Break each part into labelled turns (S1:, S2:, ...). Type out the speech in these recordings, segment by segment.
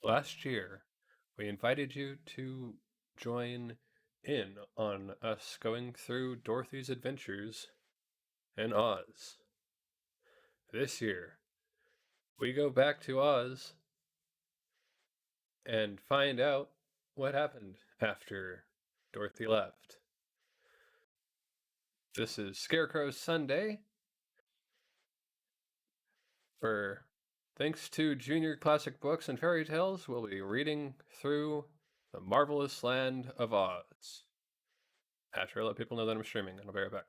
S1: Last year, we invited you to join in on us going through Dorothy's adventures in Oz. This year, we go back to Oz and find out what happened after Dorothy left. This is Scarecrow's Sunday. For thanks to Junior Classic Books and Fairy Tales, we'll be reading through The Marvelous Land of Oz. After I let people know that I'm streaming, and I'll be right back.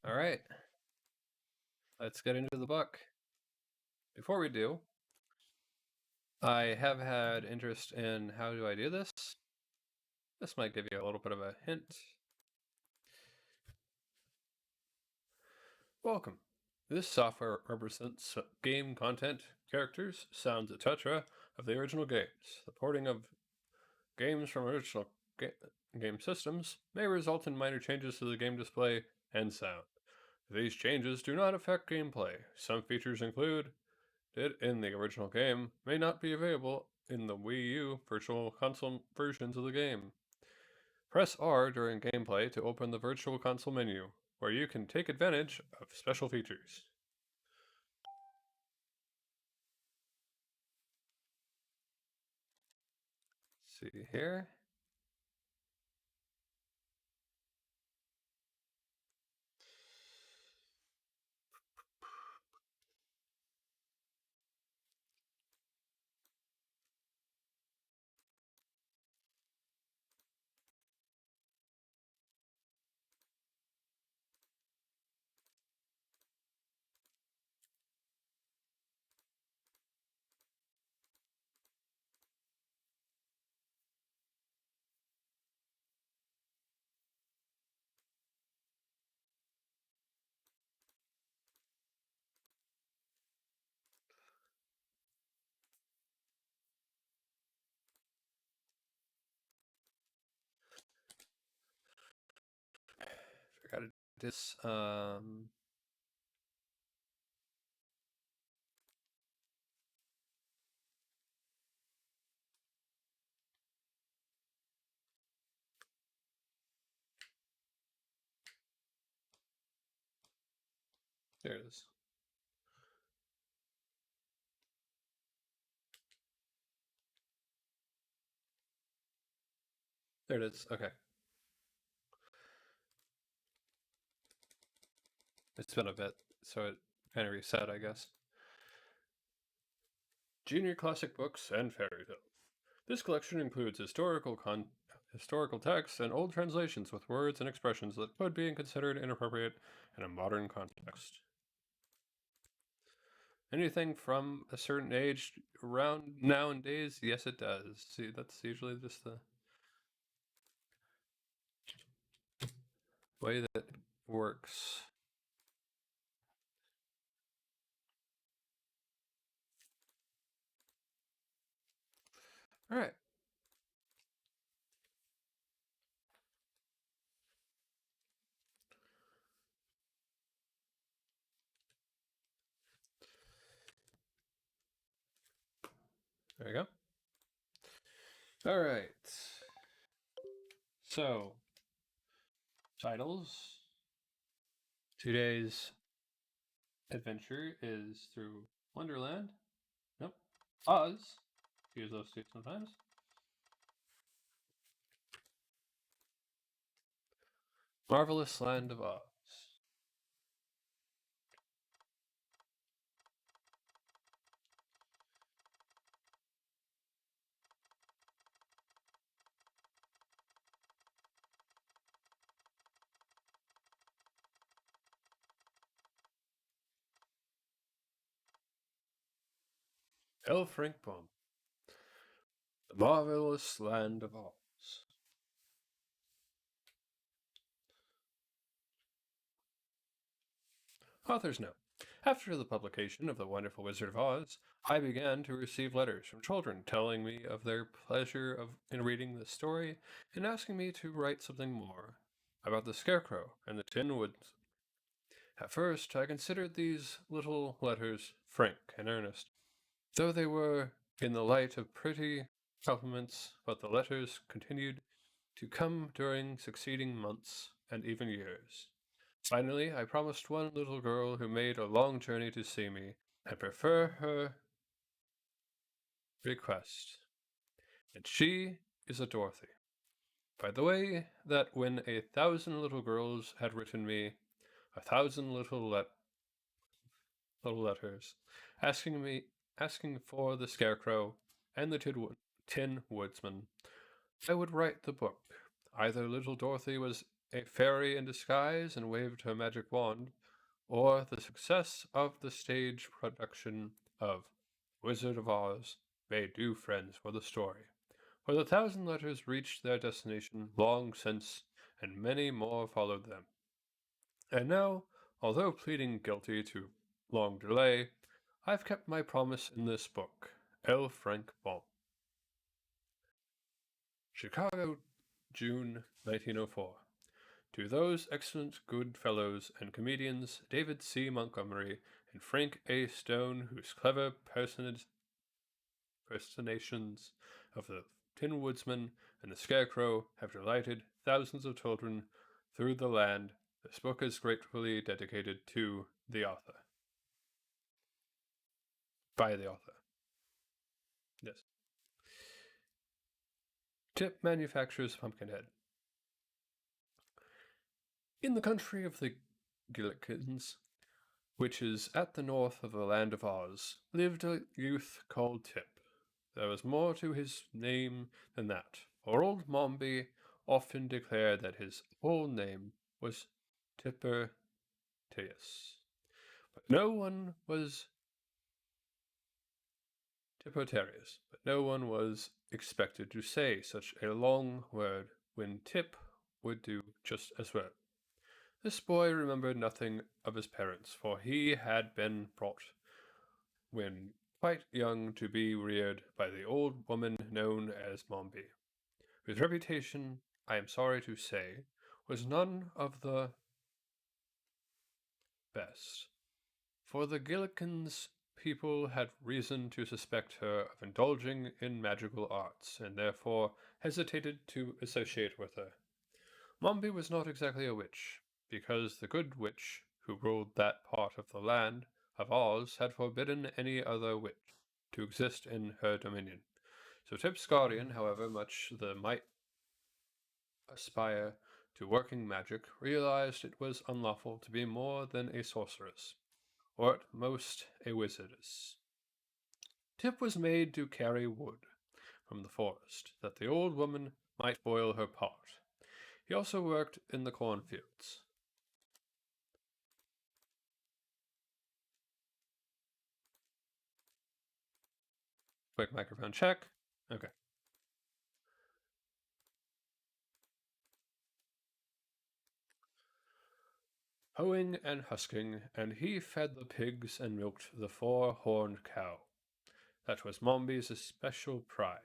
S1: All right, let's get into the book. Before we do, I have had interest in how do I do this. This might give you a little bit of a hint. Welcome. This software represents game content, characters, sounds, etc. of the original games. The porting of games from original game systems may result in minor changes to the game display and sound. These changes do not affect gameplay. Some features included in the original game may not be available in the Wii U Virtual Console versions of the game. Press R during gameplay to open the Virtual Console menu, where you can take advantage of special features. Let's see here. Forgot to do this. There it is. There it is. Okay. It's been a bit, so it kind of reset, I guess. Junior Classic Books and Fairytales. This collection includes historical texts and old translations with words and expressions that could be considered inappropriate in a modern context. Anything from a certain age around nowadays, yes, it does. See, that's usually just the way that it works. All right. There you go. All right. So, titles. Today's adventure is through Wonderland. Nope. Oz. Use those two sometimes. Marvelous Land of Oz. L. Frank Baum. The Marvelous Land of Oz. Author's note. After the publication of The Wonderful Wizard of Oz, I began to receive letters from children telling me of their pleasure in reading the story and asking me to write something more about the Scarecrow and the Tin Woods. At first, I considered these little letters frank and earnest, though they were in the light of pretty compliments, but the letters continued to come during succeeding months and even years. Finally, I promised one little girl who made a long journey to see me and prefer her request. And she is a Dorothy. By the way, that when 1,000 little girls had written me 1,000 little letters, asking for the Scarecrow and the Tin Woodsman, I would write the book. Either little Dorothy was a fairy in disguise and waved her magic wand, or the success of the stage production of Wizard of Oz made new friends for the story. For the 1,000 letters reached their destination long since, and many more followed them. And now, although pleading guilty to long delay, I've kept my promise in this book. L. Frank Baum. Chicago, June 1904. To those excellent good fellows and comedians, David C. Montgomery and Frank A. Stone, whose clever personations of the Tin Woodsman and the Scarecrow have delighted thousands of children through the land, this book is gratefully dedicated to the author. By the author. Yes. Tip manufactures Pumpkinhead. In the country of the Gillikins, which is at the north of the land of Oz, lived a youth called Tip. There was more to his name than that, for old Mombi often declared that his whole name was Tippertius. But no one was expected to say such a long word when Tip would do just as well. This boy remembered nothing of his parents, for he had been brought when quite young to be reared by the old woman known as Mombi, whose reputation, I am sorry to say, was none of the best. For the Gillikins people had reason to suspect her of indulging in magical arts, and therefore hesitated to associate with her. Mombi was not exactly a witch, because the good witch, who ruled that part of the land of Oz, had forbidden any other witch to exist in her dominion. So Tip's guardian, however much the might aspire to working magic, realized it was unlawful to be more than a sorceress, or at most a wizardess. Tip was made to carry wood from the forest, that the old woman might boil her pot. He also worked in the cornfields. Quick microphone check. Okay. Hoeing and husking, and he fed the pigs and milked the 4-horned cow. That was Mombi's especial pride.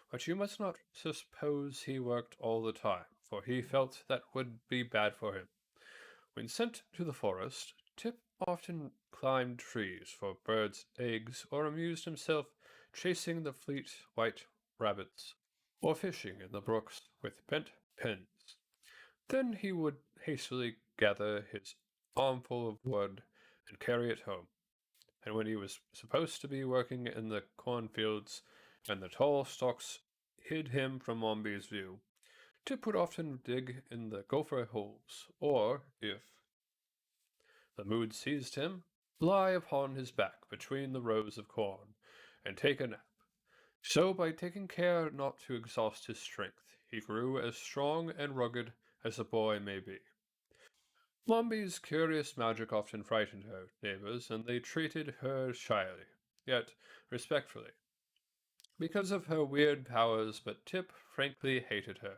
S1: But you must not suppose he worked all the time, for he felt that would be bad for him. When sent to the forest, Tip often climbed trees for birds' eggs, or amused himself chasing the fleet white rabbits, or fishing in the brooks with bent pins. Then he would hastily gather his armful of wood and carry it home. And when he was supposed to be working in the cornfields, and the tall stalks hid him from Mombi's view, Tip would often dig in the gopher holes, or, if the mood seized him, lie upon his back between the rows of corn, and take a nap. So, by taking care not to exhaust his strength, he grew as strong and rugged as a boy may be. Mombi's curious magic often frightened her neighbors, and they treated her shyly, yet respectfully, because of her weird powers, but Tip frankly hated her,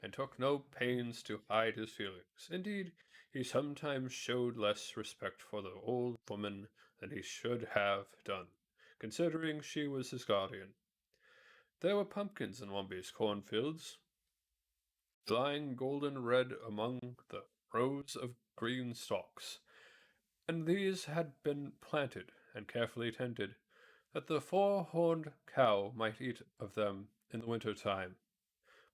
S1: and took no pains to hide his feelings. Indeed, he sometimes showed less respect for the old woman than he should have done, considering she was his guardian. There were pumpkins in Mombi's cornfields, lying golden red among the rows of green stalks, and these had been planted and carefully tended, that the 4-horned cow might eat of them in the winter time.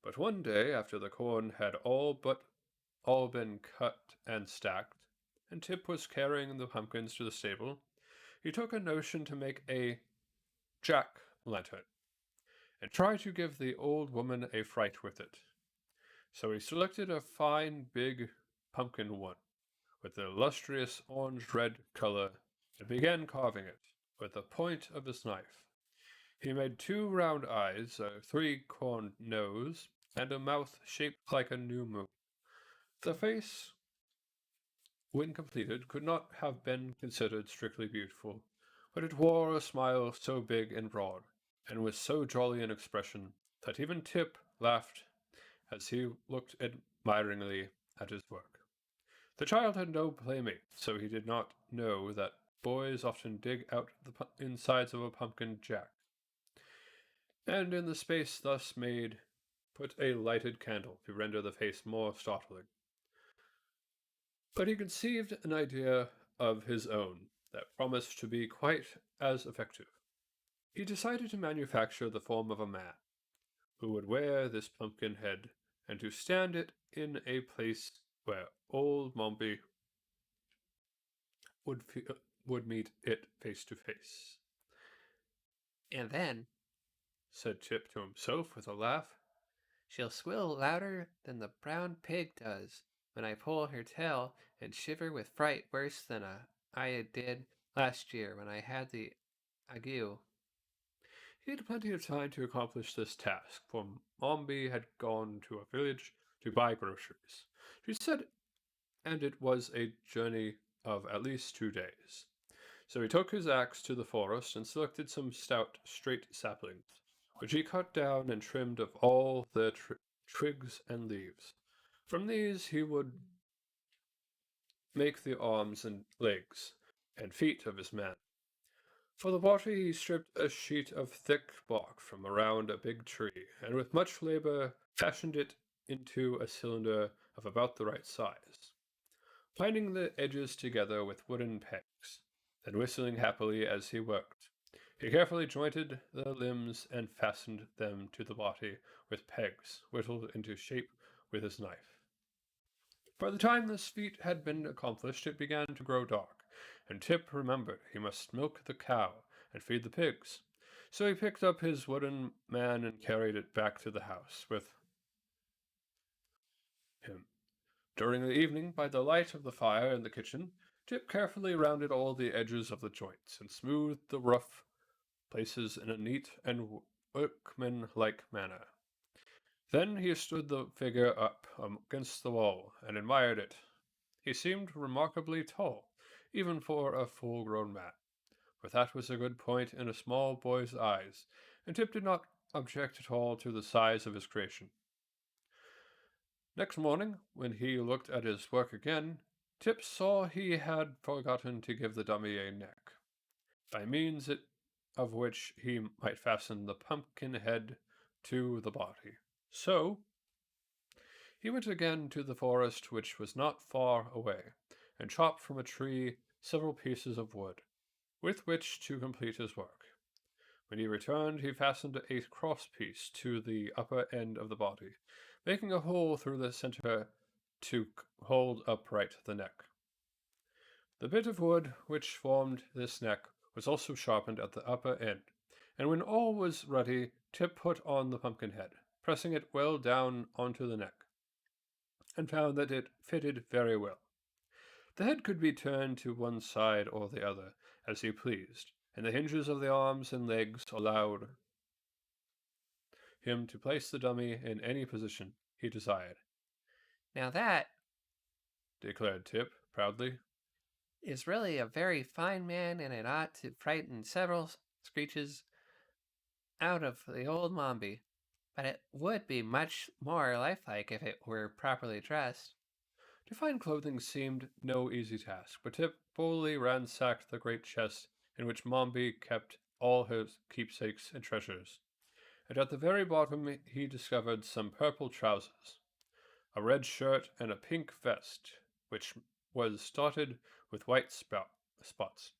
S1: But one day, after the corn had all been cut and stacked, and Tip was carrying the pumpkins to the stable, he took a notion to make a jack-lantern, and try to give the old woman a fright with it. So he selected a fine big pumpkin one, with the lustrous orange-red color, and began carving it with the point of his knife. He made 2 round eyes, a 3-cornered nose, and a mouth shaped like a new moon. The face, when completed, could not have been considered strictly beautiful, but it wore a smile so big and broad, and was so jolly an expression, that even Tip laughed as he looked admiringly at his work. The child had no playmate, so he did not know that boys often dig out the insides of a pumpkin jack, and in the space thus made put a lighted candle to render the face more startling. But he conceived an idea of his own that promised to be quite as effective. He decided to manufacture the form of a man who would wear this pumpkin head and to stand it in a place where old Mombi would would meet it face to face.
S2: And then
S1: Said Chip to himself with a laugh.
S2: she'll squeal louder than the brown pig does when I pull her tail and shiver with fright worse than I did last year when I had the ague.
S1: He had plenty of time to accomplish this task, for Mombi had gone to a village to buy groceries. She said, and it was a journey of at least 2 days. So he took his axe to the forest and selected some stout, straight saplings, which he cut down and trimmed of all their twigs and leaves. From these he would make the arms and legs and feet of his man. For the body he stripped a sheet of thick bark from around a big tree, and with much labor fashioned it into a cylinder of about the right size, binding the edges together with wooden pegs, then whistling happily as he worked. He carefully jointed the limbs and fastened them to the body with pegs whittled into shape with his knife. By the time this feat had been accomplished, it began to grow dark, and Tip remembered he must milk the cow and feed the pigs. So he picked up his wooden man and carried it back to the house with him. During the evening, by the light of the fire in the kitchen, Tip carefully rounded all the edges of the joints and smoothed the rough places in a neat and workman-like manner. Then he stood the figure up against the wall and admired it. He seemed remarkably tall, even for a full-grown man, but that was a good point in a small boy's eyes, and Tip did not object at all to the size of his creation. Next morning, when he looked at his work again, Tip saw he had forgotten to give the dummy a neck, by means of which he might fasten the pumpkin head to the body. So he went again to the forest, which was not far away, and chopped from a tree several pieces of wood, with which to complete his work. When he returned, he fastened a cross-piece to the upper end of the body, making a hole through the center to hold upright the neck. The bit of wood which formed this neck was also sharpened at the upper end, and when all was ready, Tip put on the pumpkin head, pressing it well down onto the neck, and found that it fitted very well. The head could be turned to one side or the other, as he pleased, and the hinges of the arms and legs allowed him to place the dummy in any position he desired.
S2: Now that
S1: Declared Tip proudly.
S2: is really a very fine man, and it ought to frighten several screeches out of the old Mombi. But it would be much more lifelike if it were properly dressed.
S1: To find clothing seemed no easy task, but Tip boldly ransacked the great chest in which Mombi kept all his keepsakes and treasures, and at the very bottom he discovered some purple trousers, a red shirt, and a pink vest, which was dotted with white spots.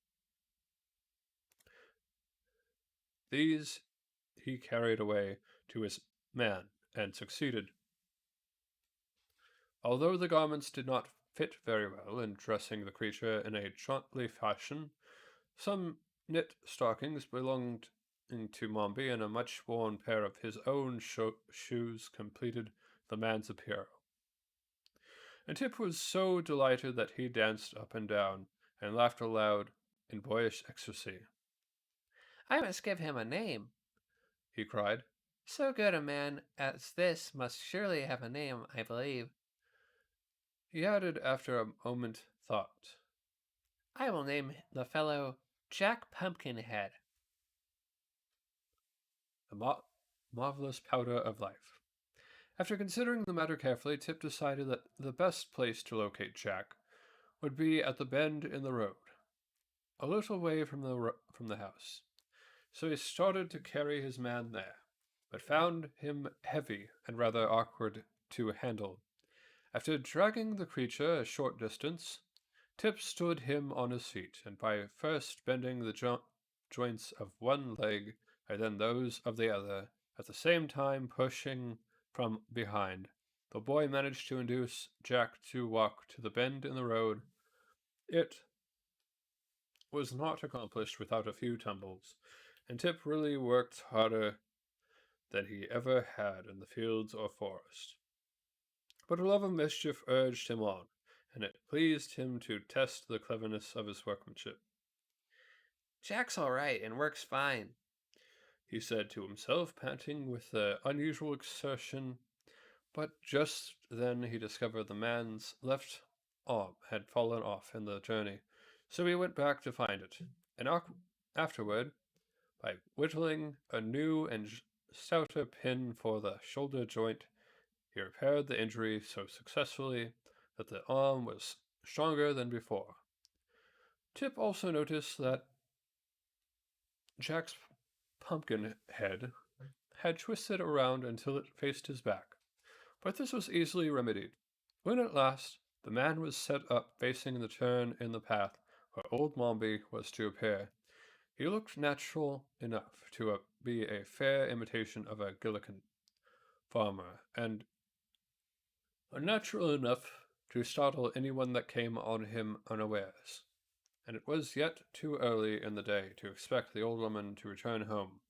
S1: These he carried away to his man, and succeeded. Although the garments did not fit very well in dressing the creature in a jauntly fashion, some knit stockings belonging to Mombi and a much-worn pair of his own shoes completed the man's apparel. And Tip was so delighted that he danced up and down and laughed aloud in boyish ecstasy.
S2: I must give him a name,
S1: He cried.
S2: So good a man as this must surely have a name, I believe.
S1: He added after a moment thought,
S2: I will name the fellow Jack Pumpkinhead.
S1: the marvelous powder of life. After considering the matter carefully, Tip decided that the best place to locate Jack would be at the bend in the road, a little way from the house. So he started to carry his man there, but found him heavy and rather awkward to handle. After dragging the creature a short distance, Tip stood him on his feet, and by first bending the joints of one leg and then those of the other, at the same time pushing from behind, the boy managed to induce Jack to walk to the bend in the road. It was not accomplished without a few tumbles, and Tip really worked harder than he ever had in the fields or forest. But a love of mischief urged him on, and it pleased him to test the cleverness of his workmanship.
S2: Jack's all right and works fine,
S1: He said to himself, panting with the unusual exertion, but just then he discovered the man's left arm had fallen off in the journey, so he went back to find it, and afterward, by whittling a new and stouter pin for the shoulder joint, he repaired the injury so successfully that the arm was stronger than before. Tip also noticed that Jack's pumpkin head had twisted around until it faced his back, but this was easily remedied. When at last the man was set up facing the turn in the path where old Mombi was to appear, he looked natural enough to be a fair imitation of a Gillikin farmer, and unnatural enough to startle anyone that came on him unawares. And it was yet too early in the day to expect the old woman to return home.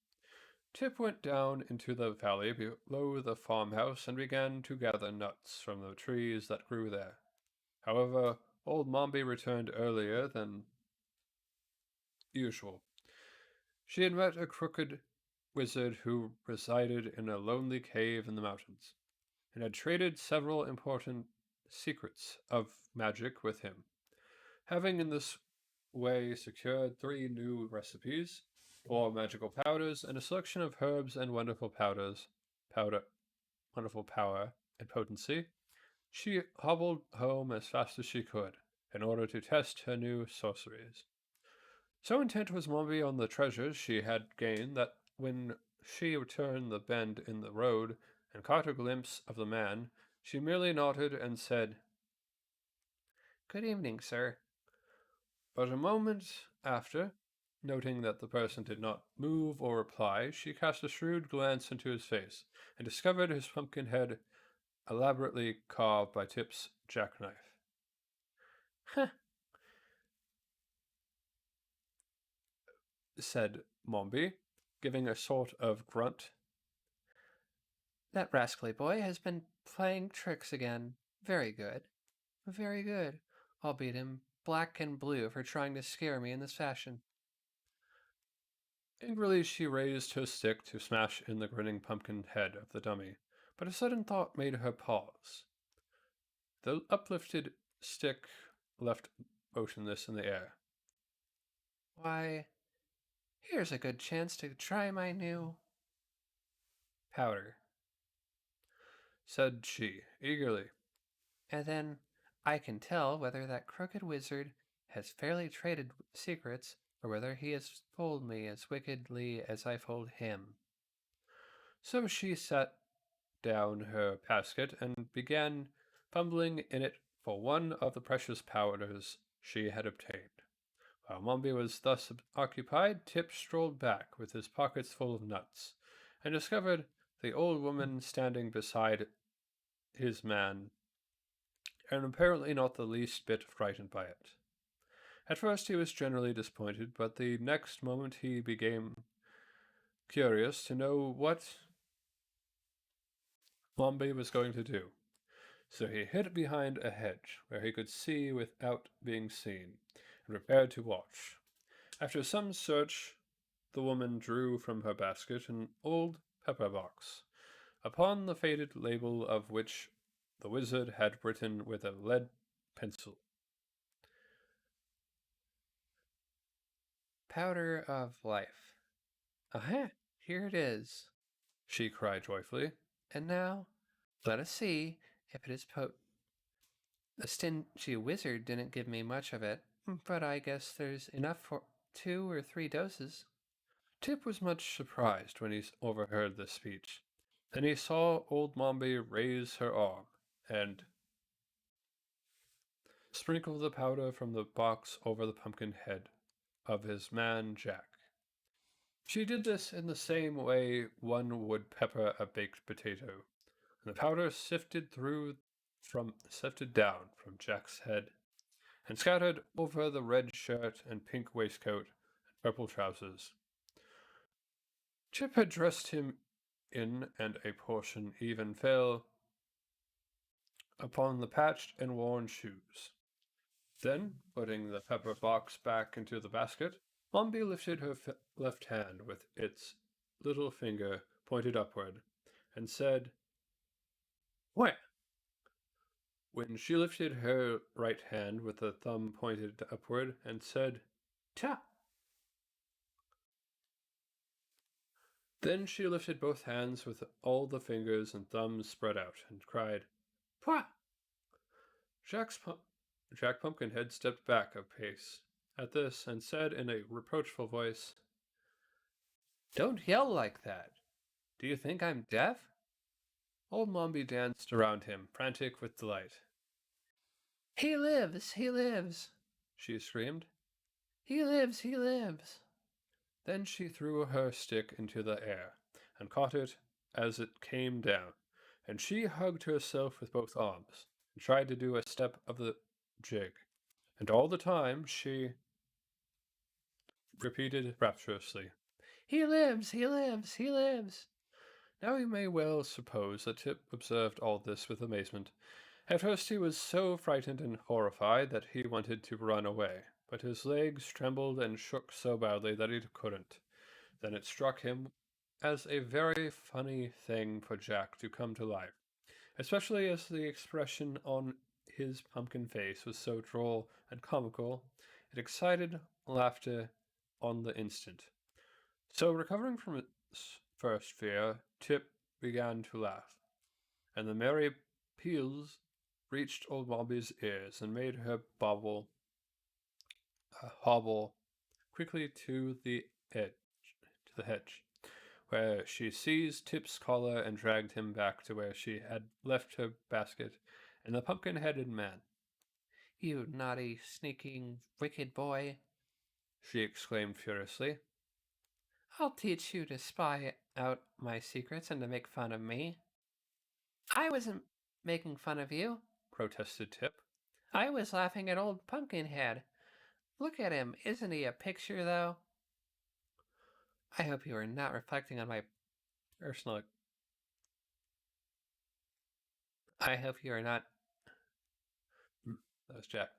S1: Tip went down into the valley below the farmhouse and began to gather nuts from the trees that grew there. However, old Mombi returned earlier than usual. She had met a crooked wizard who resided in a lonely cave in the mountains, and had traded several important secrets of magic with him, having in this way secured 3 new recipes, 4 magical powders, and a selection of herbs and wonderful power and potency. She hobbled home as fast as she could, in order to test her new sorceries. So intent was Mombi on the treasures she had gained that when she turned the bend in the road and caught a glimpse of the man, she merely nodded and said,
S2: Good evening, sir.
S1: But a moment after, noting that the person did not move or reply, she cast a shrewd glance into his face and discovered his pumpkin head elaborately carved by Tip's jackknife.
S2: Huh,
S1: Said Mombi, giving a sort of grunt.
S2: that rascally boy has been playing tricks again. Very good. Very good. I'll beat him black and blue for trying to scare me in this fashion.
S1: Angrily she raised her stick to smash in the grinning pumpkin head of the dummy, but a sudden thought made her pause. The uplifted stick left motionless in the air.
S2: Why, here's a good chance to try my new
S1: Powder, said she, eagerly.
S2: and then I can tell whether that crooked wizard has fairly traded secrets or whether he has fooled me as wickedly as I fooled him.
S1: So she set down her basket and began fumbling in it for one of the precious powders she had obtained. While Mombi was thus occupied, Tip strolled back with his pockets full of nuts, and discovered the old woman standing beside his man, and apparently not the least bit frightened by it. At first he was generally disappointed, but the next moment he became curious to know what Mombi was going to do. So he hid behind a hedge, where he could see without being seen, and prepared to watch. After some search, the woman drew from her basket an old pepper box, upon the faded label of which the wizard had written with a lead pencil.
S2: Powder of life. Aha! Here it is.
S1: She cried joyfully.
S2: And now, let us see if it is potent. The stingy wizard didn't give me much of it, but I guess there's enough for 2 or 3 doses.
S1: Tip was much surprised when he overheard this speech. Then he saw old Mombi raise her arm and sprinkle the powder from the box over the pumpkin head of his man Jack. She did this in the same way one would pepper a baked potato, and the powder sifted down from Jack's head and scattered over the red shirt and pink waistcoat and purple trousers. Chip had dressed him in, and a portion even fell upon the patched and worn shoes. Then, putting the pepper box back into the basket, Mombi lifted her left hand with its little finger pointed upward and said, "Where?" When she lifted her right hand with the thumb pointed upward and said, "Ta." Then she lifted both hands with all the fingers and thumbs spread out and cried, "Pwah!" Jack Pumpkinhead stepped back a pace at this and said in a reproachful voice, "Don't yell like that. Do you think I'm deaf?" Old Mombi danced around him, frantic with delight.
S2: "He lives! He lives!"
S1: she screamed.
S2: "He lives! He lives!"
S1: Then she threw her stick into the air and caught it as it came down, and she hugged herself with both arms and tried to do a step of the jig, and all the time she repeated rapturously, "He lives! He lives! He lives!" Now you may well suppose that Tip observed all this with amazement. At first he was so frightened and horrified that he wanted to run away, but his legs trembled and shook so badly that he couldn't. Then it struck him as a very funny thing for Jack to come to life, especially as the expression on his pumpkin face was so droll and comical. It excited laughter on the instant. So, recovering from its first fear, Tip began to laugh, and the merry peals reached old Mombi's ears and made her hobble quickly to the hedge, where she seized Tip's collar and dragged him back to where she had left her basket and the pumpkin-headed man.
S2: "You naughty, sneaking, wicked boy!"
S1: she exclaimed furiously.
S2: "I'll teach you to spy out my secrets and to make fun of me." "I wasn't making fun of you,"
S1: protested Tip.
S2: "I was laughing at old Pumpkinhead. Look at him. Isn't he a picture, though?" I hope you are not reflecting on my personal... I hope you are not...
S1: That was Jack.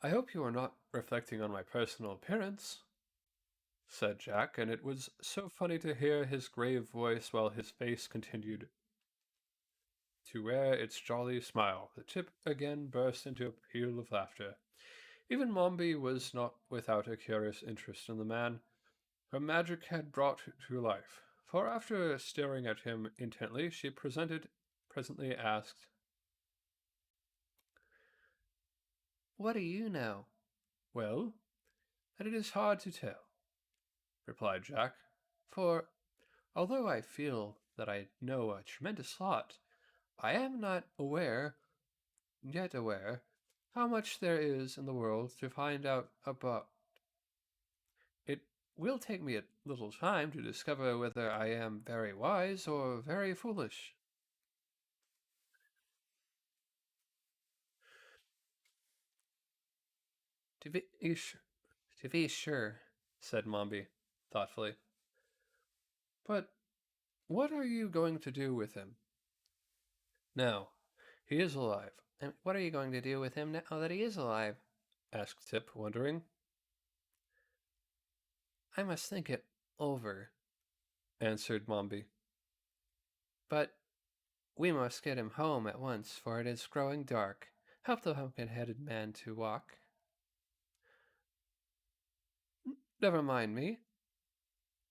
S1: "I hope you are not reflecting on my personal appearance," said Jack, and it was so funny to hear his grave voice while his face continued to wear its jolly smile that Tip again burst into a peal of laughter. Even Mombi was not without a curious interest in the man her magic had brought to life, for after staring at him intently, she presently asked,
S2: "What do you know?"
S1: "Well, that it is hard to tell," replied Jack, "for although I feel that I know a tremendous lot, I am not yet aware, how much there is in the world to find out about. It will take me a little time to discover whether I am very wise or very foolish."
S2: To be sure," said Mombi thoughtfully.
S1: "But what are you going to do with him now he is alive?"
S2: "And what are you going to do with him now that he is alive?"
S1: asked Tip, wondering.
S2: "I must think it over,"
S1: answered Mombi.
S2: "But We must get him home at once, for it is growing dark. Help the pumpkin-headed man to walk. Never mind me,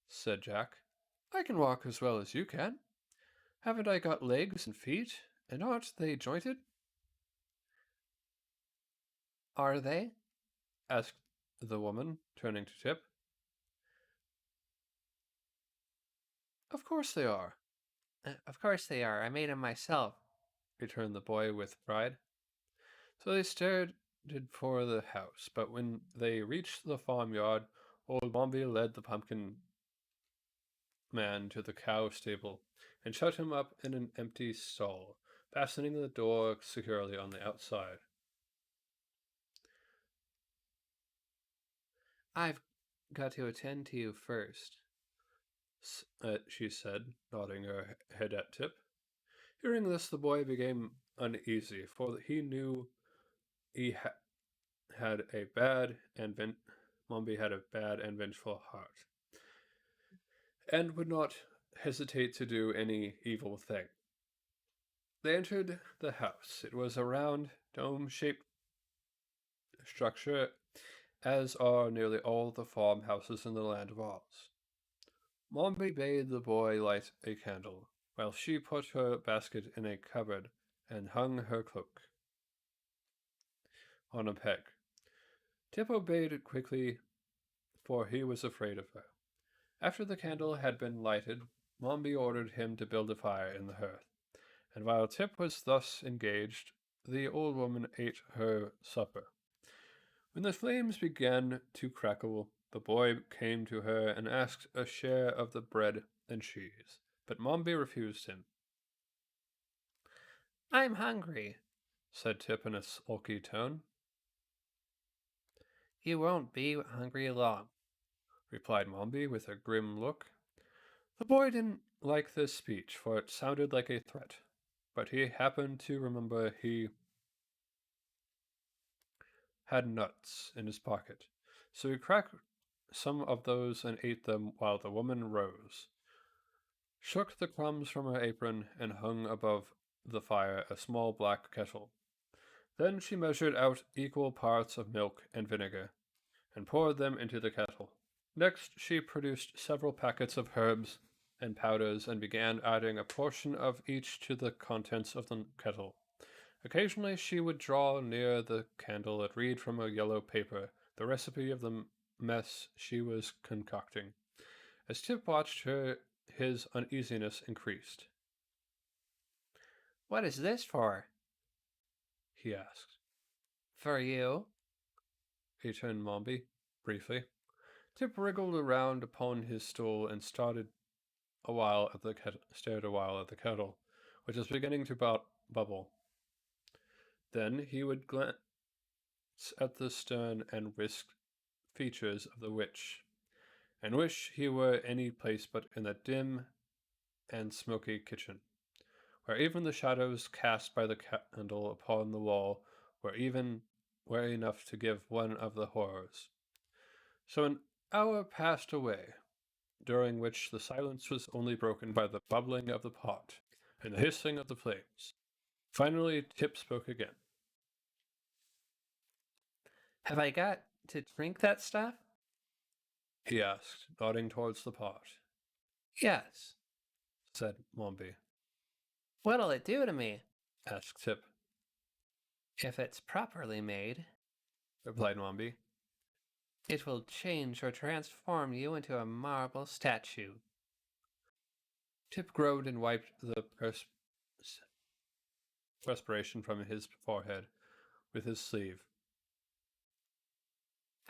S2: said Jack. I can walk as well as you can. Haven't I got legs and feet, and aren't they jointed? Are they? Asked the woman, turning to Tip. Of course they are. Of course they are. I made them myself, returned the boy with pride. So they started for the house, but when they reached the farmyard, old Mombi led the pumpkin man to the cow stable and shut him up in an empty stall, fastening the door securely on the outside. I've got to attend to you first, she said, nodding her head at Tip. Hearing this, the boy became uneasy, for he knew he had a bad and Mombi had a bad and vengeful heart, and would not hesitate to do any evil thing. They entered the house. It was a round, dome-shaped structure, as are nearly all the farmhouses in the land of Oz. Mombi bade the boy light a candle, while she put her basket in a cupboard and hung her cloak on a peg. Tip obeyed quickly, for he was afraid of her. After the candle had been lighted, Mombi ordered him to build a fire in the hearth, and while Tip was thus engaged, the old woman ate her supper. When the flames began to crackle, the boy came to her and asked a share of the bread and cheese, but Mombi refused him. I'm hungry, said Tip in a sulky tone. You won't be hungry long, replied Mombi with a grim look. The boy didn't like this speech, for it sounded like a threat, but he happened to remember he had nuts in his pocket, so he cracked some of those and ate them while the woman rose, shook the crumbs from her apron, and hung above the fire a small black kettle. Then she measured out equal parts of milk and vinegar, and poured them into the kettle. Next, she produced several packets of herbs and powders and began adding a portion of each to the contents of the kettle. Occasionally she would draw near the candle and read from a yellow paper the recipe of the mess she was concocting. As Tip watched her, his uneasiness increased. What is this for? He asked. For you, returned Mombi, briefly. Tip wriggled around upon his stool and stared a while at the kettle, which was beginning to bubble. Then he would glance at the stern and whisked features of the witch, and wish he were any place but in the dim and smoky kitchen, where even the shadows cast by the candle upon the wall were enough to give one of the horrors. So an hour passed away, during which the silence was only broken by the bubbling of the pot and the hissing of the flames. Finally, Tip spoke again. Have I got to drink that stuff? He asked, nodding towards the pot. Yes, said Mombi. What'll it do to me? Asked Tip. If it's properly made, replied Mombi, it will change or transform you into a marble statue. Tip groaned and wiped the perspiration from his forehead with his sleeve.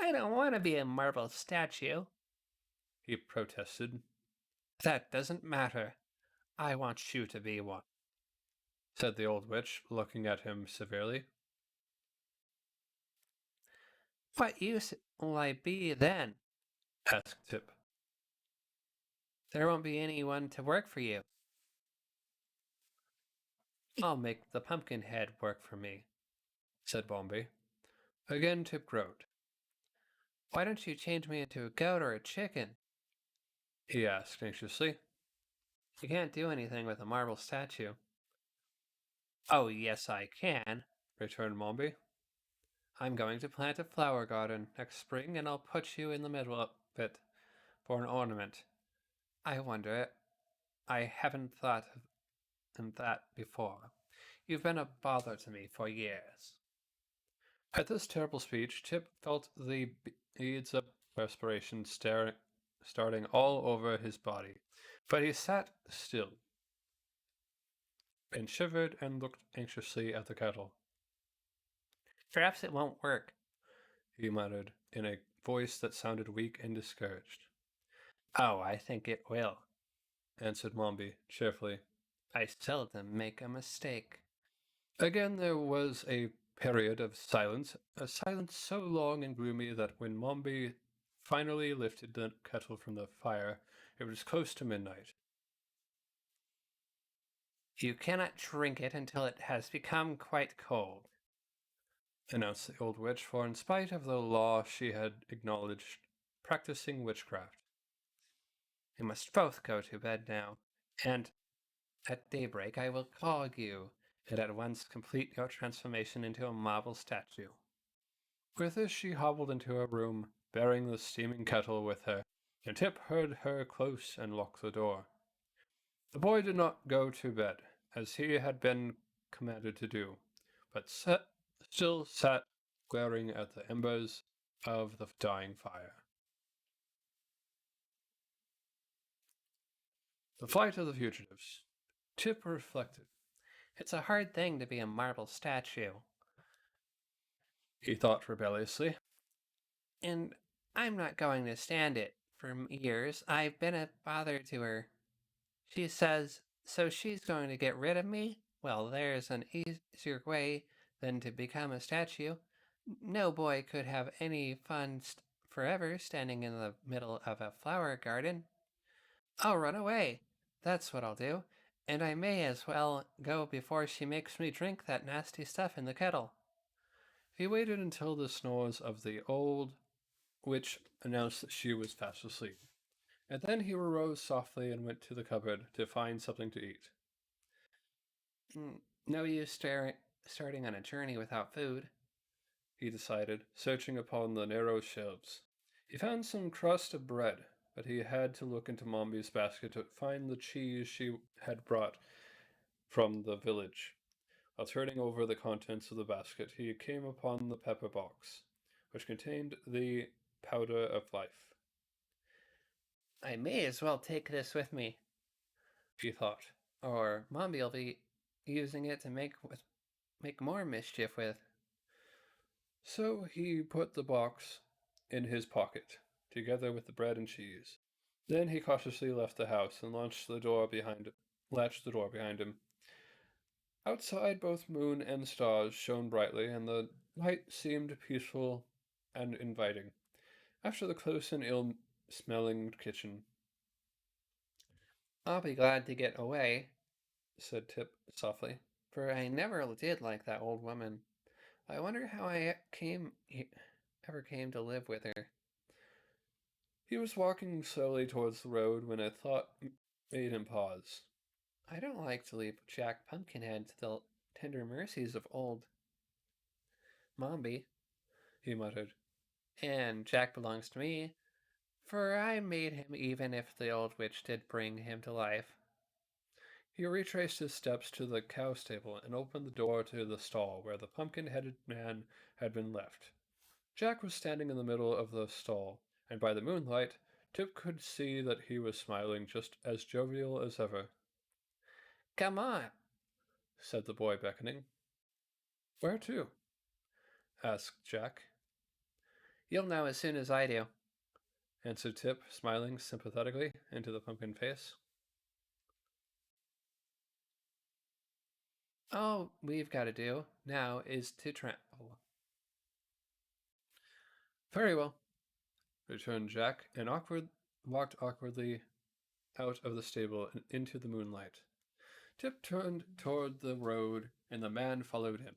S2: I don't want to be a marble statue, he protested. That doesn't matter. I want you to be one, said the old witch, looking at him severely. What use will I be then? Asked Tip. There won't be anyone to work for you. I'll make the pumpkin head work for me, said Mombi. Again Tip groaned. Why don't you change me into a goat or a chicken? He asked anxiously. You can't do anything with a marble statue. Oh, yes, I can,
S1: returned Mombi.
S2: I'm going to plant a flower garden next spring, and I'll put you in the middle of it for an ornament. I wonder, I haven't thought of that before. You've been a bother to me for years.
S1: At this terrible speech, Tip felt the beads of perspiration starting all over his body, but he sat still and shivered and looked anxiously at the kettle.
S2: Perhaps it won't work.
S1: He muttered in a voice that sounded weak and discouraged.
S2: Oh, I think it will,
S1: answered Mombi cheerfully.
S2: I seldom make a mistake.
S1: Again there was a period of silence, a silence so long and gloomy that when Mombi finally lifted the kettle from the fire, it was close to midnight.
S2: You cannot drink it until it has become quite cold,
S1: announced the old witch, for in spite of the law she had acknowledged practicing witchcraft.
S2: You must both go to bed now, and at daybreak I will call you, and at once complete your transformation into a marble statue.
S1: With this she hobbled into her room, bearing the steaming kettle with her, and Tip heard her close and lock the door. The boy did not go to bed, as he had been commanded to do, but still sat glaring at the embers of the dying fire. The flight of the fugitives. Tip reflected.
S2: It's a hard thing to be a marble statue,
S1: he thought rebelliously.
S2: and I'm not going to stand it. For years, I've been a bother to her. She says, so she's going to get rid of me? Well, there's an easier way than to become a statue. No boy could have any fun forever standing in the middle of a flower garden. I'll run away. That's what I'll do. And I may as well go before she makes me drink that nasty stuff in the kettle.
S1: He waited until the snores of the old witch announced that she was fast asleep, and then he arose softly and went to the cupboard to find something to eat.
S2: No use starting on a journey without food,
S1: he decided, searching upon the narrow shelves. He found some crust of bread, but he had to look into Mombi's basket to find the cheese she had brought from the village. While turning over the contents of the basket, he came upon the pepper box, which contained the powder of life.
S2: I may as well take this with me,
S1: he thought,
S2: or Mombi'll be using it to make more mischief with.
S1: So he put the box in his pocket, together with the bread and cheese. Then he cautiously left the house and latched the door behind him. Outside, both moon and stars shone brightly, and the light seemed peaceful and inviting, after the close and ill-smelling kitchen.
S2: I'll be glad to get away,
S1: said Tip softly,
S2: for I never did like that old woman. I wonder how I ever came to live with her.
S1: He was walking slowly towards the road when a thought made him pause.
S2: I don't like to leave Jack Pumpkinhead to the tender mercies of old Mombi,
S1: he muttered.
S2: And Jack belongs to me, for I made him even if the old witch did bring him to life.
S1: He retraced his steps to the cow stable and opened the door to the stall where the pumpkin-headed man had been left. Jack was standing in the middle of the stall, and by the moonlight, Tip could see that he was smiling just as jovial as ever.
S2: Come on,
S1: said the boy, beckoning. Where to? asked Jack.
S2: You'll know as soon as I do,
S1: answered Tip, smiling sympathetically into the pumpkin face.
S2: All we've got to do now is to travel.
S1: Very well, returned Jack, and walked awkwardly out of the stable and into the moonlight. Tip turned toward the road, and the man followed him.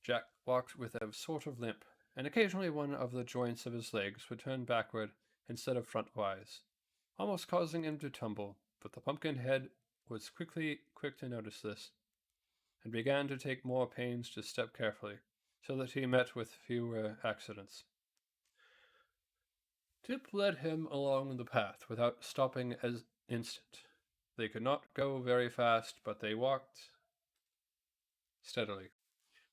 S1: Jack walked with a sort of limp, and occasionally one of the joints of his legs would turn backward instead of frontwise, almost causing him to tumble, but the pumpkin head was quick to notice this. and began to take more pains to step carefully, so that he met with fewer accidents. Tip led him along the path without stopping an instant. They could not go very fast, but they walked steadily.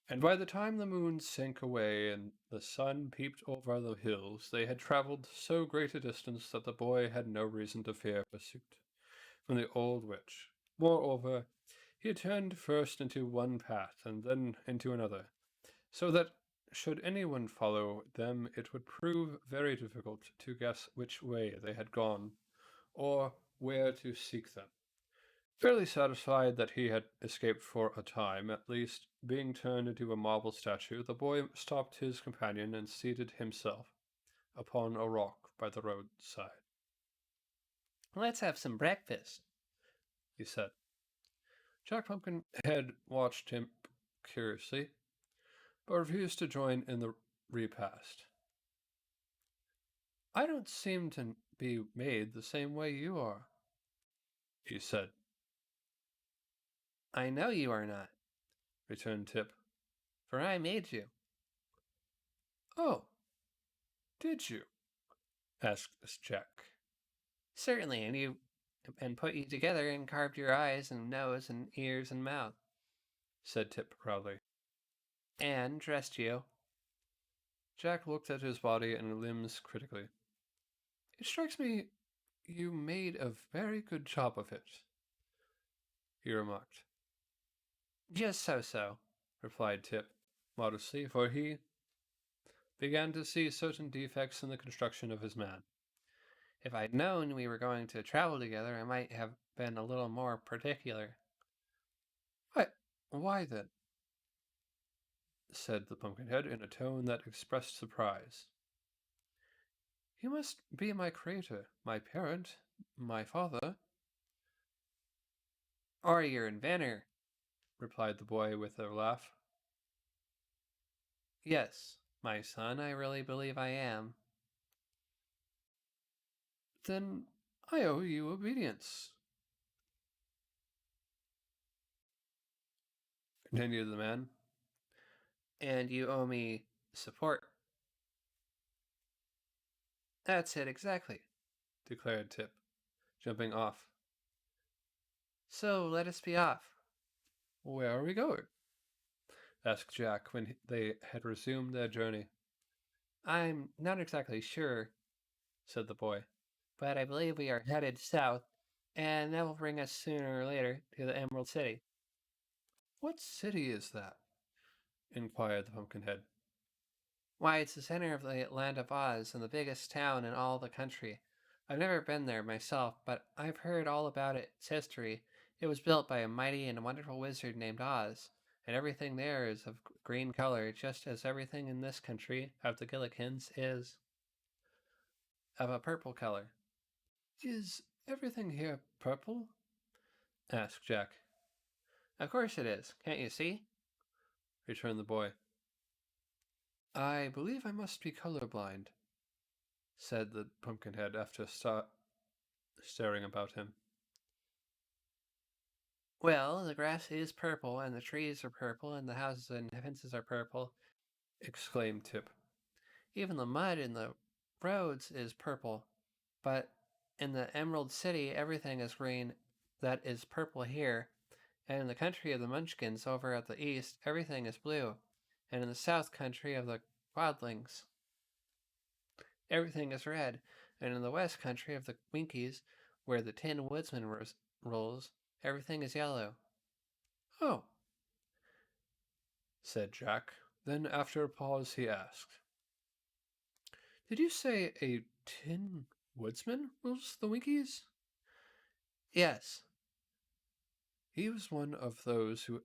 S1: And by the time the moon sank away and the sun peeped over the hills, they had traveled so great a distance that the boy had no reason to fear pursuit from the old witch. Moreover, he had turned first into one path and then into another, so that should anyone follow them, it would prove very difficult to guess which way they had gone or where to seek them. Fairly satisfied that he had escaped for a time, at least, being turned into a marble statue, the boy stopped his companion and seated himself upon a rock by the roadside.
S2: "Let's have some breakfast,"
S1: he said. Jack Pumpkinhead watched him curiously, but refused to join in the repast. "I don't seem to be made the same way you are," he said.
S2: "I know you are not,"
S1: returned Tip,
S2: "for I made you."
S1: "Oh, did you?" asked Jack.
S2: "Certainly, and put you together and carved your eyes and nose and ears and mouth,"
S1: said Tip proudly.
S2: "and dressed you."
S1: Jack looked at his body and limbs critically. "It strikes me you made a very good job of it," he remarked.
S2: "Just so,"
S1: replied Tip modestly, for he began to see certain defects in the construction of his man.
S2: "If I'd known we were going to travel together, I might have been a little more particular."
S1: Why then?" said the Pumpkinhead in a tone that expressed surprise. "You must be my creator, my parent, my father."
S2: "Or your inventor,"
S1: replied the boy with a laugh.
S2: "Yes, my son, I really believe I am."
S1: "Then I owe you obedience," continued the man.
S2: "And you owe me support." "That's it exactly,"
S1: declared Tip, jumping off.
S2: "So let us be off."
S1: "Where are we going?" asked Jack when they had resumed their journey.
S2: "I'm not exactly sure," said the boy, "but I believe we are headed south, and that will bring us sooner or later to the Emerald City."
S1: "What city is that?" inquired the Pumpkinhead.
S2: "Why, it's the center of the land of Oz and the biggest town in all the country. I've never been there myself, but I've heard all about its history. It was built by a mighty and wonderful wizard named Oz, and everything there is of green color, just as everything in this country of the Gillikins is of a purple color."
S1: "Is everything here purple?" asked Jack.
S2: "Of course it is. Can't you see?"
S1: returned the boy. "I believe I must be colorblind," said the Pumpkinhead after staring about him.
S2: "Well, the grass is purple, and the trees are purple, and the houses and fences are purple,"
S1: exclaimed Tip.
S2: "Even the mud in the roads is purple. But in the Emerald City, everything is green that is purple here. And in the country of the Munchkins over at the east, everything is blue. And in the south country of the Quadlings, everything is red. And in the west country of the Winkies, where the Tin Woodsman rules, everything is yellow."
S1: "Oh," said Jack. Then, after a pause, he asked, "Did you say a Tin Woodsman rules the Winkies?"
S2: "Yes."
S1: He was one of those who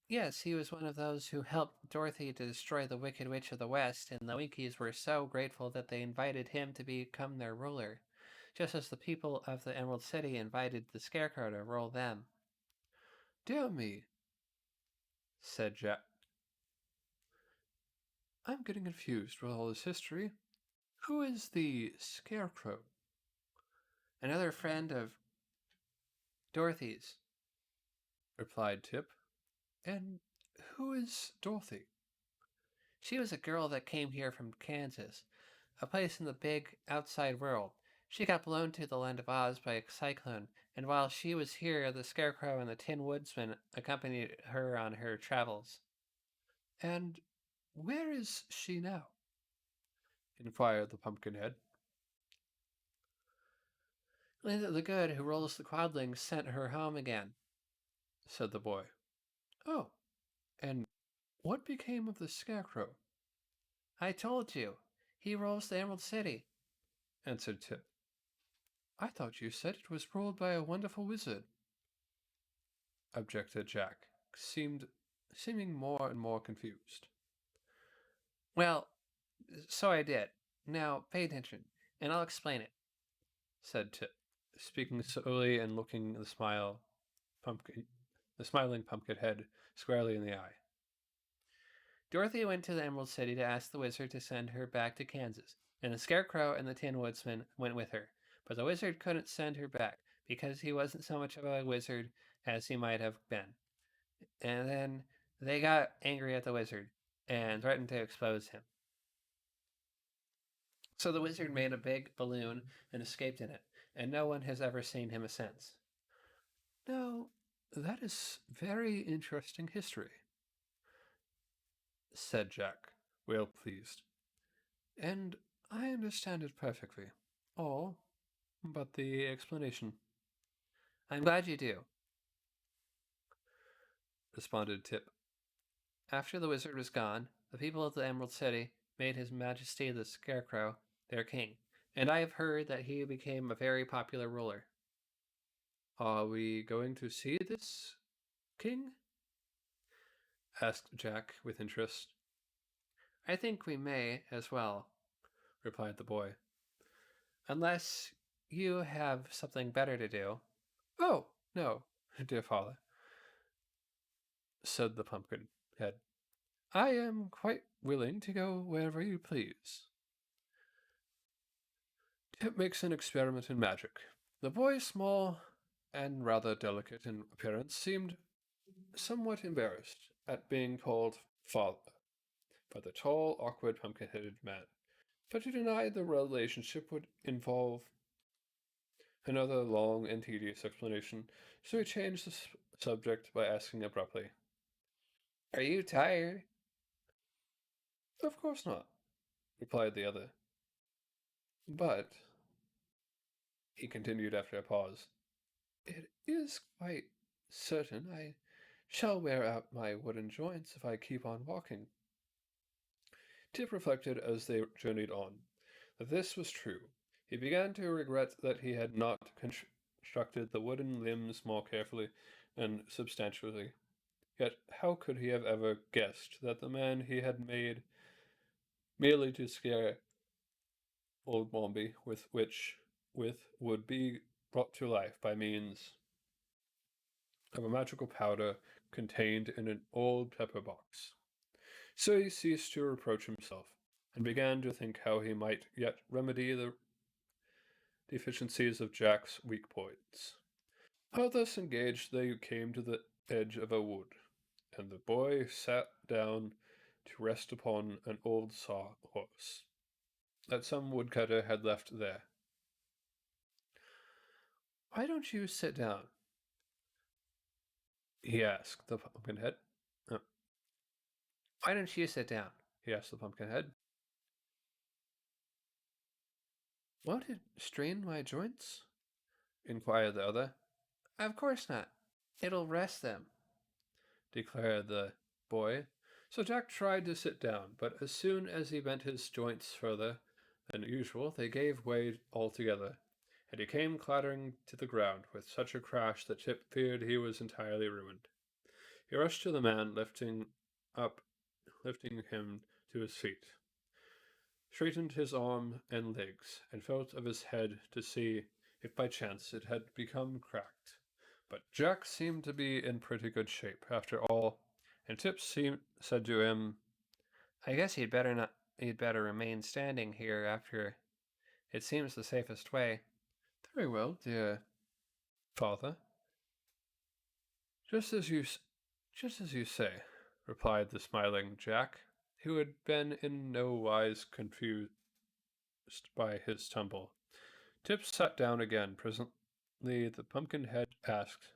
S2: "Yes, he was one of those who helped Dorothy to destroy the Wicked Witch of the West, and the Winkies were so grateful that they invited him to become their ruler, just as the people of the Emerald City invited the Scarecrow to rule them."
S1: "Dear me," said Jack. "I'm getting confused with all this history. Who is the Scarecrow?"
S2: "Another friend of Dorothy's,"
S1: replied Tip. And who is Dorothy?
S2: She was a girl that came here from Kansas, a place in the big outside world. She got blown to the land of Oz by a cyclone, and while she was here, the Scarecrow and the Tin Woodsman accompanied her on her travels.
S1: And where is she now? Inquired the Pumpkinhead.
S2: Linda the Good, who rolls the quadlings, sent her home again,
S1: said the boy. Oh, and what became of the Scarecrow?
S2: I told you. He rolls the Emerald City,
S1: answered Tip. I thought you said it was ruled by a wonderful wizard, objected Jack, seeming more and more confused.
S2: Well, so I did. Now pay attention, and I'll explain it,
S1: said Tip, speaking slowly and looking the smiling Pumpkinhead squarely in the eye.
S2: Dorothy went to the Emerald City to ask the wizard to send her back to Kansas, and the Scarecrow and the Tin Woodsman went with her. But the wizard couldn't send her back because he wasn't so much of a wizard as he might have been. And then they got angry at the wizard and threatened to expose him. So the wizard made a big balloon and escaped in it, and no one has ever seen him since.
S1: Now, that is very interesting history, said Jack, well pleased. And I understand it perfectly. All but the explanation.
S2: I'm glad you do,
S1: responded Tip.
S2: After the wizard was gone, the people of the Emerald City made His Majesty the Scarecrow their king, and I have heard that he became a very popular ruler.
S1: Are we going to see this king? Asked Jack with interest.
S2: I think we may as well,
S1: replied the boy.
S2: Unless you have something better to do.
S1: Oh, no, dear father, said the Pumpkinhead. I am quite willing to go wherever you please. Tip makes an experiment in magic. The boy, small and rather delicate in appearance, seemed somewhat embarrassed at being called father by the tall, awkward, pumpkin-headed man, but he denied the relationship would involve another long and tedious explanation, so he changed the subject by asking abruptly,
S2: Are you tired?
S1: Of course not, replied the other. But, he continued after a pause, it is quite certain I shall wear out my wooden joints if I keep on walking. Tip reflected as they journeyed on that this was true. He began to regret that he had not constructed the wooden limbs more carefully and substantially. Yet how could he have ever guessed that the man he had made merely to scare old Mombi would be brought to life by means of a magical powder contained in an old pepper box. So he ceased to reproach himself, and began to think how he might yet remedy the deficiencies of Jack's weak points. While thus engaged, they came to the edge of a wood, and the boy sat down to rest upon an old sawhorse that some woodcutter had left there. Why don't you sit down? He asked the Pumpkinhead.
S2: Why don't you sit down?
S1: He asked the Pumpkinhead. Won't it strain my joints? Inquired the other.
S2: Of course not. It'll rest them,
S1: declared the boy. So Jack tried to sit down, but as soon as he bent his joints further than usual, they gave way altogether, and he came clattering to the ground with such a crash that Tip feared he was entirely ruined. He rushed to the man, lifting him to his feet, straightened his arm and legs, and felt of his head to see if by chance it had become cracked. But Jack seemed to be in pretty good shape after all, and Tip said to him,
S2: I guess he'd better remain standing here after. It seems the safest way.
S1: Very well, dear father. Just as you Just as you say, replied the smiling Jack, who had been in no wise confused by his tumble. Tip sat down again. Presently the Pumpkinhead asked,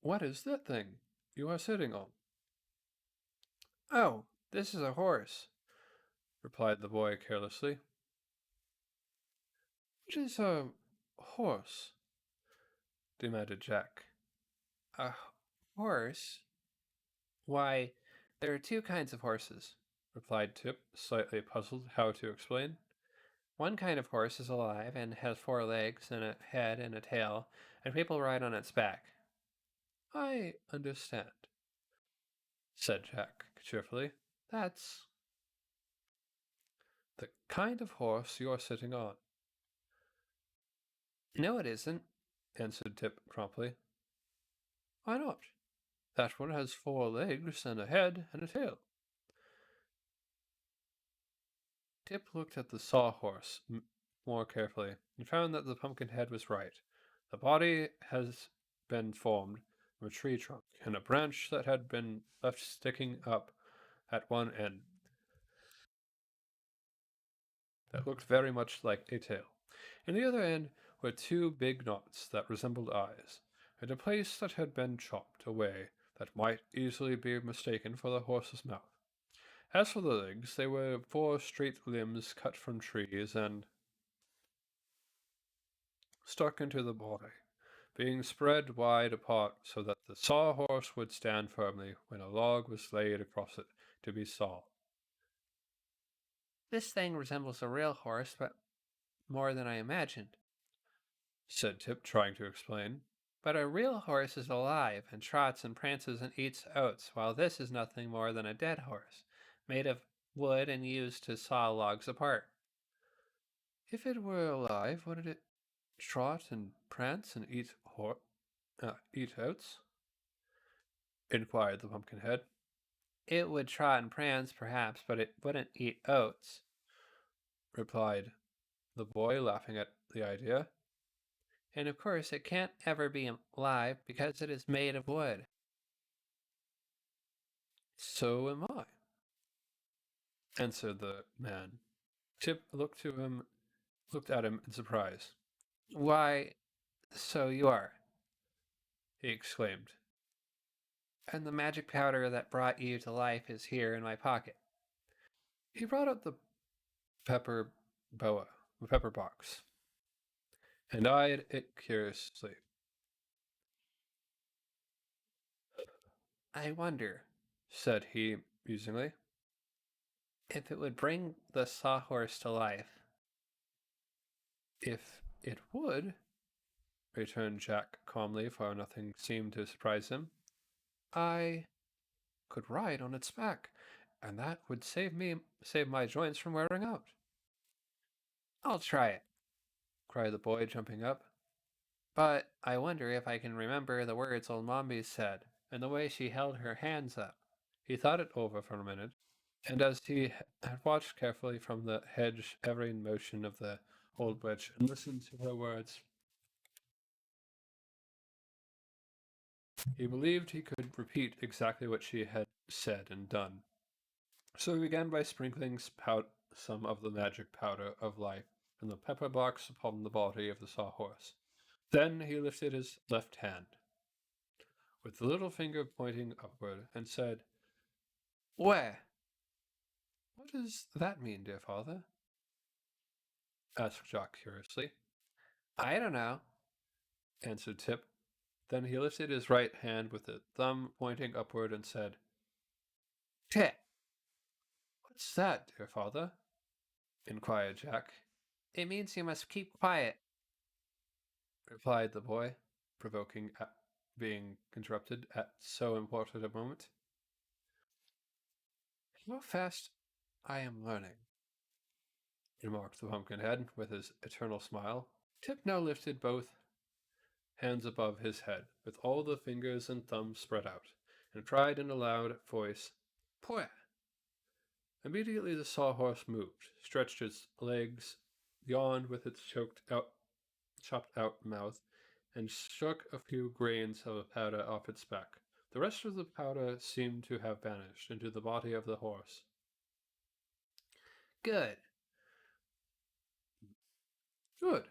S1: "What is that thing you are sitting on?"
S2: "Oh, this is a horse,"
S1: replied the boy carelessly. "What is a horse?" demanded Jack.
S2: "A horse? Why, there are two kinds of horses,"
S1: replied Tip, slightly puzzled how to explain.
S2: "One kind of horse is alive and has four legs and a head and a tail, and people ride on its back."
S1: "I understand," said Jack cheerfully. "That's the kind of horse you're sitting on."
S2: "No, it isn't,"
S1: answered Tip promptly. "Why not? That one has four legs and a head and a tail." Tip looked at the sawhorse more carefully and found that the Pumpkinhead was right. The body has been formed from a tree trunk and a branch that had been left sticking up at one end that looked very much like a tail. In the other end were two big knots that resembled eyes, and a place that had been chopped away that might easily be mistaken for the horse's mouth. As for the legs, they were four straight limbs cut from trees and stuck into the body, being spread wide apart so that the sawhorse would stand firmly when a log was laid across it to be sawed.
S2: "This thing resembles a real horse, but more than I imagined,"
S1: said Tip, trying to explain.
S2: "But a real horse is alive and trots and prances and eats oats, while this is nothing more than a dead horse, made of wood and used to saw logs apart."
S1: If it were alive, wouldn't it trot and prance and eat oats? Inquired the Pumpkinhead.
S2: "It would trot and prance, perhaps, but it wouldn't eat oats,"
S1: replied the boy, laughing at the idea.
S2: "And of course it can't ever be alive because it is made of wood."
S1: So am I, answered the man. Tip looked at him in surprise.
S2: "Why, so you are,"
S1: He exclaimed.
S2: "and the magic powder that brought you to life is here in my pocket."
S1: He brought out the pepper box, and eyed it curiously.
S2: "I wonder,"
S1: Said he musingly,
S2: "if it would bring the sawhorse to life."
S1: "if it would," returned Jack calmly, for nothing seemed to surprise him, "I could ride on its back, and that would save my joints from wearing out."
S2: "I'll try it,"
S1: cried the boy, jumping up.
S2: "but I wonder if I can remember the words old Mombi said, and the way she held her hands up."
S1: He thought it over for a minute, and as he had watched carefully from the hedge every motion of the old witch and listened to her words, he believed he could repeat exactly what she had said and done. So he began by sprinkling some of the magic powder of life from the pepper box upon the body of the sawhorse. Then he lifted his left hand, with the little finger pointing upward, and said,
S2: "Where?"
S1: "What does that mean, dear father?" asked Jock curiously.
S2: "I don't know,"
S1: answered Tip. Then he lifted his right hand with the thumb pointing upward and said,
S2: "Tit."
S1: "What's that, dear father?" inquired Jack.
S2: "It means you must keep quiet,"
S1: replied the boy, provoking at being interrupted at so important a moment. "How fast I am learning," remarked the Pumpkinhead with his eternal smile. Tip now lifted both hands above his head, with all the fingers and thumbs spread out, and cried in a loud voice, "Poeh!" Immediately the sawhorse moved, stretched its legs, yawned with its chopped out mouth, and shook a few grains of powder off its back. The rest of the powder seemed to have vanished into the body of the horse.
S2: Good.
S1: Good,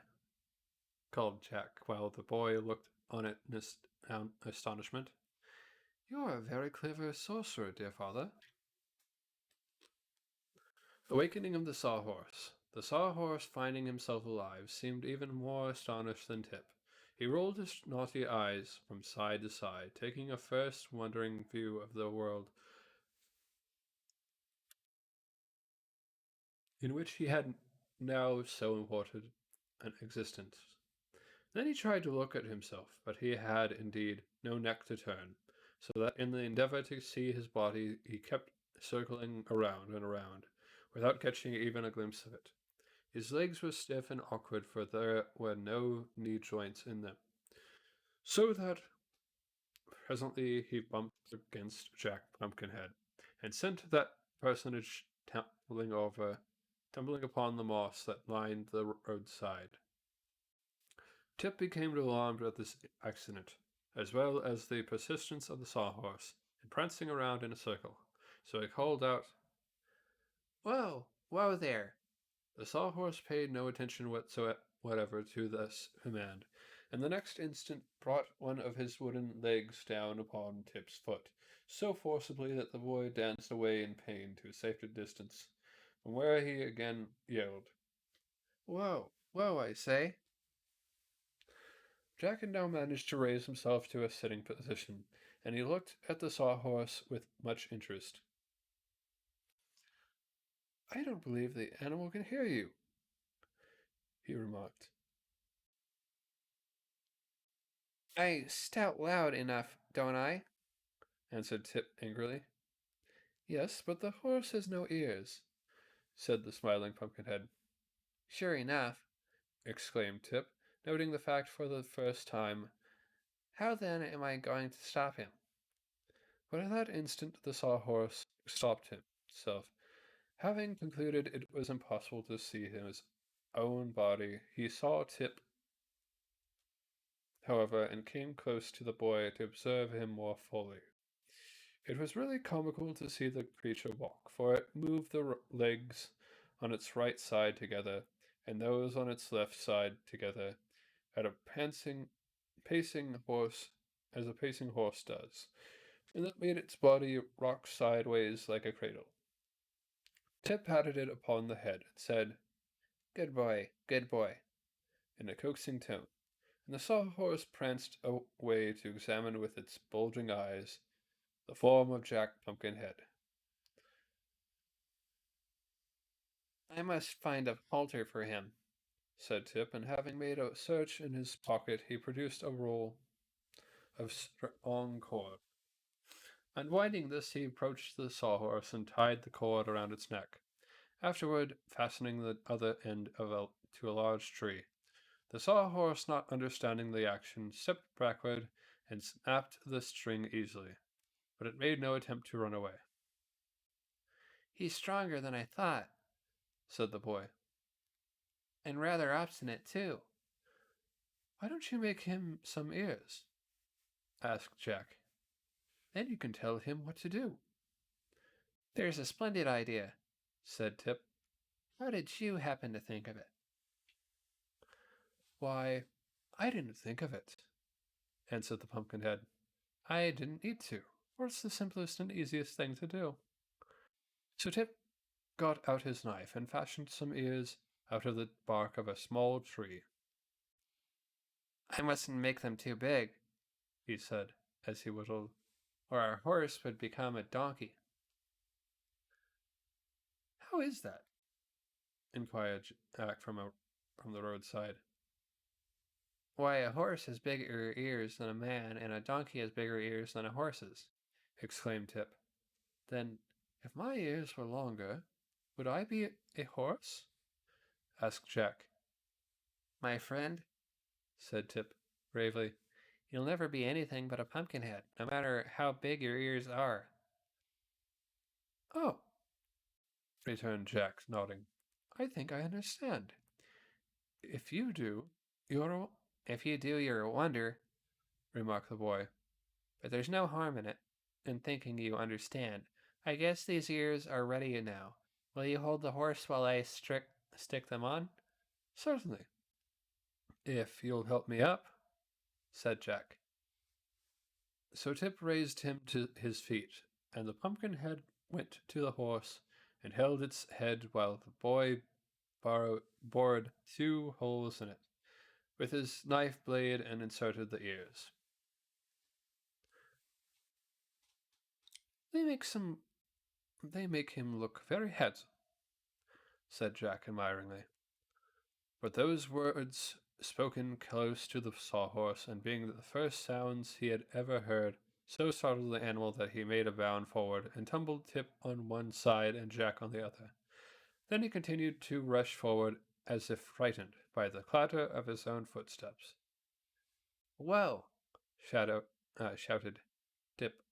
S1: called Jack, while the boy looked on it in astonishment. You are a very clever sorcerer, dear father. Awakening of the Sawhorse. The Sawhorse, finding himself alive, seemed even more astonished than Tip. He rolled his naughty eyes from side to side, taking a first wondering view of the world in which he had now so important an existence. Then he tried to look at himself, but he had indeed no neck to turn, so that in the endeavor to see his body he kept circling around and around, without catching even a glimpse of it. His legs were stiff and awkward, for there were no knee joints in them, so that presently he bumped against Jack Pumpkinhead, and sent that personage tumbling upon the moss that lined the roadside. Tip became alarmed at this accident, as well as the persistence of the Sawhorse in prancing around in a circle, so he called out,
S2: Whoa, whoa there.
S1: The Sawhorse paid no attention whatever to this command, and the next instant brought one of his wooden legs down upon Tip's foot, so forcibly that the boy danced away in pain to a safer distance, from where he again yelled,
S2: Whoa, whoa, I say.
S1: Jack had now managed to raise himself to a sitting position, and he looked at the Sawhorse with much interest. I don't believe the animal can hear you, he remarked.
S2: I shout loud enough, don't I?
S1: Answered Tip angrily. Yes, but the horse has no ears, said the smiling Pumpkinhead.
S2: Sure enough,
S1: exclaimed Tip, noting the fact for the first time.
S2: How then am I going to stop him?
S1: But at that instant the Sawhorse stopped himself. Having concluded it was impossible to see his own body, he saw Tip, however, and came close to the boy to observe him more fully. It was really comical to see the creature walk, for it moved the legs on its right side together, and those on its left side together, at a pacing horse, as a pacing horse does, and that made its body rock sideways like a cradle. Tip patted it upon the head and said,
S2: Good boy,
S1: in a coaxing tone, and the Sawhorse pranced away to examine with its bulging eyes the form of Jack Pumpkinhead.
S2: I must find a halter for him,
S1: said Tip, and having made a search in his pocket, he produced a roll of strong cord. Unwinding this, he approached the Sawhorse and tied the cord around its neck, afterward fastening the other end to a large tree. The Sawhorse, not understanding the action, stepped backward and snapped the string easily, but it made no attempt to run away.
S2: He's stronger than I thought,
S1: said the boy.
S2: And rather obstinate, too.
S1: Why don't you make him some ears? Asked Jack. Then you can tell him what to do.
S2: There's a splendid idea,
S1: said Tip.
S2: How did you happen to think of it?
S1: Why, I didn't think of it, answered the Pumpkinhead. I didn't need to, for it's the simplest and easiest thing to do. So Tip got out his knife and fashioned some ears out of the bark of a small tree.
S2: I mustn't make them too big,
S1: he said, as he whittled,
S2: or our horse would become a donkey.
S1: How is that? Inquired Jack from the roadside.
S2: Why, a horse has bigger ears than a man, and a donkey has bigger ears than a horse's,
S1: exclaimed Tip. Then, if my ears were longer, would I be a horse? Asked Jack.
S2: My friend,
S1: said Tip gravely,
S2: you'll never be anything but a pumpkinhead, no matter how big your ears are.
S1: Oh, returned Jack, nodding. I think I understand. If you do, you're a wonder, remarked the boy.
S2: but there's no harm in it, in thinking you understand. I guess these ears are ready now. Will you hold the horse while I stick them on?
S1: Certainly. If you'll help me up, said Jack. So Tip raised him to his feet, and the pumpkin head went to the horse and held its head while the boy bored 2 holes in it with his knife blade and inserted the ears. They make him look very handsome, said Jack admiringly. But those words, spoken close to the sawhorse, and being the first sounds he had ever heard, so startled the animal that he made a bound forward and tumbled Tip on one side and Jack on the other. Then he continued to rush forward as if frightened by the clatter of his own footsteps.
S2: Whoa!
S1: Shouted Tip,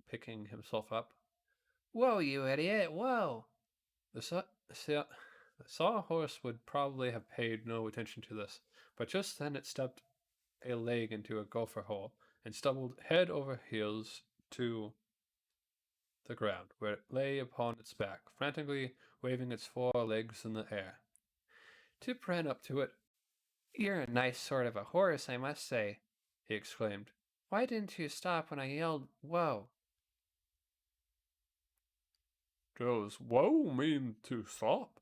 S1: picking himself up.
S2: Whoa, you idiot! Whoa!
S1: The sawhorse would probably have paid no attention to this, but just then it stepped a leg into a gopher hole and stumbled head over heels to the ground, where it lay upon its back, frantically waving its 4 legs in the air. Tip ran up to it.
S2: You're a nice sort of a horse, I must say, he exclaimed. Why didn't you stop when I yelled, whoa?
S1: Does whoa mean to stop?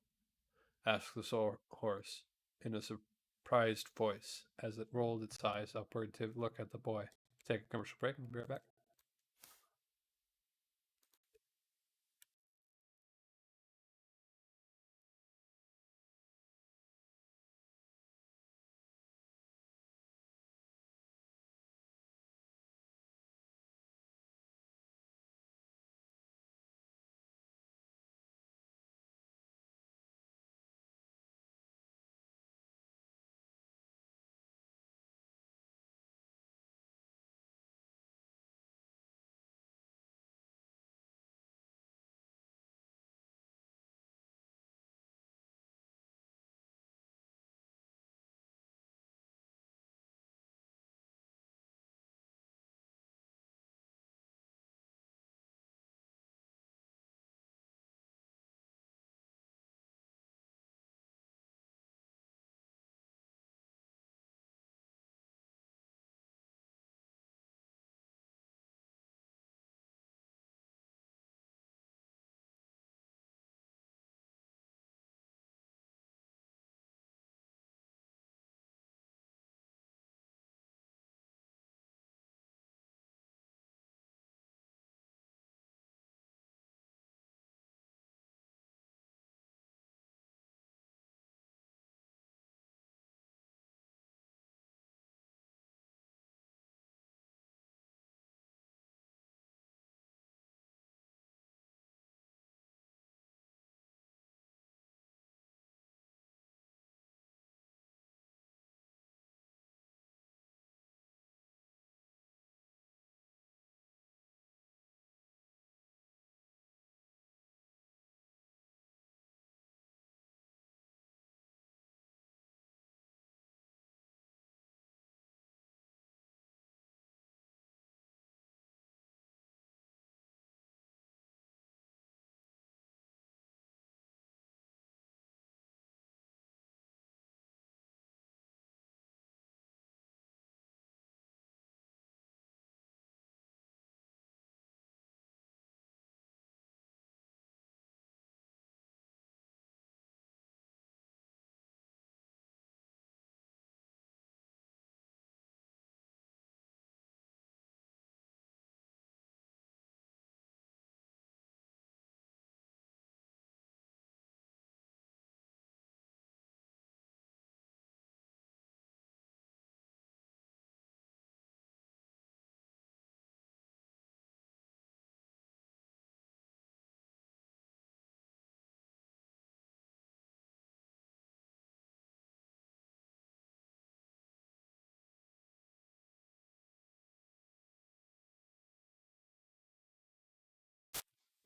S1: Asked the sawhorse in a surprised voice as it rolled its eyes upward to look at the boy. Take a commercial break and we'll be right back.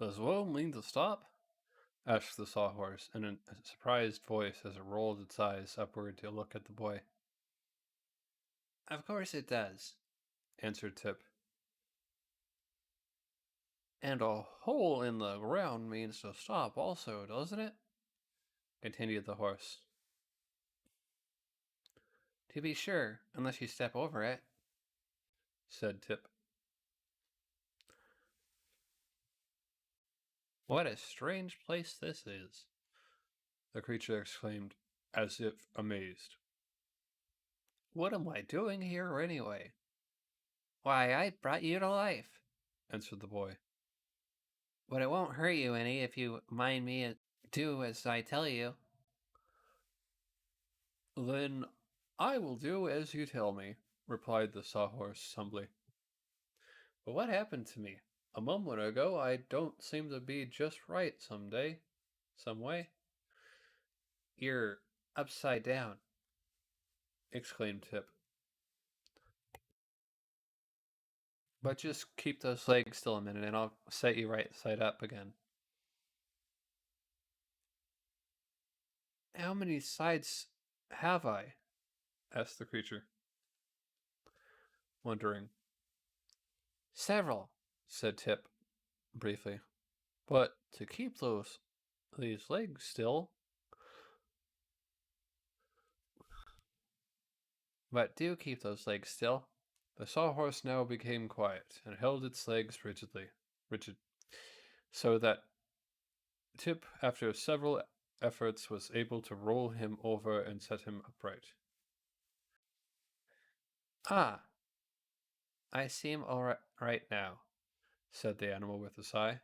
S1: Does whoa mean to stop? Asked the sawhorse in a surprised voice as it rolled its eyes upward to look at the boy.
S2: Of course it does,
S1: Answered Tip.
S2: And a hole in the ground means to stop also, doesn't it? Continued the horse. To be sure, unless you step over it, said Tip. What a strange place this is, the creature exclaimed, as if amazed. What am I doing here anyway? Why, I brought you to life, answered the boy. But it won't hurt you any if you mind me do as I tell you. Then I will do as you tell me, replied the sawhorse humbly. But what happened to me? A moment ago I don't seem to be just right some way. You're upside down, exclaimed Tip. But just keep those legs still a minute and I'll set you right side up again. How many sides have I? Asked the creature, wondering. Several, said Tip, briefly. But to keep these legs still. But do keep those legs still. The sawhorse now became quiet and held its legs rigid, so that Tip, after several efforts, was able to roll him over and set him upright. Ah, I seem all right now, said the animal with a sigh.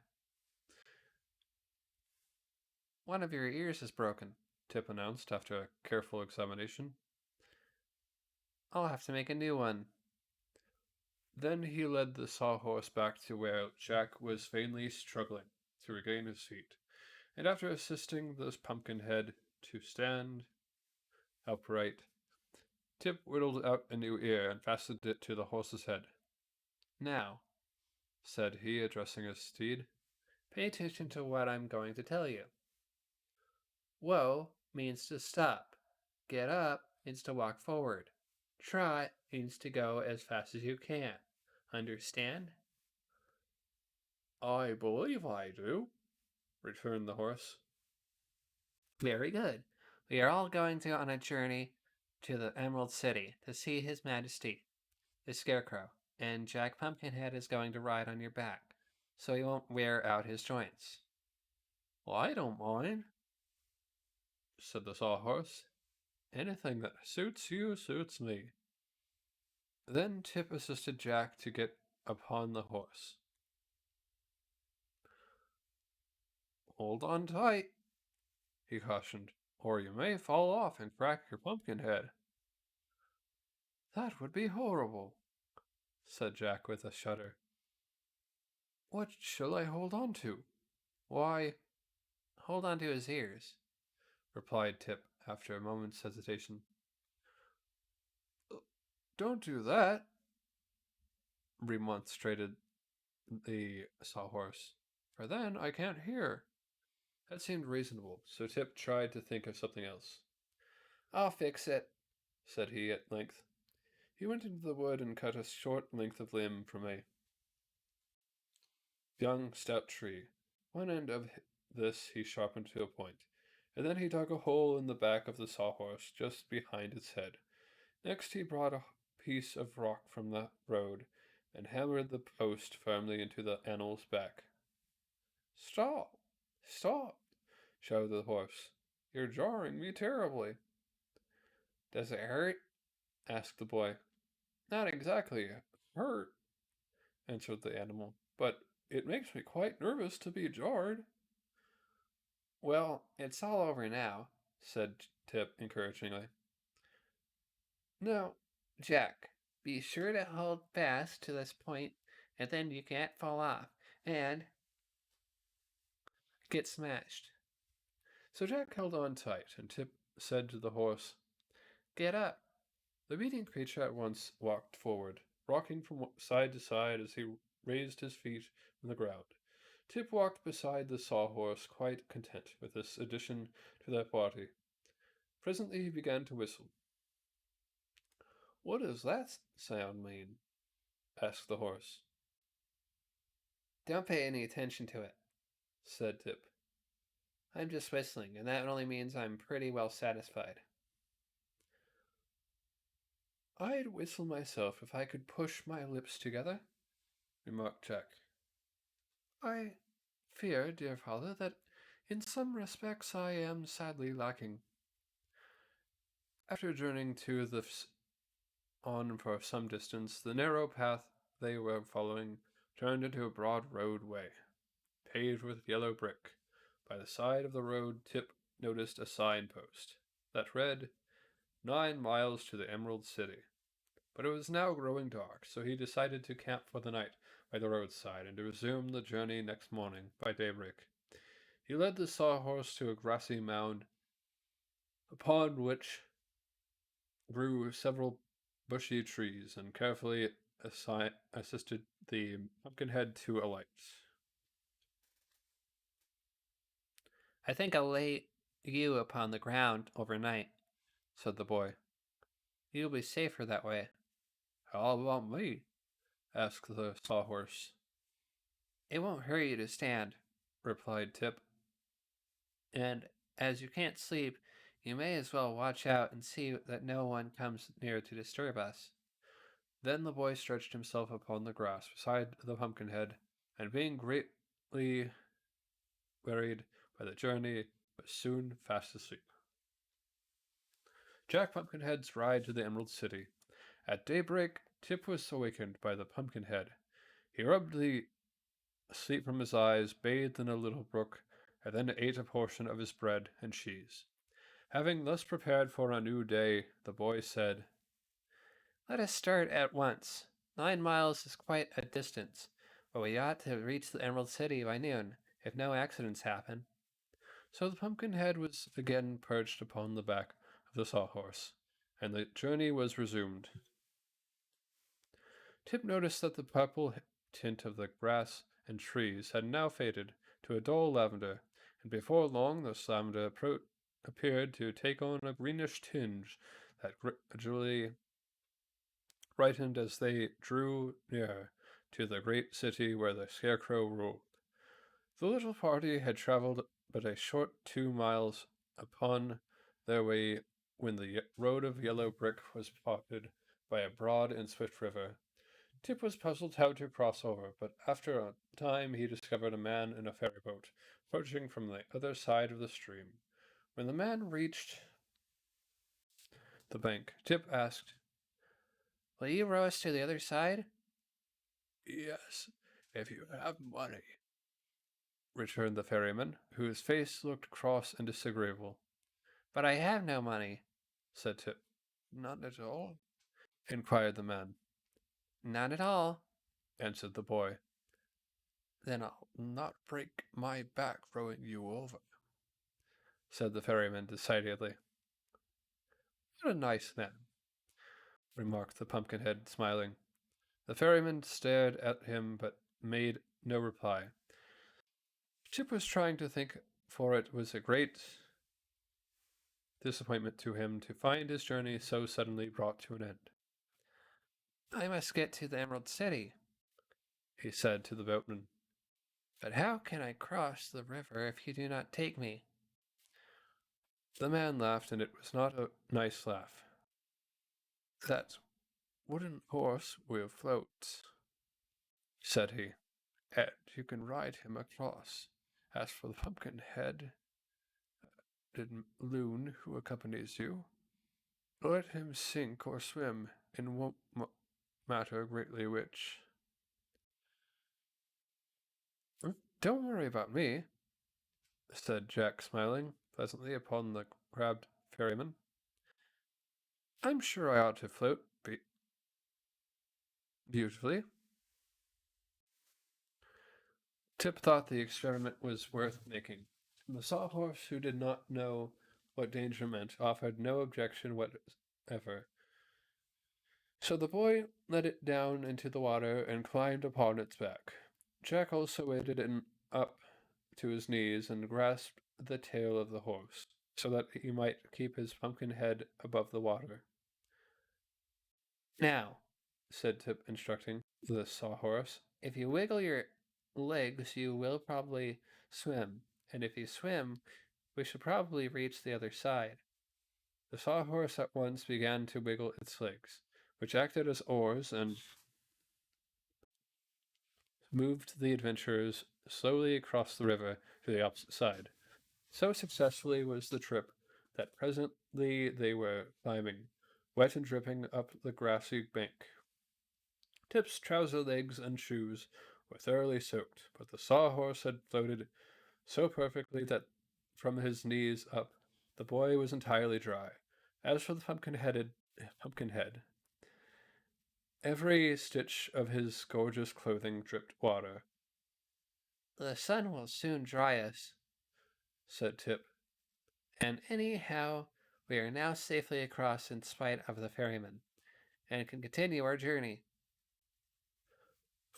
S2: One of your ears is broken, Tip announced after a careful examination. I'll have to make a new one. Then he led the sawhorse back to where Jack was vainly struggling to regain his feet, and after assisting the Pumpkinhead to stand upright, Tip whittled out a new ear and fastened it to the horse's head. Now, said he, addressing his steed, pay attention to what I'm going to tell you. Whoa means to stop. Get up means to walk forward. Trot means to go as fast as you can. Understand? I believe I do, returned the horse. Very good. We are all going to on a journey to the Emerald City to see His Majesty, the Scarecrow, and Jack Pumpkinhead is going to ride on your back, so he won't wear out his joints. Well, I don't mind, said the sawhorse. Anything that suits you suits me. Then Tip assisted Jack to get upon the horse. Hold on tight, he cautioned, or you may fall off and crack your pumpkin head. That would be horrible, said Jack with a shudder. What shall I hold on to? Why, hold on to his ears, replied Tip after a moment's hesitation. Don't do that, remonstrated the sawhorse, for then I can't hear. That seemed reasonable, so Tip tried to think of something else. I'll fix it, said he at length. He went into the wood and cut a short length of limb from a young, stout tree. One end of this he sharpened to a point, and then he dug a hole in the back of the sawhorse just behind its head. Next he brought a piece of rock from the road and hammered the post firmly into the animal's back. Stop! Stop! Shouted the horse. You're jarring me terribly. Does it hurt? Asked the boy. Not exactly hurt, answered the animal, but it makes me quite nervous to be jarred. Well, it's all over now, said Tip encouragingly. Now, Jack, be sure to hold fast to this point, and then you can't fall off and get smashed. So Jack held on tight, and Tip said to the horse, Get up. The beating creature at once walked forward, rocking from side to side as he raised his feet from the ground. Tip walked beside the sawhorse, quite content with this addition to their party. Presently he began to whistle. What does that sound mean? Asked the horse. Don't pay any attention to it,
S1: said Tip.
S2: I'm just whistling, and that only means I'm pretty well satisfied.
S1: I'd whistle myself if I could push my lips together, remarked Jack. I fear, dear father, that in some respects I am sadly lacking. After journeying on for some distance, the narrow path they were following turned into a broad roadway, paved with yellow brick. By the side of the road, Tip noticed a signpost that read 9 miles to the Emerald City. But it was now growing dark, so he decided to camp for the night by the roadside and to resume the journey next morning by daybreak. He led the sawhorse to a grassy mound, upon which grew several bushy trees, and carefully assisted the Pumpkinhead to alight.
S2: I think I'll lay you upon the ground overnight, said the boy. You'll be safer that way.
S1: How about me? Asked the sawhorse.
S2: It won't hurt you to stand,
S1: replied Tip.
S2: And as you can't sleep, you may as well watch out and see that no one comes near to disturb us.
S1: Then the boy stretched himself upon the grass beside the Pumpkinhead, and being greatly wearied by the journey, was soon fast asleep. Jack Pumpkinhead's ride to the Emerald City. At daybreak, Tip was awakened by the Pumpkinhead. He rubbed the sleep from his eyes, bathed in a little brook, and then ate a portion of his bread and cheese. Having thus prepared for a new day, the boy said,
S2: Let us start at once. 9 miles is quite a distance, but we ought to reach the Emerald City by noon, if no accidents happen.
S1: So the Pumpkinhead was again perched upon the back of the sawhorse, and the journey was resumed. Tip noticed that the purple tint of the grass and trees had now faded to a dull lavender, and before long this lavender appeared to take on a greenish tinge that gradually brightened as they drew near to the great city where the Scarecrow ruled. The little party had travelled but a short 2 miles upon their way when the road of yellow brick was parted by a broad and swift river. Tip was puzzled how to cross over, but after a time he discovered a man in a ferry boat, approaching from the other side of the stream. When the man reached the bank, Tip asked,
S2: Will you row us to the other side?
S1: Yes, if you have money, returned the ferryman, whose face looked cross and disagreeable.
S2: But I have no money,
S1: said Tip. None at all? Inquired the man.
S2: Not at all,
S1: answered the boy. Then I'll not break my back rowing you over, said the ferryman decidedly. What a nice man, remarked the Pumpkinhead, smiling. The ferryman stared at him but made no reply. Tip was trying to think, for it was a great disappointment to him to find his journey so suddenly brought to an end.
S2: I must get to the Emerald City,
S1: he said to the boatman.
S2: But how can I cross the river if you do not take me?
S1: The man laughed, and it was not a nice laugh. That wooden horse will float, said he, and you can ride him across. As for the Pumpkinhead, loon who accompanies you, let him sink or swim, and won't matter greatly which. Don't worry about me, said Jack, smiling pleasantly upon the crabbed ferryman. I'm sure I ought to float beautifully. Tip thought the experiment was worth making. The sawhorse, who did not know what danger meant, offered no objection whatever. So the boy let it down into the water and climbed upon its back. Jack also waded up to his knees and grasped the tail of the horse, so that he might keep his pumpkin head above the water.
S2: Now,
S1: said Tip, instructing the sawhorse,
S2: if you wiggle your legs, you will probably swim. And if you swim, we should probably reach the other side. The sawhorse at once began to wiggle its legs, which acted as oars and moved the adventurers slowly across the river to the opposite side. So successfully was the trip that presently they were climbing, wet and dripping, up the grassy bank. Tip's trouser legs and shoes were thoroughly soaked, but the sawhorse had floated so perfectly that from his knees up the boy was entirely dry. As for the pumpkinhead, every stitch of his gorgeous clothing dripped water. The sun will soon dry us,
S1: Said Tip.
S2: and anyhow, we are now safely across in spite of the ferryman, and can continue our journey.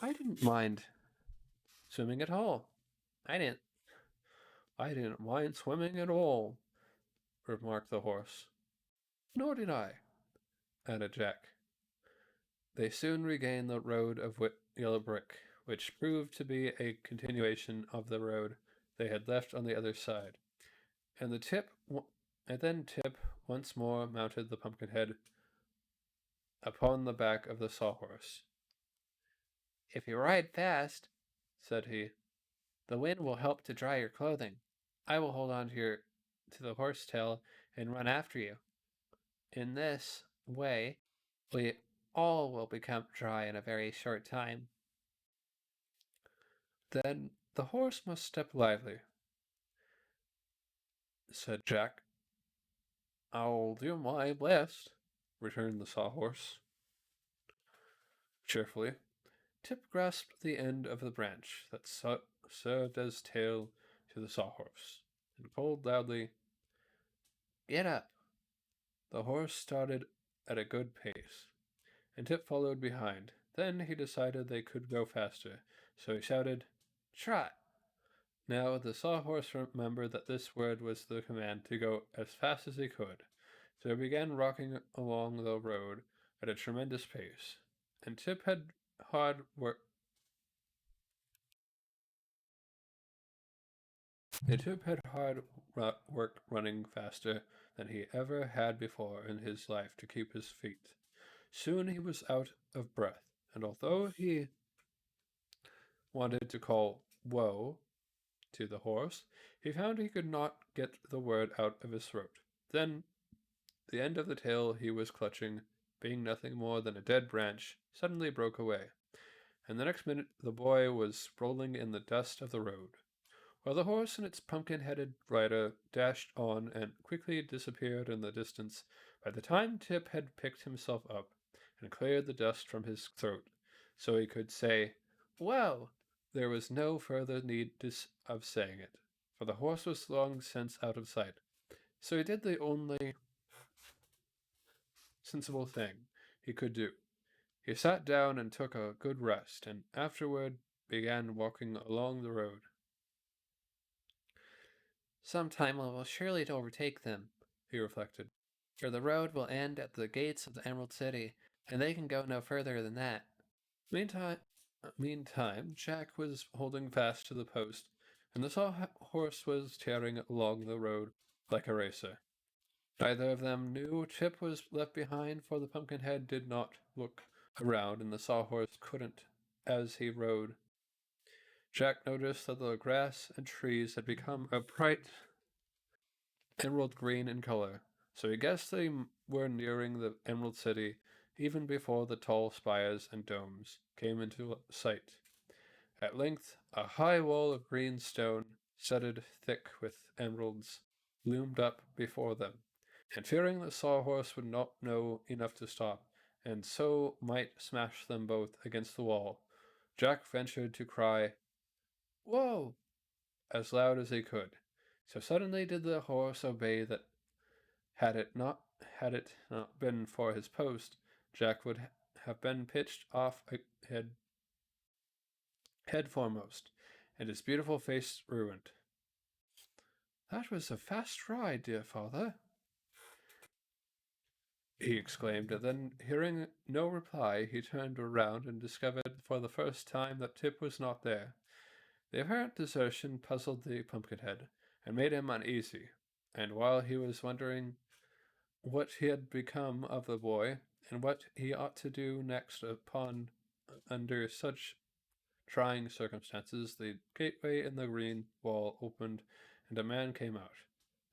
S1: I didn't mind swimming at all.
S2: I didn't.
S1: I didn't mind swimming at all, remarked the horse. Nor did I, added Jack. They soon regained the road of yellow brick, which proved to be a continuation of the road they had left on the other side, and then Tip once more mounted the Pumpkinhead upon the back of the sawhorse.
S2: If you ride fast,
S1: Said he,
S2: the wind will help to dry your clothing. I will hold on to the horse tail and run after you. In this way, we all will become dry in a very short time.
S1: Then the horse must step lively, said Jack. I'll do my best, returned the sawhorse. Cheerfully, Tip grasped the end of the branch that served as tail to the sawhorse, and called loudly,
S2: Get up.
S1: The horse started at a good pace, and Tip followed behind. Then he decided they could go faster, so he shouted,
S2: Trot.
S1: Now the sawhorse remembered that this word was the command to go as fast as he could, so he began rocking along the road at a tremendous pace, and Tip had hard work. Tip had hard work running faster than he ever had before in his life to keep his feet. Soon he was out of breath, and although he wanted to call "Whoa" to the horse, he found he could not get the word out of his throat. Then the end of the tail he was clutching, being nothing more than a dead branch, suddenly broke away, and the next minute the boy was sprawling in the dust of the road, while the horse and its pumpkin-headed rider dashed on and quickly disappeared in the distance. By the time Tip had picked himself up and cleared the dust from his throat, so he could say, "Whoa," there was no further need of saying it, for the horse was long since out of sight. So he did the only sensible thing he could do. He sat down and took a good rest, and afterward began walking along the road.
S2: Sometime we will surely overtake them,
S1: He reflected.
S2: for the road will end at the gates of the Emerald City, and they can go no further than that.
S1: Meantime, Jack was holding fast to the post, and the sawhorse was tearing along the road like a racer. Neither of them knew Tip was left behind, for the Pumpkinhead did not look around, and the sawhorse couldn't as he rode. Jack noticed that the grass and trees had become a bright emerald green in color, so he guessed they were nearing the Emerald City even before the tall spires and domes came into sight. At length, a high wall of green stone, studded thick with emeralds, loomed up before them, and fearing the sawhorse would not know enough to stop, and so might smash them both against the wall, Jack ventured to cry, "Whoa!" as loud as he could. So suddenly did the horse obey that had it not been for his post, Jack would have been pitched off head foremost, and his beautiful face ruined. "That was a fast ride, dear father," he exclaimed, and then, hearing no reply, he turned around and discovered for the first time that Tip was not there. The apparent desertion puzzled the Pumpkinhead and made him uneasy, and while he was wondering what he had become of the boy and what he ought to do next upon under such trying circumstances, the gateway in the green wall opened and a man came out.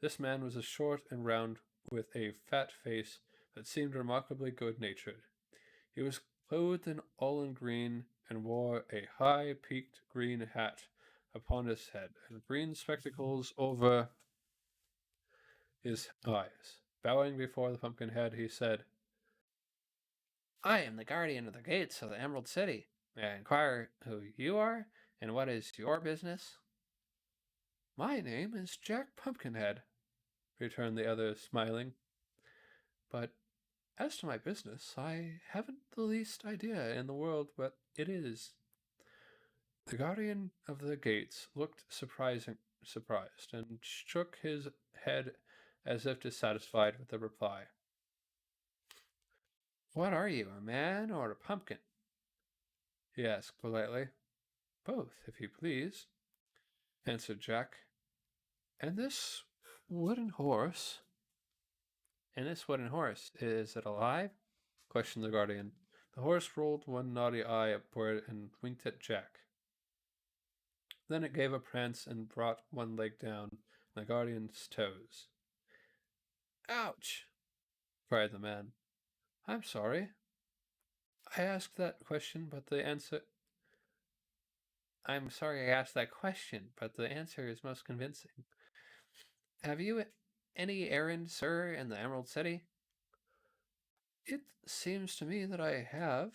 S1: This man was a short and round with a fat face that seemed remarkably good natured. He was clothed all in green and wore a high peaked green hat upon his head and green spectacles over his eyes. Bowing before the Pumpkinhead, he said,
S2: I am the guardian of the gates of the Emerald City. May I inquire who you are, and what is your business?
S1: My name is Jack Pumpkinhead, returned the other, smiling. But as to my business, I haven't the least idea in the world what it is. The guardian of the gates looked surprised and shook his head as if dissatisfied with the reply.
S2: What are you, a man or a pumpkin?
S1: He asked politely. Both, if you please, answered Jack. And this wooden horse?
S2: Is it alive?
S1: Questioned the guardian. The horse rolled one naughty eye upward and winked at Jack. Then it gave a prance and brought one leg down on the guardian's toes.
S2: Ouch!
S1: Cried the man. I'm sorry. I asked that question, but the answer.
S2: I'm sorry I asked that question, but the answer is most convincing. Have you any errand, sir, in the Emerald City?
S1: It seems to me that I have,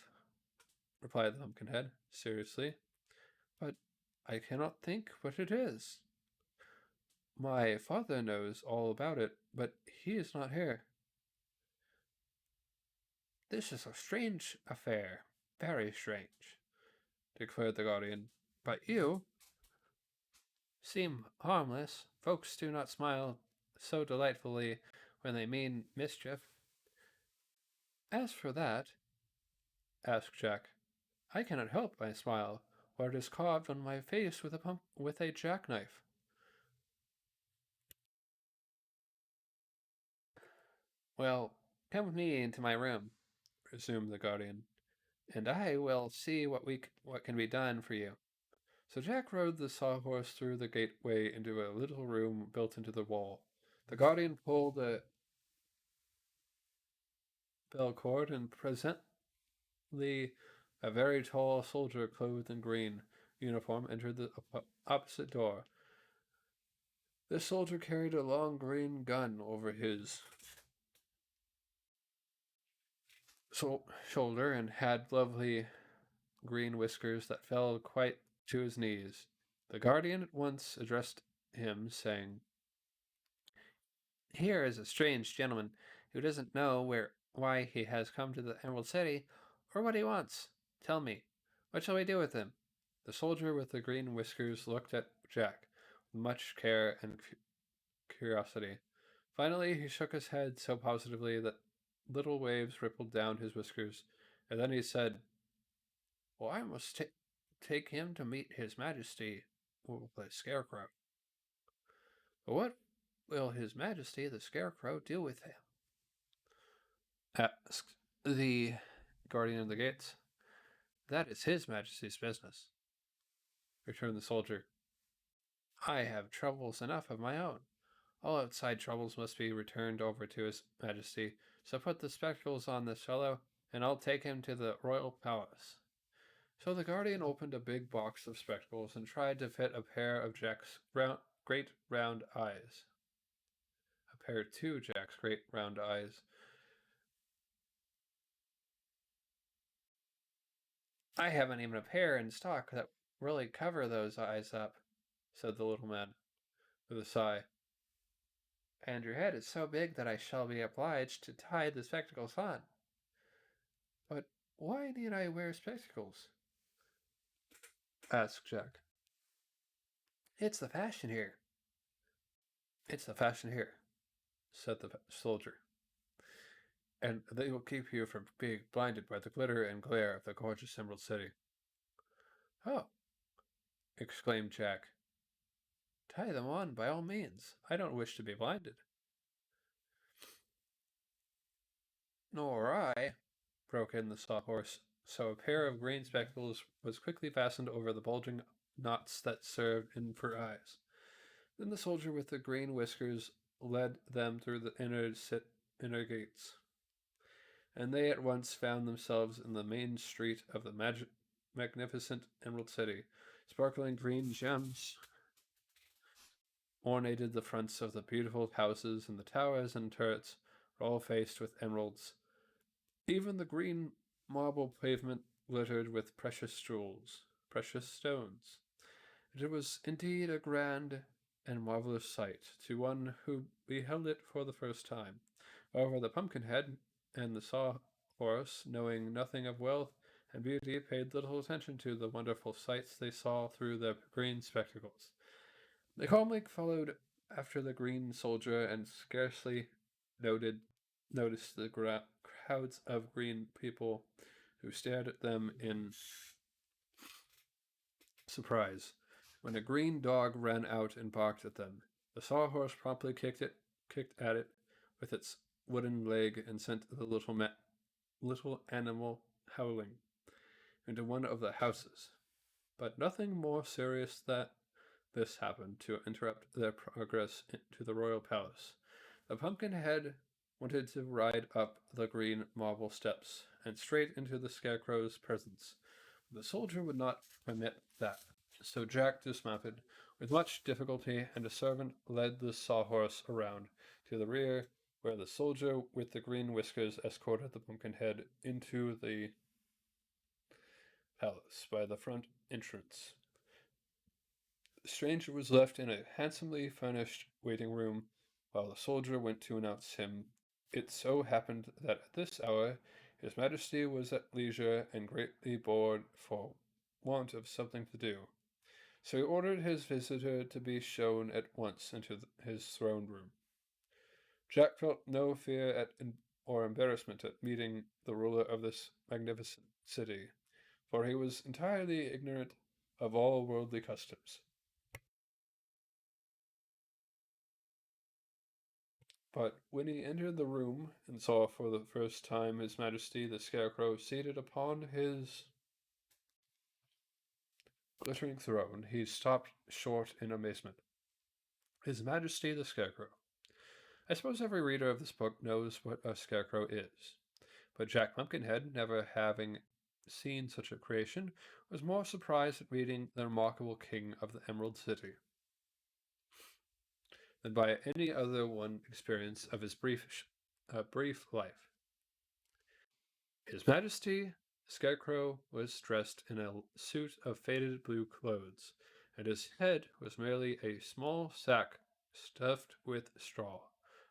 S1: replied the Pumpkinhead, seriously, but I cannot think what it is. My father knows all about it, but he is not here.
S2: This is a strange affair, very strange,
S1: declared the guardian. But you
S2: seem harmless. Folks do not smile so delightfully when they mean mischief.
S1: As for that, asked Jack, I cannot help my smile, for it is carved on my face with a jackknife.
S2: Well, come with me into my room,
S1: resumed the guardian,
S2: and I will see what can be done for you.
S1: So Jack rode the sawhorse through the gateway into a little room built into the wall. The guardian pulled a bell cord, and presently a very tall soldier clothed in green uniform entered the opposite door. This soldier carried a long green gun over his shoulder and had lovely green whiskers that fell quite to his knees. The guardian at once addressed him, saying,
S2: Here is a strange gentleman who doesn't know why he has come to the Emerald City or what he wants. Tell me, what shall we do with him?
S1: The soldier with the green whiskers looked at Jack with much care and curiosity. Finally, he shook his head so positively that little waves rippled down his whiskers, and then he said, Well, I must take him to meet His Majesty, the Scarecrow.
S2: But what will His Majesty the Scarecrow do with him?
S1: Asked the guardian of the gates.
S2: That is His Majesty's business,
S1: returned the soldier.
S2: I have troubles enough of my own. All outside troubles must be returned over to His Majesty, so put the spectacles on this fellow, and I'll take him to the royal palace.
S1: So the guardian opened a big box of spectacles and tried to fit a pair of Jack's great round eyes. A pair to Jack's great round eyes.
S2: I haven't even a pair in stock that really cover those eyes up, said the little man, with a sigh. And your head is so big that I shall be obliged to tie the spectacles on.
S1: But why need I wear spectacles? Asked Jack.
S2: It's the fashion here.
S1: It's the fashion here, said the soldier. And they will keep you from being blinded by the glitter and glare of the gorgeous Emerald City.
S2: Oh,
S1: exclaimed Jack. Tie them on by all means. I don't wish to be blinded. Nor I, broke in the Sawhorse. So a pair of green spectacles was quickly fastened over the bulging knots that served in for eyes. Then the soldier with the green whiskers led them through the inner gates, and they at once found themselves in the main street of the magnificent Emerald City. Sparkling green gems ornated the fronts of the beautiful houses, and the towers and turrets were all faced with emeralds. Even the green marble pavement glittered with precious jewels, precious stones. It was indeed a grand and marvelous sight to one who beheld it for the first time. However, the Pumpkinhead and the Sawhorse, knowing nothing of wealth and beauty, paid little attention to the wonderful sights they saw through their green spectacles. They calmly followed after the green soldier and scarcely noticed the crowds of green people who stared at them in surprise. When a green dog ran out and barked at them, the Sawhorse promptly kicked at it with its wooden leg and sent the little animal howling into one of the houses. But nothing more serious than this happened to interrupt their progress to the royal palace. The Pumpkinhead wanted to ride up the green marble steps and straight into the Scarecrow's presence. The soldier would not permit that, so Jack dismounted with much difficulty, and a servant led the Sawhorse around to the rear, where the soldier with the green whiskers escorted the Pumpkinhead into the palace by the front entrance. The stranger was left in a handsomely furnished waiting room, while the soldier went to announce him. It so happened that at this hour his Majesty was at leisure and greatly bored for want of something to do. So he ordered his visitor to be shown at once into his throne room. Jack felt no fear or embarrassment at meeting the ruler of this magnificent city, for he was entirely ignorant of all worldly customs. But when he entered the room and saw for the first time His Majesty the Scarecrow seated upon his glittering throne, he stopped short in amazement. His Majesty the Scarecrow. I suppose every reader of this book knows what a scarecrow is, but Jack Pumpkinhead, never having seen such a creation, was more surprised at meeting the remarkable king of the Emerald City than by any other one experience of his brief life. His Majesty, the Scarecrow, was dressed in a suit of faded blue clothes, and his head was merely a small sack stuffed with straw,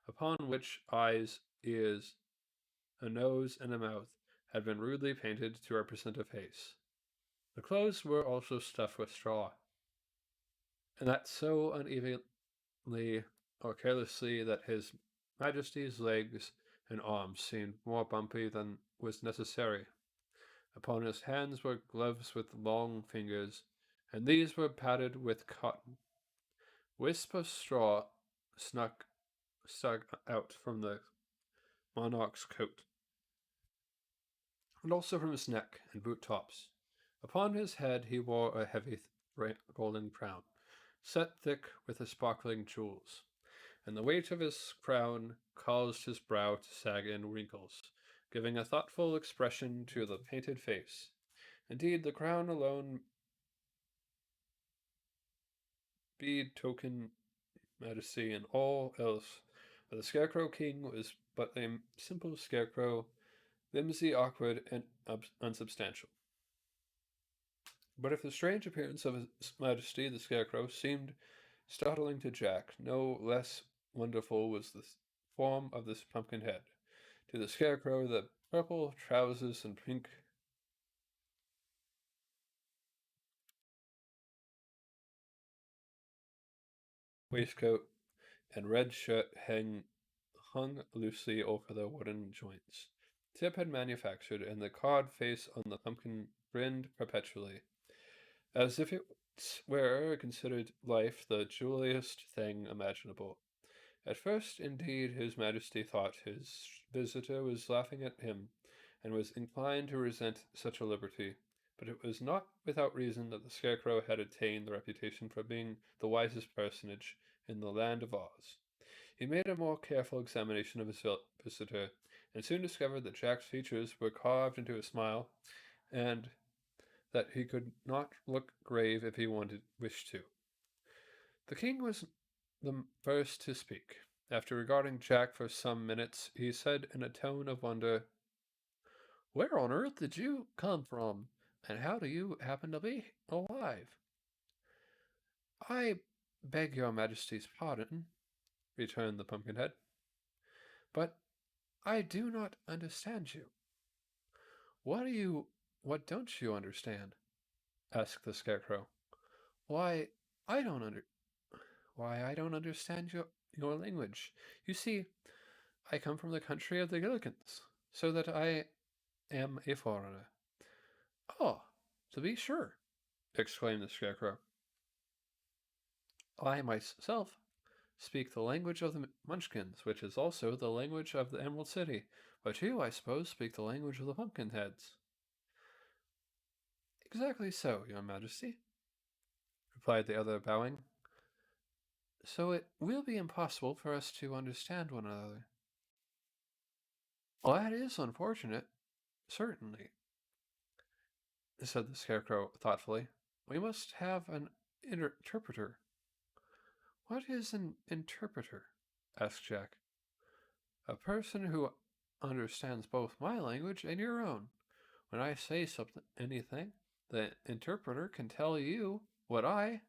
S1: upon which eyes, ears, a nose, and a mouth had been rudely painted to represent a face. The clothes were also stuffed with straw, and that so unevenly or carelessly that his Majesty's legs and arms seemed more bumpy than was necessary. Upon his hands were gloves with long fingers, and these were padded with cotton. Wisps of straw stuck out from the monarch's coat, and also from his neck and boot tops. Upon his head he wore a heavy golden crown, set thick with sparkling jewels, and the weight of his crown caused his brow to sag in wrinkles, giving a thoughtful expression to the painted face. Indeed, the crown alone betokened majesty, and all else. But the Scarecrow King was but a simple scarecrow, flimsy, awkward, and unsubstantial. But if the strange appearance of His Majesty the Scarecrow seemed startling to Jack, no less wonderful was the form of this pumpkin head. To the Scarecrow, the purple trousers and pink waistcoat and red shirt hung loosely over the wooden joints. Tip had manufactured, and the card face on the pumpkin grinned perpetually, as if it were considered life the jolliest thing imaginable. At first, indeed, His Majesty thought his visitor was laughing at him, and was inclined to resent such a liberty, but it was not without reason that the Scarecrow had attained the reputation for being the wisest personage in the land of Oz. He made a more careful examination of his visitor, and soon discovered that Jack's features were carved into a smile, and that he could not look grave if he wished to. The king was the first to speak. After regarding Jack for some minutes, he said in a tone of wonder, "Where on earth did you come from, and how do you happen to be alive?" "I beg your Majesty's pardon," returned the Pumpkinhead, "but I do not understand you." What don't you understand?" asked the Scarecrow. "Why, I don't under why, I don't understand your language. You see, I come from the country of the Gillikins, so that I am a foreigner." "Oh, to be sure!" exclaimed the Scarecrow. "I myself speak the language of the Munchkins, which is also the language of the Emerald City, but you, I suppose, speak the language of the Pumpkinheads." "Exactly so, your Majesty," replied the other, bowing. "So it will be impossible for us to understand one another." "Well, that is unfortunate, certainly," said the Scarecrow thoughtfully. "We must have an interpreter." "What is an interpreter?" asked Jack. "A person who understands both my language and your own. When I say anything, the interpreter can tell you what I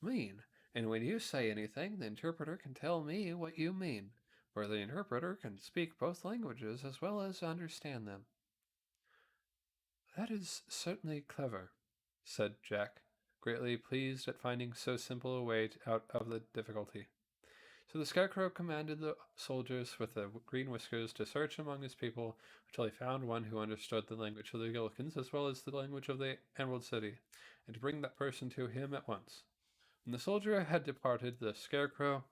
S1: mean, and when you say anything, the interpreter can tell me what you mean, for the interpreter can speak both languages as well as understand them." "That is certainly clever," said Jack, greatly pleased at finding so simple a way out of the difficulty. So the Scarecrow commanded the soldiers with the green whiskers to search among his people until he found one who understood the language of the Gillikins as well as the language of the Emerald City, and to bring that person to him at once. When the soldier had departed, the Scarecrow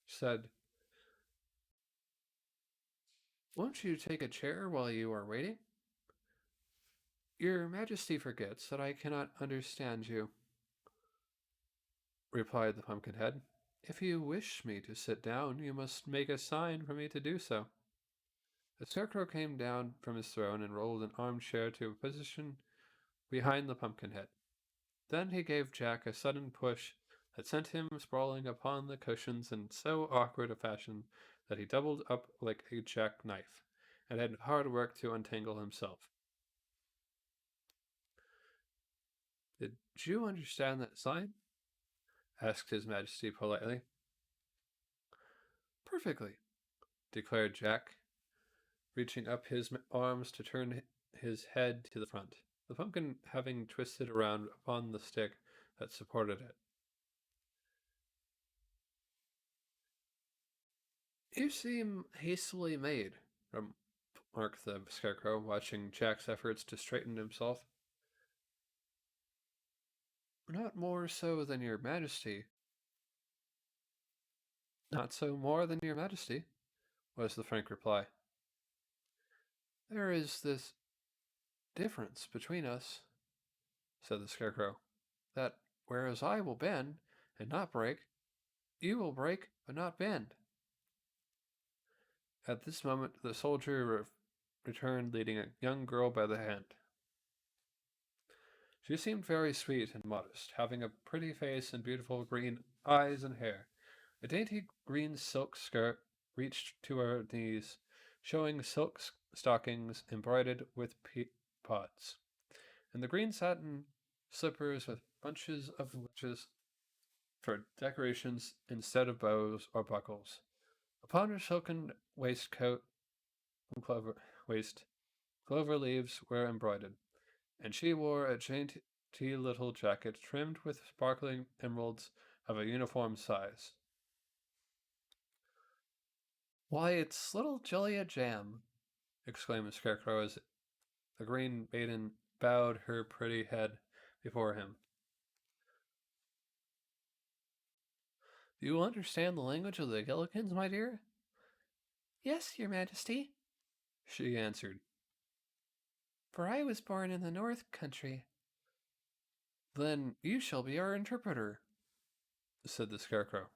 S1: said, "Won't you take a chair while you are waiting?" "Your Majesty forgets that I cannot understand you," replied the Pumpkinhead. "If you wish me to sit down, you must make a sign for me to do so." The Scarecrow came down from his throne and rolled an armchair to a position behind the Pumpkinhead. Then he gave Jack a sudden push that sent him sprawling upon the cushions in so awkward a fashion that he doubled up like a jackknife, and had hard work to untangle himself. "Did you understand that sign?" asked His Majesty politely. "Perfectly," declared Jack, reaching up his arms to turn his head to the front, the pumpkin having twisted around upon the stick that supported it. "You seem hastily made," remarked the Scarecrow, watching Jack's efforts to straighten himself. "Not more so than your Majesty." "Not so more than your Majesty," was the frank reply. "There is this difference between us," said the Scarecrow, "that whereas I will bend and not break, you will break but not bend." At this moment the soldier returned leading a young girl by the hand. She seemed very sweet and modest, having a pretty face and beautiful green eyes and hair. A dainty green silk skirt reached to her knees, showing silk stockings embroidered with pods, and the green satin slippers with bunches of witches for decorations instead of bows or buckles. Upon her silken waistcoat and clover leaves were embroidered, and she wore a dainty little jacket trimmed with sparkling emeralds of a uniform size. "Why, it's little Jellia Jam!" exclaimed the Scarecrow The Green Maiden bowed her pretty head before him.
S2: Do you understand the language of the Gillikins, my dear? Yes, your majesty,
S1: she answered.
S2: For I was born in the North Country.
S1: Then you shall be our interpreter, said the Scarecrow,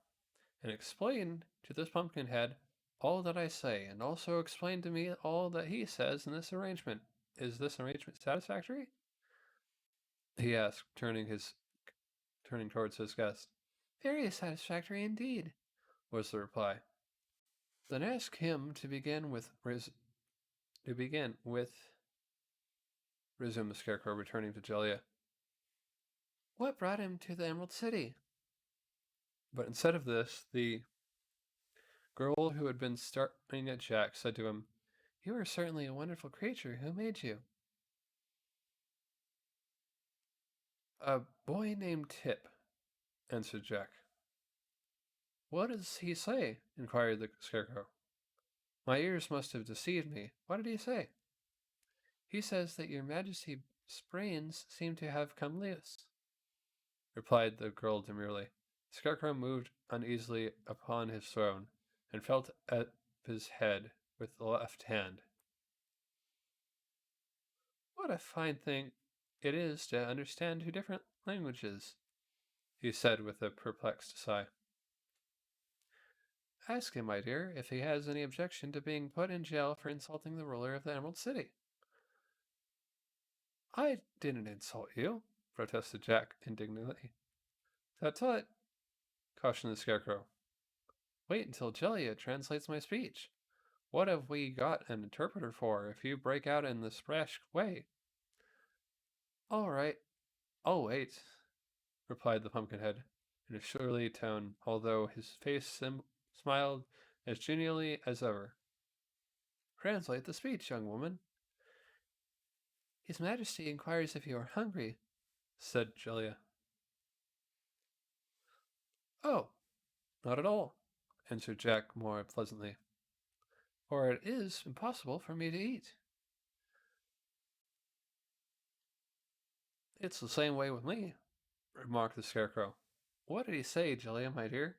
S1: and explain to this Pumpkinhead all that I say, and also explain to me all that he says in this arrangement. Is this arrangement satisfactory? He asked, turning towards his guest.
S2: Very satisfactory indeed,
S1: was the reply. Then ask him to begin with, resumed the Scarecrow, returning to Jellia.
S2: What brought him to the Emerald City?
S1: But instead of this, the girl who had been staring at Jack said to him,
S2: You are certainly a wonderful creature. Who made you?
S1: A boy named Tip, answered Jack. What does he say? Inquired the Scarecrow. My ears must have deceived me. What did he say?
S2: He says that your majesty's brains seem to have come loose,
S1: replied the girl demurely. The Scarecrow moved uneasily upon his throne and felt at his head with the left hand.
S2: What a fine thing it is to understand 2 different languages,
S1: he said with a perplexed sigh.
S2: Ask him, my dear, if he has any objection to being put in jail for insulting the ruler of the Emerald City.
S1: I didn't insult you, protested Jack indignantly.
S2: Tut-tut,
S1: cautioned the Scarecrow.
S2: Wait until Jellia translates my speech. What have we got an interpreter for if you break out in this brash way?
S1: All right, I'll wait, replied the Pumpkinhead in a surly tone, although his face smiled as genially as ever.
S2: Translate the speech, young woman. His Majesty inquires if you are hungry,
S1: said Jellia.
S2: Oh,
S1: not at all, answered Jack more pleasantly.
S2: For it is impossible for me to eat.
S1: It's the same way with me, remarked the Scarecrow.
S2: What did he say, Jellia, my dear?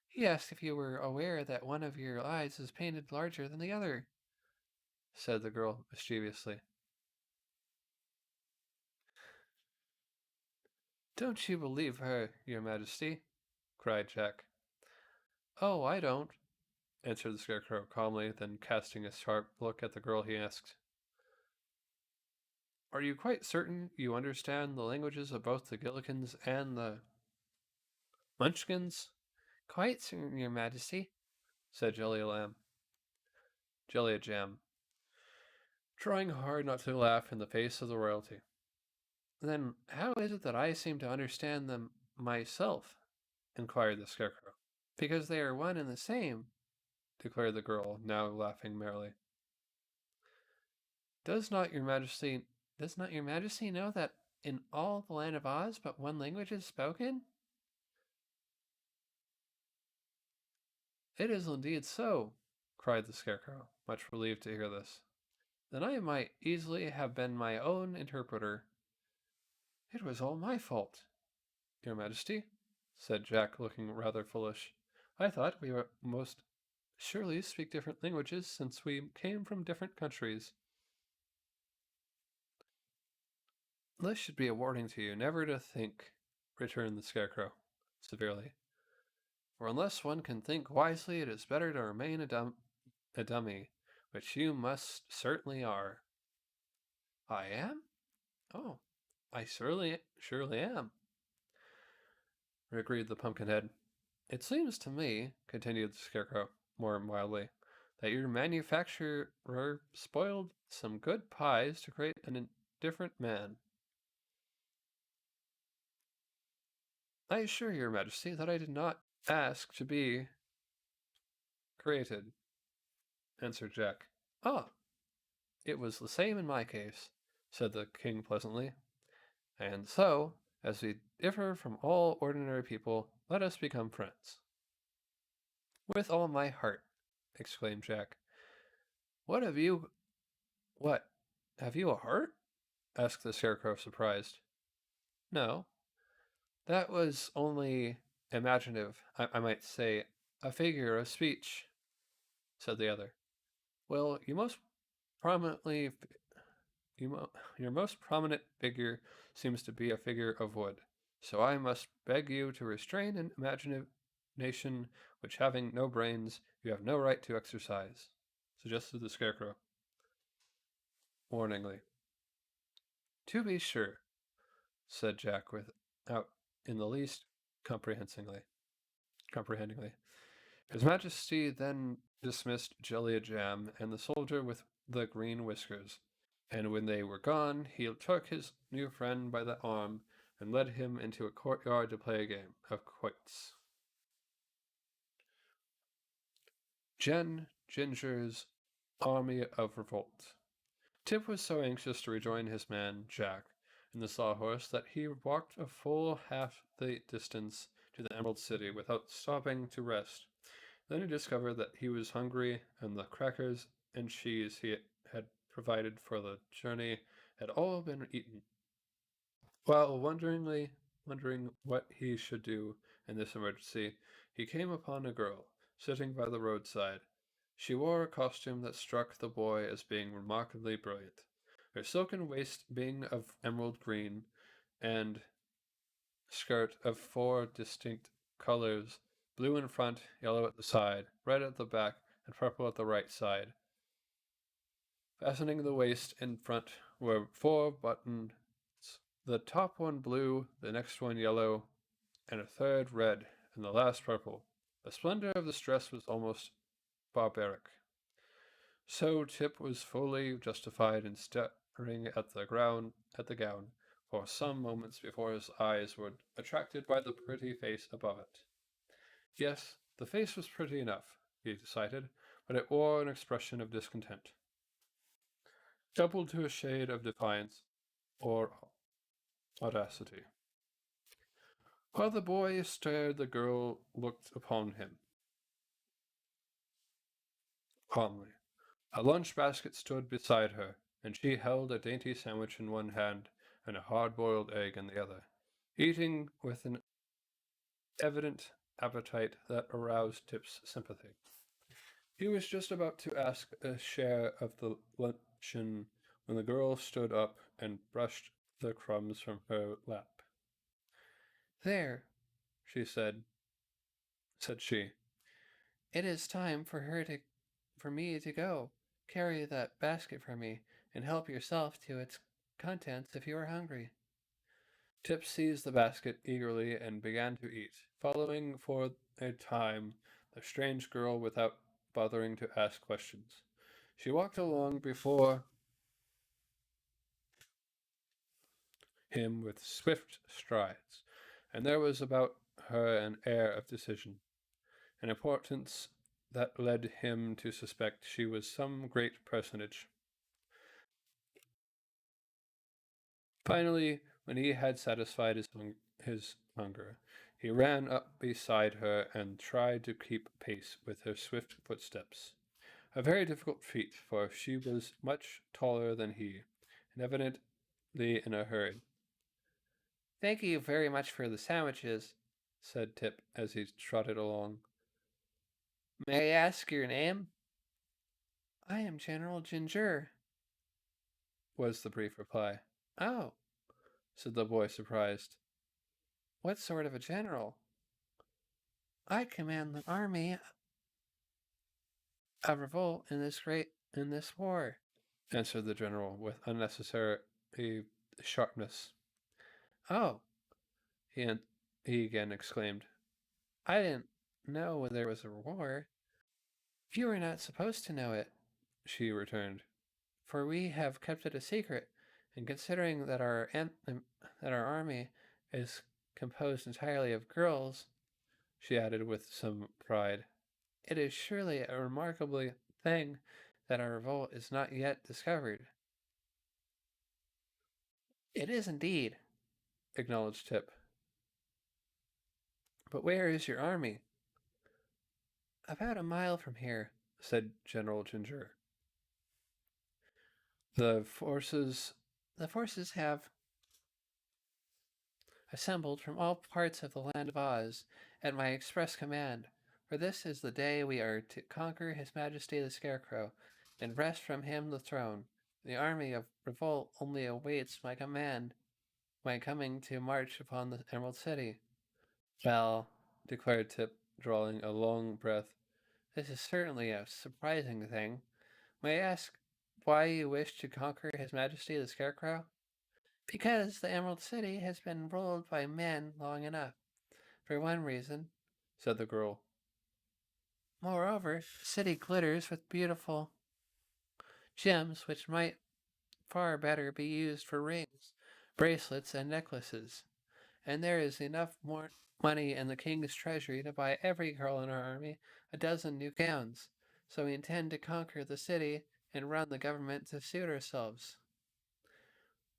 S2: He asked if you were aware that one of your eyes is painted larger than the other,
S1: said the girl mischievously.
S2: Don't you believe her, your majesty?
S1: cried Jack.
S2: Oh, I don't,
S1: answered the Scarecrow calmly, then casting a sharp look at the girl he asked, Are you quite certain you understand the languages of both the Gillikins and the Munchkins?
S2: Quite certain, your majesty,
S1: said Jellia Jam, trying hard not to laugh in the face of the royalty.
S2: Then how is it that I seem to understand them myself?
S1: Inquired the Scarecrow.
S2: Because they are one and the same,
S1: declared the girl, now laughing merrily.
S2: Does not your majesty know that in all the land of Oz but one language is spoken?
S1: It is indeed so, cried the Scarecrow, much relieved to hear this. Then I might easily have been my own interpreter. It was all my fault, your majesty, said Jack, looking rather foolish. I thought we would most surely speak different languages since we came from different countries. This should be a warning to you never to think, returned the Scarecrow severely. For unless one can think wisely, it is better to remain a dummy, which you must certainly are.
S2: I am?
S1: Oh, I surely am, agreed the Pumpkinhead. It seems to me, continued the Scarecrow more mildly, that your manufacturer spoiled some good pies to create an indifferent man. I assure your majesty that I did not ask to be created, answered Jack. Ah, it was the same in my case, said the king pleasantly. And so, as we differ from all ordinary people, let us become friends. With all my heart, exclaimed Jack. What? Have you a heart? Asked the Scarecrow, surprised. No, that was only imaginative, I might say, a figure of speech, said the other. Well, prominently, your most prominent figure seems to be a figure of wood, so I must beg you to restrain an imagination which, having no brains, you have no right to exercise, suggested the Scarecrow, warningly. To be sure, said Jack without in the least comprehendingly. His Majesty then dismissed Jellia Jam and the soldier with the green whiskers, and when they were gone, he took his new friend by the arm and led him into a courtyard to play a game of quoits. Ginger's Army of Revolt. Tip was so anxious to rejoin his man, Jack, in the Sawhorse that he walked a full half the distance to the Emerald City without stopping to rest. Then he discovered that he was hungry, and the crackers and cheese he had provided for the journey had all been eaten. While wondering what he should do in this emergency, he came upon a girl sitting by the roadside. She wore a costume that struck the boy as being remarkably brilliant, her silken waist being of emerald green, and skirt of 4 distinct colors: blue in front, yellow at the side, red at the back, and purple at the right side. Fastening the waist in front were 4 buttons, the top one blue, the next one yellow, and a third red, and the last purple. The splendor of this dress was almost barbaric. So Tip was fully justified in staring at the gown for some moments before his eyes were attracted by the pretty face above it. Yes, the face was pretty enough, he decided, but it wore an expression of discontent, doubled to a shade of defiance or audacity. While the boy stared, the girl looked upon him calmly. A lunch basket stood beside her, and she held a dainty sandwich in one hand and a hard-boiled egg in the other, eating with an evident appetite that aroused Tip's sympathy. He was just about to ask a share of the luncheon when the girl stood up and brushed the crumbs from her lap. There, she said she. It is time for me to go. Carry that basket for me, and help yourself to its contents if you are hungry. Tip seized the basket eagerly and began to eat, following for a time the strange girl without bothering to ask questions. She walked along before him with swift strides, and there was about her an air of decision, an importance that led him to suspect she was some great personage. Finally, when he had satisfied his hunger, he ran up beside her and tried to keep pace with her swift footsteps. A very difficult feat, for she was much taller than he, and evidently in a hurry. Thank you very much for the sandwiches, said Tip as he trotted along. May I ask your name? I am General Ginger, was the brief reply. Oh, said the boy, surprised. What sort of a general? I command the army of revolt in this war, answered the general with unnecessary sharpness. Oh, he again exclaimed. I didn't know there was a war. You were not supposed to know it, she returned, for we have kept it a secret, and considering that our army is composed entirely of girls, she added with some pride, it is surely a remarkable thing that our revolt is not yet discovered. It is indeed, acknowledged Tip. But where is your army? About a mile from here, said General Ginger. The forces
S2: The forces have assembled from all parts of the land of Oz at my express command, for this is the day we are to conquer His Majesty the Scarecrow, and wrest from him the throne. The army of revolt only awaits my command, my coming to march upon the Emerald City.
S1: Well, declared Tip, drawing a long breath.
S2: This is certainly a surprising thing. May I ask why you wish to conquer His Majesty the Scarecrow? Because the Emerald City has been ruled by men long enough, for one reason,
S1: said the girl.
S2: Moreover, the city glitters with beautiful gems which might far better be used for rings, bracelets, and necklaces. And there is enough more money in the king's treasury to buy every girl in our army a dozen new gowns. So we intend to conquer the city and run the government to suit ourselves.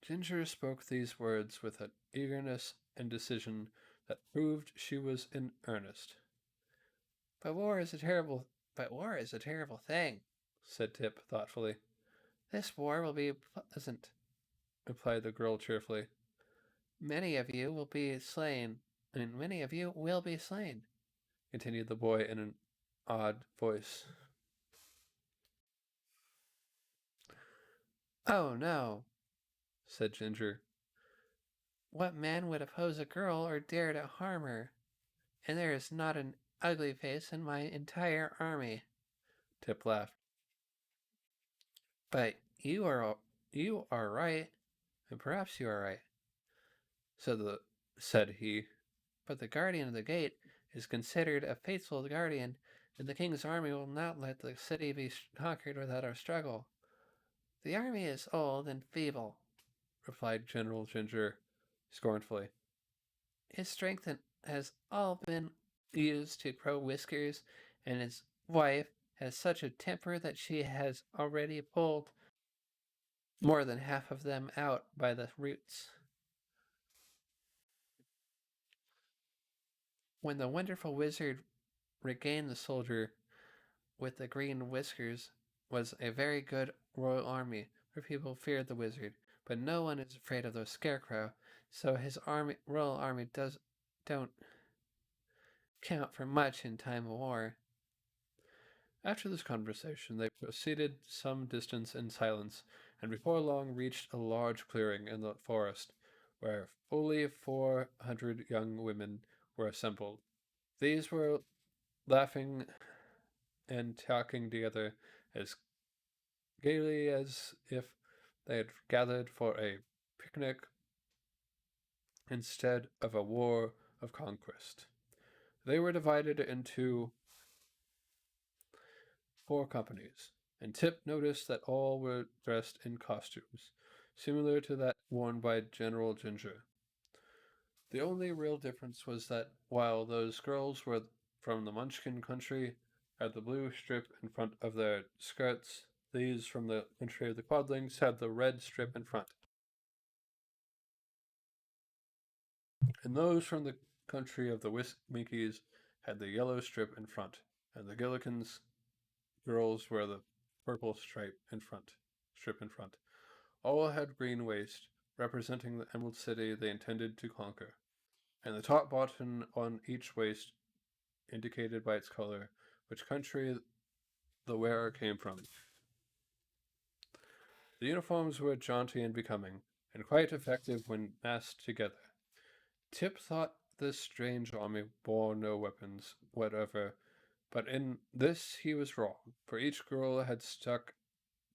S1: Ginger spoke these words with an eagerness and decision that proved she was in earnest.
S2: But war is a terrible thing,
S1: said Tip thoughtfully.
S2: This war will be pleasant,
S1: replied the girl cheerfully.
S2: Many of you will be slain,
S1: continued the boy in an odd voice.
S2: Oh no,
S1: said Ginger.
S2: What man would oppose a girl or dare to harm her? And there is not an ugly face in my entire army.
S1: Tip laughed.
S2: But you are right, and perhaps you are right,
S1: said he.
S2: But the guardian of the gate is considered a faithful guardian, and the king's army will not let the city be conquered without a struggle. The army is old and feeble,
S1: replied General Ginger scornfully.
S2: His strength has all been used to grow whiskers, and his wife has such a temper that she has already pulled more than half of them out by the roots. When the wonderful wizard regained the soldier with the green whiskers was a very good royal army, where people feared the wizard, but no one is afraid of the scarecrow, so his royal army don't count for much in time of war.
S1: After this conversation, they proceeded some distance in silence, and before long reached a large clearing in the forest, where fully 400 young women were assembled. These were laughing and talking together as gaily as if they had gathered for a picnic instead of a war of conquest. They were divided into 4 companies, and Tip noticed that all were dressed in costumes, similar to that worn by General Ginger. The only real difference was that while those girls were from the Munchkin country, had the blue strip in front of their skirts, these from the country of the Quadlings had the red strip in front. And those from the country of the Winkies had the yellow strip in front, and the Gillikins girls were the purple strip in front. All had green waist, representing the Emerald City they intended to conquer, and the top button on each waist indicated by its color which country the wearer came from. The uniforms were jaunty and becoming, and quite effective when massed together. Tip thought this strange army bore no weapons whatever, but in this he was wrong, for each girl had stuck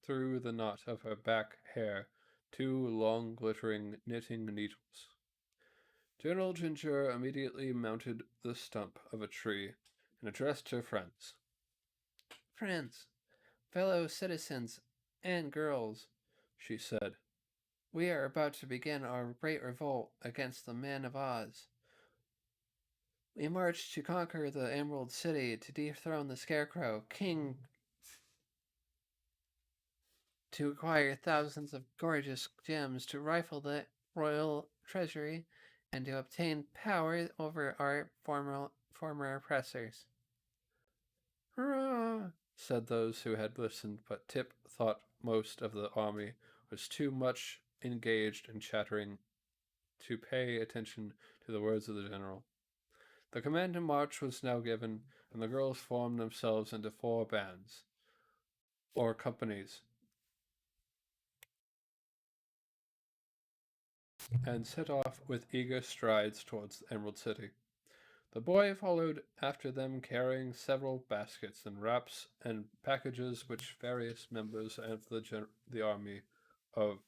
S1: through the knot of her back hair 2 long glittering knitting needles. General Ginger immediately mounted the stump of a tree and addressed her friends.
S2: Friends, fellow citizens, and girls, she said, we are about to begin our great revolt against the men of Oz. We march to conquer the Emerald City, to dethrone the Scarecrow, king, to acquire thousands of gorgeous gems, to rifle the royal treasury, and to obtain power over our former oppressors.
S1: Hurrah! Said those who had listened, but Tip thought most of the army was too much engaged in chattering to pay attention to the words of the general. The command to march was now given, and the girls formed themselves into 4 bands, or companies, and set off with eager strides towards the Emerald City. The boy followed after them, carrying several baskets and wraps and packages which various members of the army of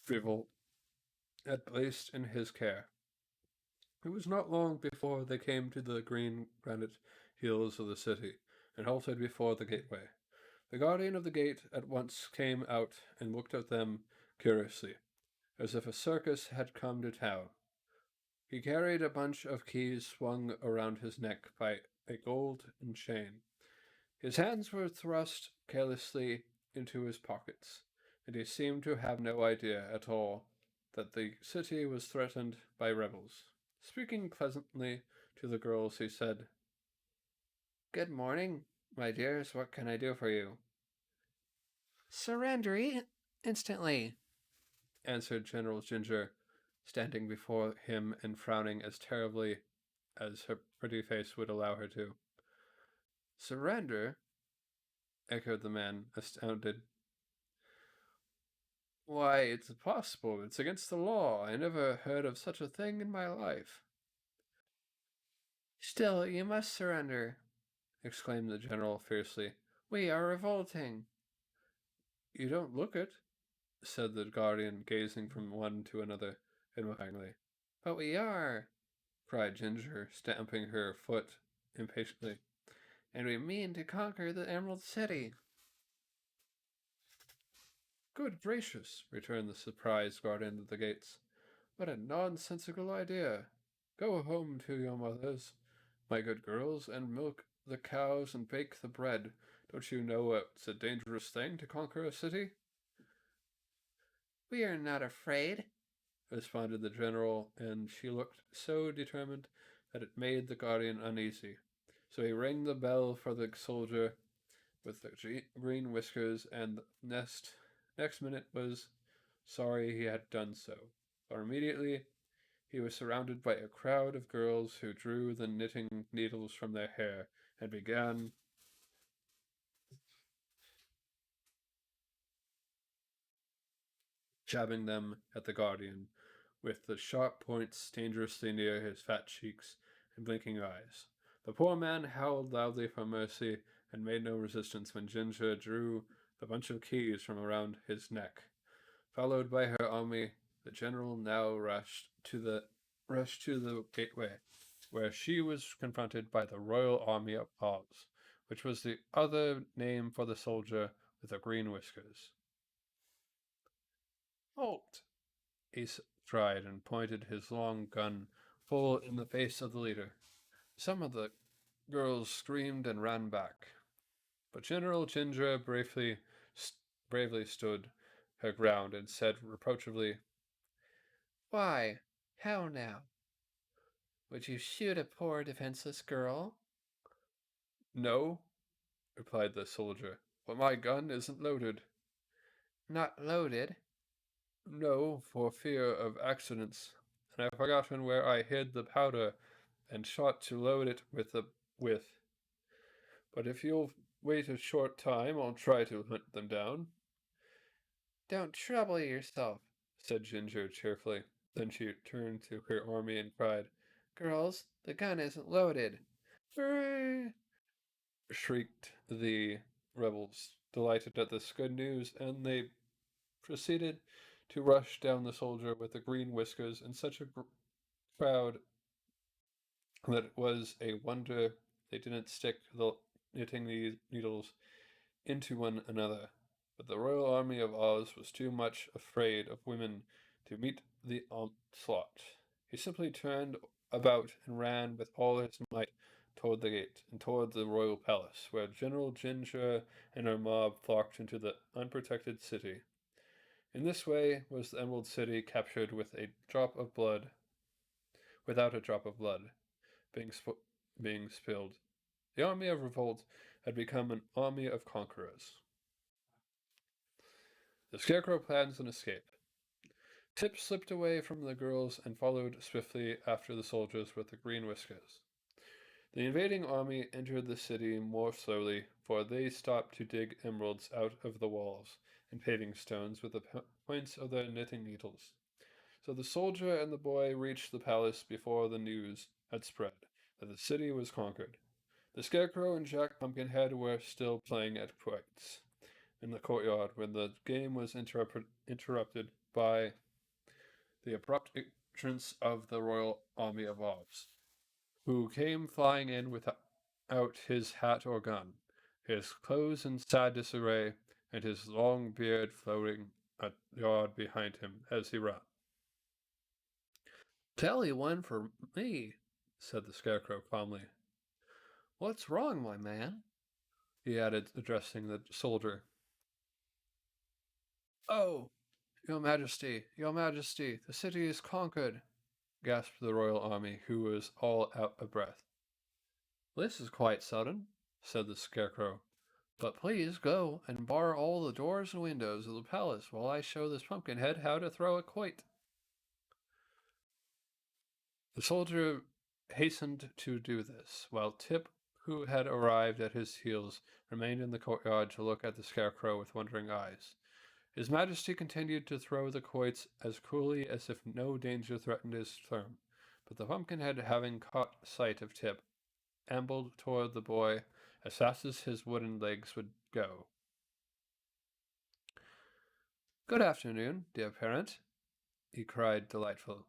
S1: Revolt had placed in his care. It was not long before they came to the green granite hills of the city, and halted before the gateway. The guardian of the gate at once came out and looked at them curiously, as if a circus had come to town. He carried a bunch of keys swung around his neck by a golden chain. His hands were thrust carelessly into his pockets, and he seemed to have no idea at all that the city was threatened by rebels. Speaking pleasantly to the girls, he said, "Good morning, my dears. What can I do for you?"
S2: "Surrender instantly,"
S1: answered General Ginger, standing before him and frowning as terribly as her pretty face would allow her to. "Surrender?" echoed the man, astounded. "Why, it's impossible. It's against the law. I never heard of such a thing in my life."
S2: "Still, you must surrender," exclaimed the general fiercely. "We are revolting."
S1: "You don't look it," said the guardian, gazing from one to another admiringly.
S2: "But we are,"
S1: cried Ginger, stamping her foot impatiently.
S2: "and we mean to conquer the Emerald City."
S1: "Good gracious," returned the surprised guardian of the gates. "What a nonsensical idea! Go home to your mothers, my good girls, and milk the cows and bake the bread. Don't you know it's a dangerous thing to conquer a city?"
S2: "We are not afraid,"
S1: responded the general, and she looked so determined that it made the guardian uneasy. So he rang the bell for the soldier with the green whiskers, and next minute was sorry he had done so, for immediately he was surrounded by a crowd of girls who drew the knitting needles from their hair and began jabbing them at the guardian, with the sharp points dangerously near his fat cheeks and blinking eyes. The poor man howled loudly for mercy and made no resistance when Ginger drew the bunch of keys from around his neck. Followed by her army, the general now rushed to the gateway, where she was confronted by the Royal Army of Oz, which was the other name for the soldier with the green whiskers. "Halt!" he cried, and pointed his long gun full in the face of the leader. Some of the girls screamed and ran back, but General Ginger bravely stood her ground and said reproachfully,
S2: "Why, how now? Would you shoot a poor defenseless girl?"
S1: "No," replied the soldier, "but my gun isn't loaded."
S2: "Not loaded?"
S1: "No, for fear of accidents, and I've forgotten where I hid the powder and shot to load it with. But if you'll wait a short time, I'll try to hunt them down."
S2: "Don't trouble yourself,"
S1: said Ginger cheerfully. Then she turned to her army and cried,
S2: "Girls, the gun isn't loaded."
S1: "Hooray!" shrieked the rebels, delighted at this good news, and they proceeded to rush down the soldier with the green whiskers in such a crowd that it was a wonder they didn't stick the knitting needles into one another. But the Royal Army of Oz was too much afraid of women to meet the onslaught. He simply turned about and ran with all his might toward the gate and toward the royal palace, where General Ginger and her mob flocked into the unprotected city. In this way was the Emerald City captured without a drop of blood, being being spilled. The army of revolt had become an army of conquerors. The Scarecrow plans an escape. Tip slipped away from the girls and followed swiftly after the soldiers with the green whiskers. The invading army entered the city more slowly, for they stopped to dig emeralds out of the walls and paving stones with the points of their knitting needles. So the soldier and the boy reached the palace before the news had spread that the city was conquered. The Scarecrow and Jack Pumpkinhead were still playing at quoits in the courtyard when the game was interrupted by the abrupt entrance of the Royal Army of Oz, who came flying in without his hat or gun, his clothes in sad disarray, and his long beard floating a yard behind him as he ran.
S2: Tell you one for me, said the Scarecrow calmly. What's wrong, my man?
S1: He added, addressing the soldier.
S2: Oh, your Majesty, the city is conquered,
S1: Gasped the royal army, who was all out of breath.
S2: This is quite sudden,
S1: said the Scarecrow.
S2: But please go and bar all the doors and windows of the palace while I show this Pumpkinhead how to throw a quoit.
S1: The soldier hastened to do this, while Tip, who had arrived at his heels, remained in the courtyard to look at the Scarecrow with wondering eyes. His Majesty continued to throw the quoits as coolly as if no danger threatened his throne, but the Pumpkinhead, having caught sight of Tip, ambled toward the boy as fast as his wooden legs would go.
S2: Good afternoon, dear parent,
S1: he cried delightedly.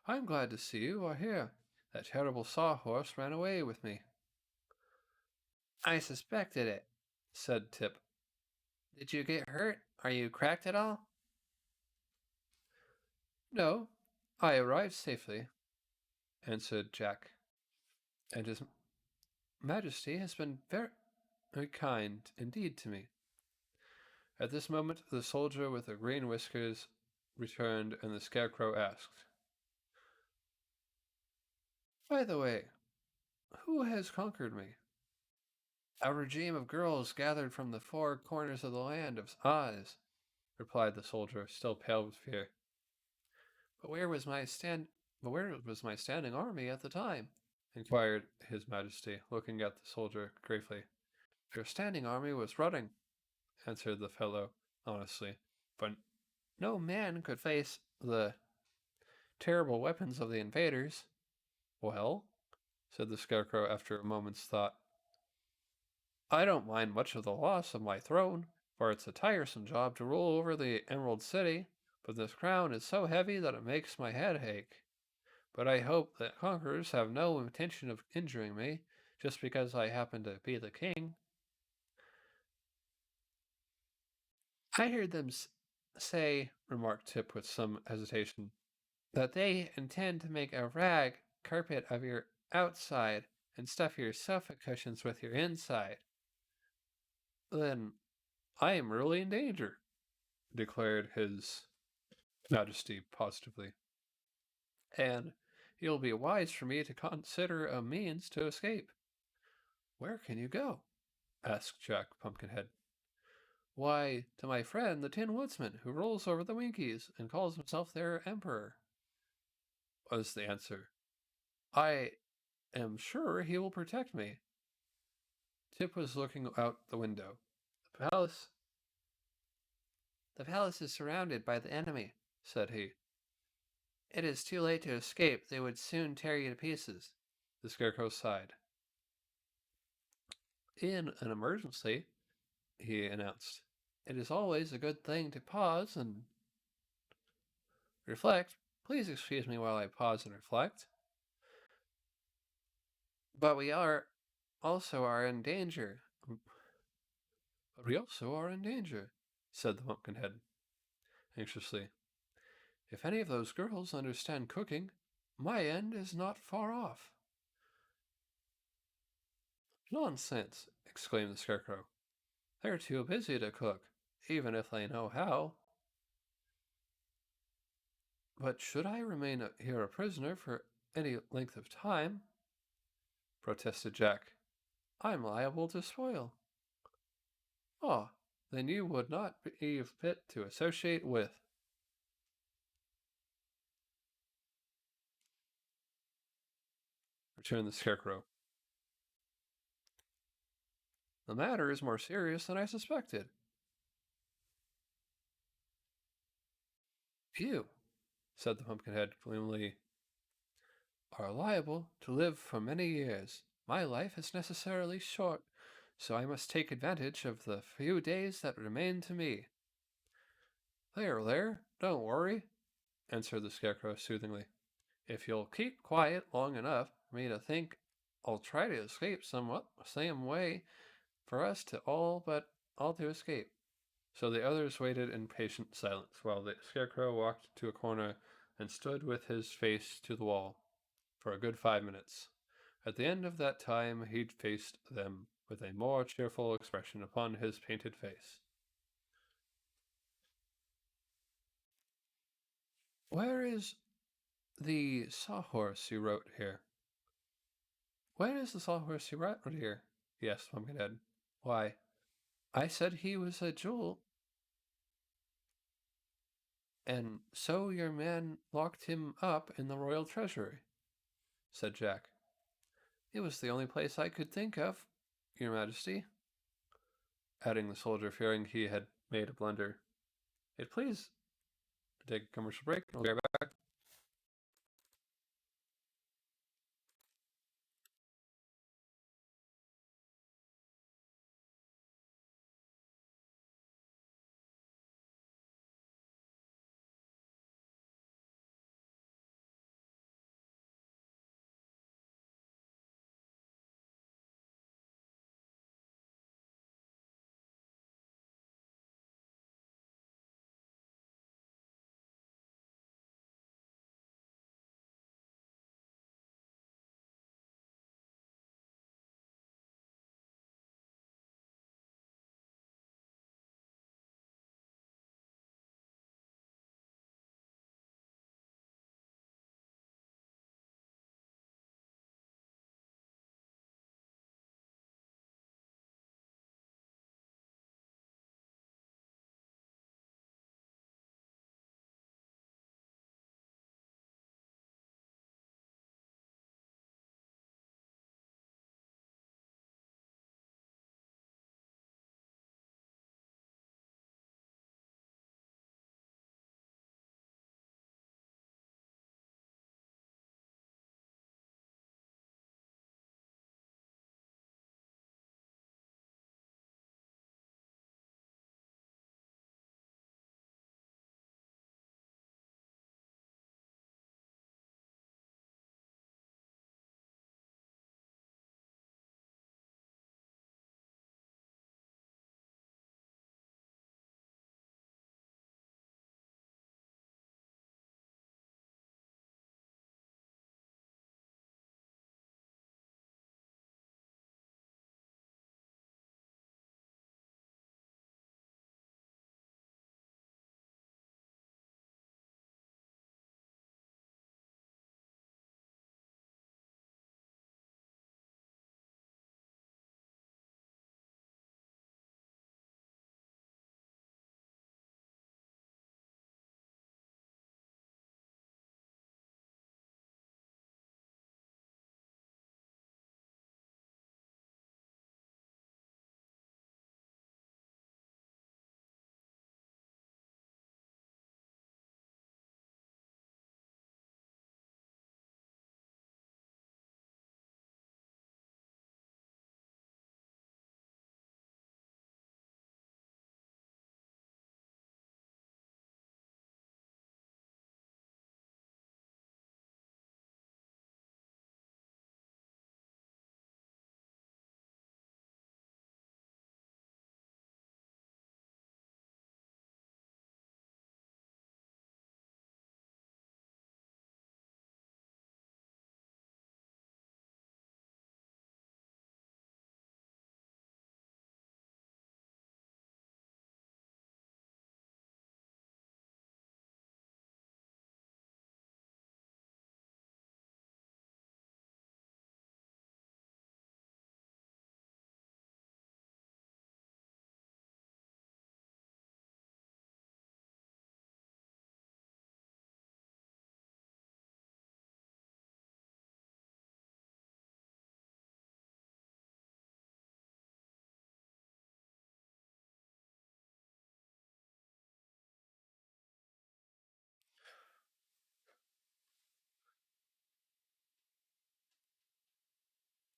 S2: I'm glad to see you are here. That terrible sawhorse ran away with me. I suspected it, said Tip. Did you get hurt? Are you cracked at all? No, I arrived safely, answered Jack, and His Majesty has been very kind indeed to me. At this moment, the soldier with the green whiskers returned, and the Scarecrow asked, By the way, who has conquered me? A regime of girls gathered from the four corners of the land of Oz, replied the soldier, still pale with fear. But where was my standing army at the time? Inquired His Majesty, looking at the soldier gravely. Your standing army was running, answered the fellow honestly, but no man could face the terrible weapons of the invaders. Well, said the Scarecrow after a moment's thought, I don't mind much of the loss of my throne, for it's a tiresome job to rule over the Emerald City, but this crown is so heavy that it makes my head ache. But I hope that conquerors have no intention of injuring me, just because I happen to be the king. I heard them say, remarked Tip with some hesitation, that they intend to make a rag carpet of your outside and stuff your sofa cushions with your inside. Then I am really in danger, declared His Majesty positively. And it'll be wise for me to consider a means to escape. Where can you go? Asked Jack Pumpkinhead. Why, to my friend the Tin Woodsman, who rules over the Winkies and calls himself their emperor, was the answer. I am sure he will protect me. Tip was looking out the window. The palace is surrounded by the enemy, said he. It is too late to escape. They would soon tear you to pieces. The Scarecrow sighed. In an emergency, he announced, it is always a good thing to pause and reflect. Please excuse me while I pause and reflect. But we also are in danger, said the Pumpkinhead anxiously. If any of those girls understand cooking, my end is not far off. Nonsense, exclaimed the Scarecrow. They're too busy to cook, even if they know how. But should I remain here a prisoner for any length of time, protested Jack, I'm liable to spoil. Ah, then you would not be fit to associate with, returned the Scarecrow. The matter is more serious than I suspected. You, said the Pumpkinhead gloomily, are liable to live for many years. My life is necessarily short, so I must take advantage of the few days that remain to me. There, don't worry, answered the Scarecrow soothingly. If you'll keep quiet long enough for me to think, I'll try to escape somewhat same way for us to all to escape. So the others waited in patient silence while the Scarecrow walked to a corner and stood with his face to the wall for a good 5 minutes. At the end of that time, he faced them with a more cheerful expression upon his painted face. Where is the sawhorse you wrote here? Where is the sawhorse you wrote here? He asked Pumpkinhead. Why, I said he was a jewel, and so your man locked him up in the royal treasury, said Jack. It was the only place I could think of, your majesty, adding the soldier, fearing he had made a blunder. Please take a commercial break. We'll be right back.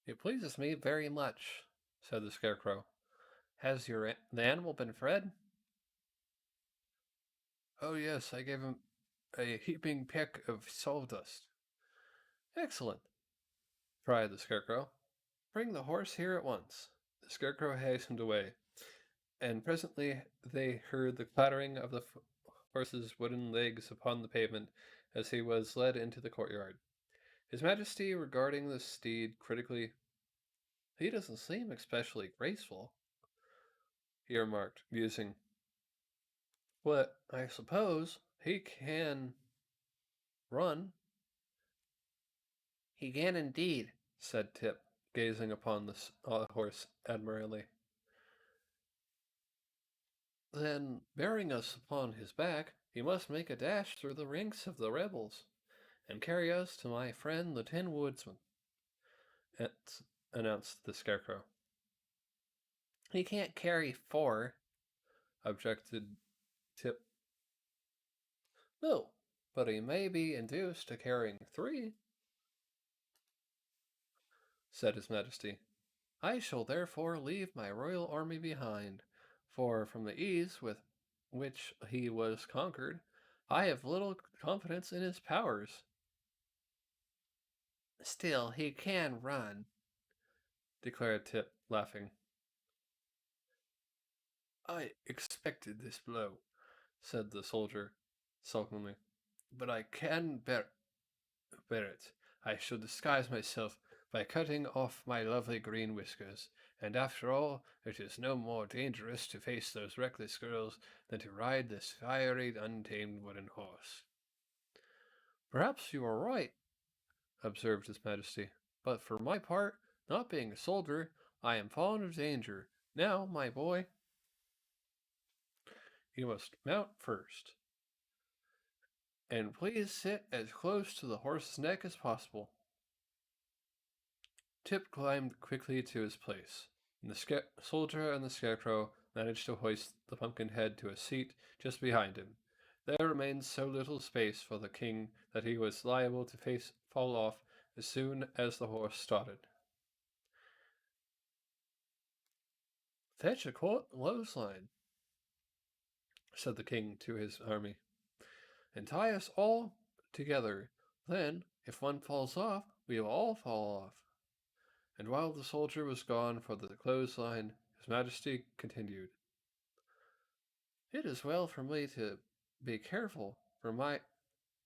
S1: It pleases me very much, said the Scarecrow. Has the animal been fed? Oh, yes, I gave him a heaping peck of sawdust. Excellent, cried the Scarecrow. Bring the horse here at once. The Scarecrow hastened away, and presently they heard the clattering of the horse's wooden legs upon the pavement as he was led into the courtyard. His Majesty, regarding the steed critically, he doesn't seem especially graceful, he remarked, musing. But I suppose he can run.
S2: He can indeed,
S1: Said Tip, gazing upon the horse admiringly. Then, bearing us upon his back, he must make a dash through the ranks of the rebels, and carry us to my friend the Tin Woodsman, announced the Scarecrow.
S2: He can't carry 4,
S1: objected Tip.
S2: No, but he may be induced to carrying 3,
S1: said His Majesty.
S2: I shall therefore leave my royal army behind, for from the ease with which he was conquered, I have little confidence in his powers. Still, he can run,
S1: declared Tip, laughing. I expected this blow, said the soldier sulkily, but I can bear it. I shall disguise myself by cutting off my lovely green whiskers, and after all, it is no more dangerous to face those reckless girls than to ride this fiery, untamed wooden horse. Perhaps you are right, observed His Majesty, but for my part, not being a soldier, I am fond of danger. Now, my boy, you must mount first, and please sit as close to the horse's neck as possible. Tip climbed quickly to his place, and the soldier and the Scarecrow managed to hoist the pumpkin head to a seat just behind him. There remained so little space for the king that he was liable to fall off as soon as the horse started. Fetch a clothesline, said the king to his army, and tie us all together. Then, if one falls off, we will all fall off. And while the soldier was gone for the clothesline, His Majesty continued, It is well for me to be careful, for my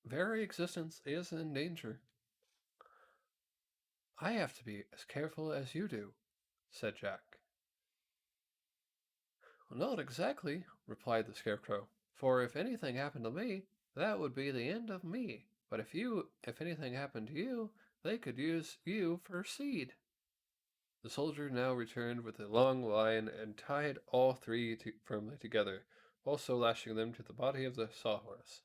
S1: very existence is in danger. I have to be as careful as you do, said Jack. Well, not exactly, replied the Scarecrow, for if anything happened to me, that would be the end of me. But if anything happened to you, they could use you for seed. The soldier now returned with a long line and tied all 3 firmly together, also lashing them to the body of the sawhorse.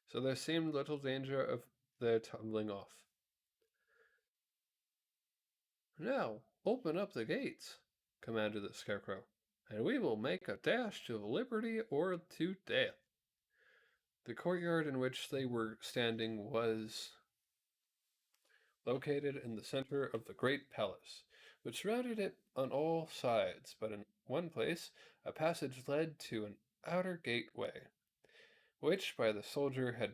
S1: So there seemed little danger of their tumbling off. Now, open up the gates, commanded the Scarecrow, and we will make a dash to liberty or to death. The courtyard in which they were standing was located in the center of the great palace, which surrounded it on all sides, but in one place a passage led to an outer gateway, which by the soldier had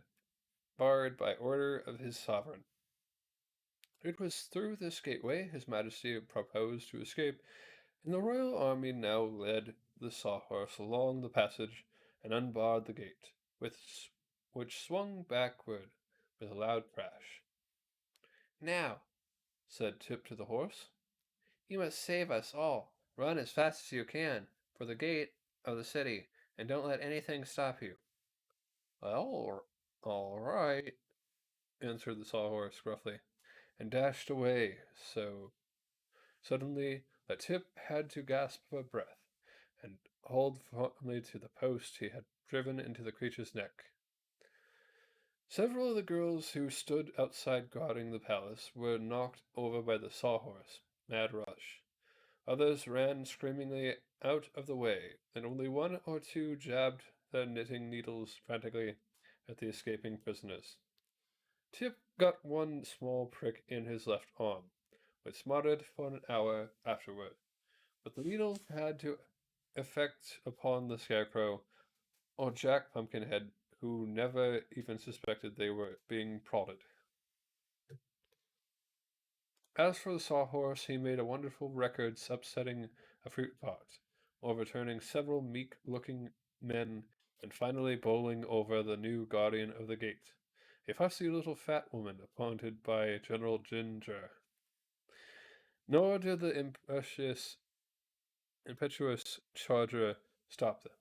S1: barred by order of his sovereign. It was through this gateway His Majesty proposed to escape, and the royal army now led the sawhorse along the passage and unbarred the gate, which swung backward with a loud crash. Now, said Tip to the horse, you must save us all. Run as fast as you can for the gate of the city, and don't let anything stop you. Well, all right, answered the sawhorse gruffly, and dashed away so suddenly that Tip had to gasp for breath and hold firmly to the post he had driven into the creature's neck. Several of the girls who stood outside guarding the palace were knocked over by the sawhorse, Mad Rush. Others ran screamingly out of the way, and only 1 or 2 jabbed their knitting needles frantically at the escaping prisoners. Tip got one small prick in his left arm, was smarted for an hour afterward. But the needle had to effect upon the Scarecrow or Jack Pumpkinhead, who never even suspected they were being prodded. As for the Sawhorse, he made a wonderful record upsetting a fruit cart, overturning several meek-looking men, and finally bowling over the new guardian of the gate, a fussy little fat woman appointed by General Ginger. Nor did the impetuous charger stop them.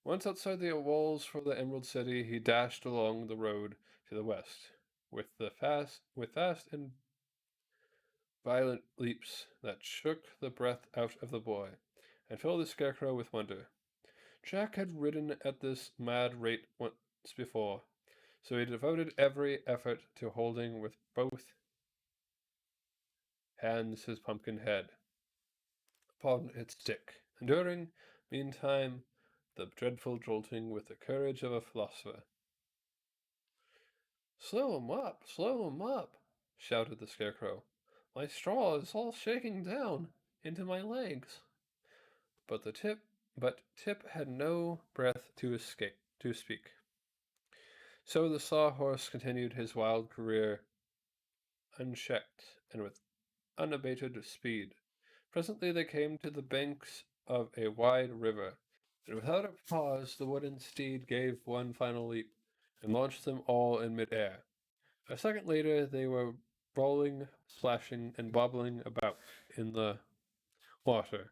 S1: Once outside the walls for the Emerald City, he dashed along the road to the west, with fast and violent leaps that shook the breath out of the boy, and filled the Scarecrow with wonder. Jack had ridden at this mad rate once before, so he devoted every effort to holding with both hands his pumpkin head upon its stick, enduring, meantime, the dreadful jolting with the courage of a philosopher. Slow 'em up, shouted the Scarecrow. My straw is all shaking down into my legs. But Tip had no breath to speak. So the Sawhorse continued his wild career unchecked and with unabated speed. Presently they came to the banks of a wide river, and without a pause the wooden steed gave one final leap, and launched them all in mid-air. A second later they were rolling, splashing, and bobbling about in the water,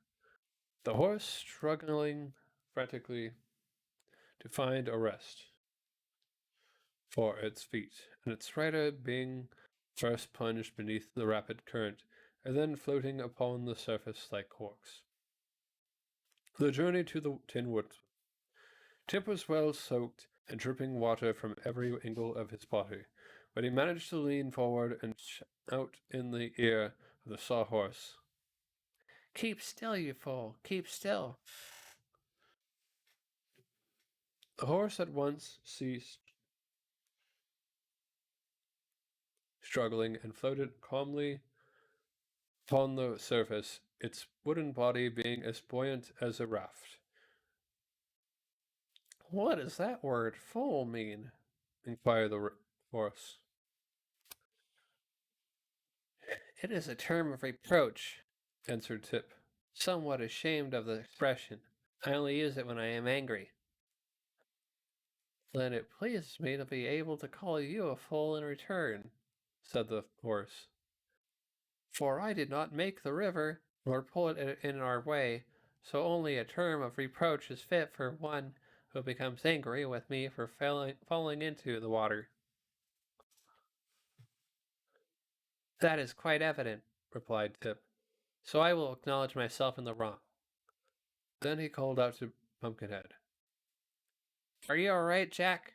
S1: the horse struggling frantically to find a rest for its feet, and its rider being first plunged beneath the rapid current, and then floating upon the surface like corks. The journey to the Tin Woods. Tip was well soaked and dripping water from every angle of his body, but he managed to lean forward and shout in the ear of the Sawhorse,
S2: Keep still, you fool, keep still.
S1: The horse at once ceased struggling and floated calmly upon the surface, its wooden body being as buoyant as a raft.
S2: What does that word fool mean?
S1: Inquired the horse.
S2: It is a term of reproach,
S1: Answered Tip.
S2: Somewhat ashamed of the expression. I only use it when I am angry. Then it pleases me to be able to call you a fool in return,
S1: said the horse.
S2: For I did not make the river, nor pull it in our way, so only a term of reproach is fit for one who becomes angry with me for falling into the water. That is quite evident, replied Tip, so I will acknowledge myself in the wrong.
S1: Then he called out to Pumpkinhead.
S2: Are you all right, Jack?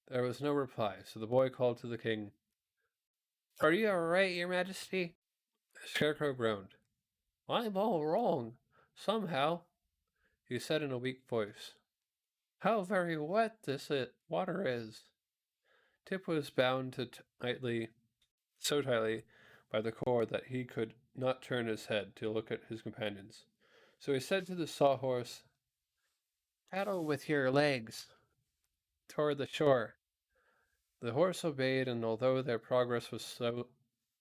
S1: There was no reply, so the boy called to the king.
S2: Are you all right, your majesty?
S1: The Scarecrow groaned.
S2: I'm all wrong, somehow,
S1: he said in a weak voice.
S2: How very wet this water is.
S1: Tip was bound so tightly by the cord that he could not turn his head to look at his companions. So he said to the Sawhorse,
S2: Paddle with your legs toward the shore.
S1: The horse obeyed, and although their progress was slow,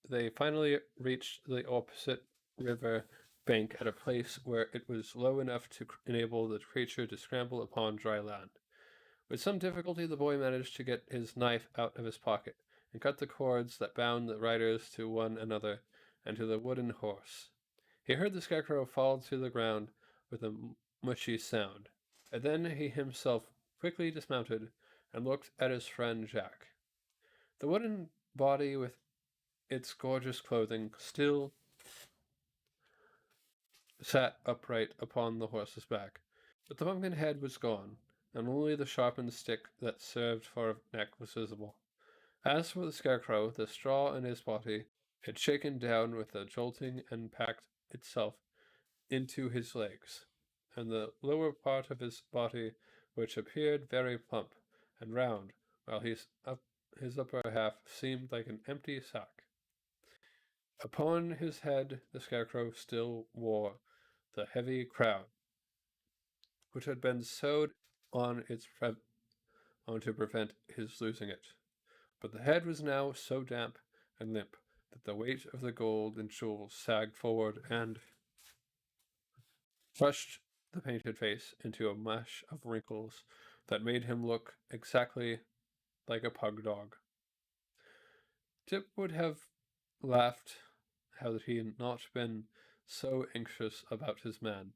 S1: they finally reached the opposite river bank at a place where it was low enough to enable the creature to scramble upon dry land. With some difficulty the boy managed to get his knife out of his pocket, and cut the cords that bound the riders to one another and to the wooden horse. He heard the Scarecrow fall to the ground with a mushy sound, and then he himself quickly dismounted and looked at his friend Jack. The wooden body with its gorgeous clothing still sat upright upon the horse's back, but the pumpkin head was gone, and only the sharpened stick that served for a neck was visible. As for the Scarecrow, the straw in his body had shaken down with a jolting and packed itself into his legs, and the lower part of his body, which appeared very plump and round, while his upper half seemed like an empty sack, Upon his head the Scarecrow still wore the heavy crown, which had been sewed on to prevent his losing it. But the head was now so damp and limp that the weight of the gold and jewels sagged forward and crushed the painted face into a mesh of wrinkles that made him look exactly like a pug dog. Tip would have laughed had he not been so anxious about his man,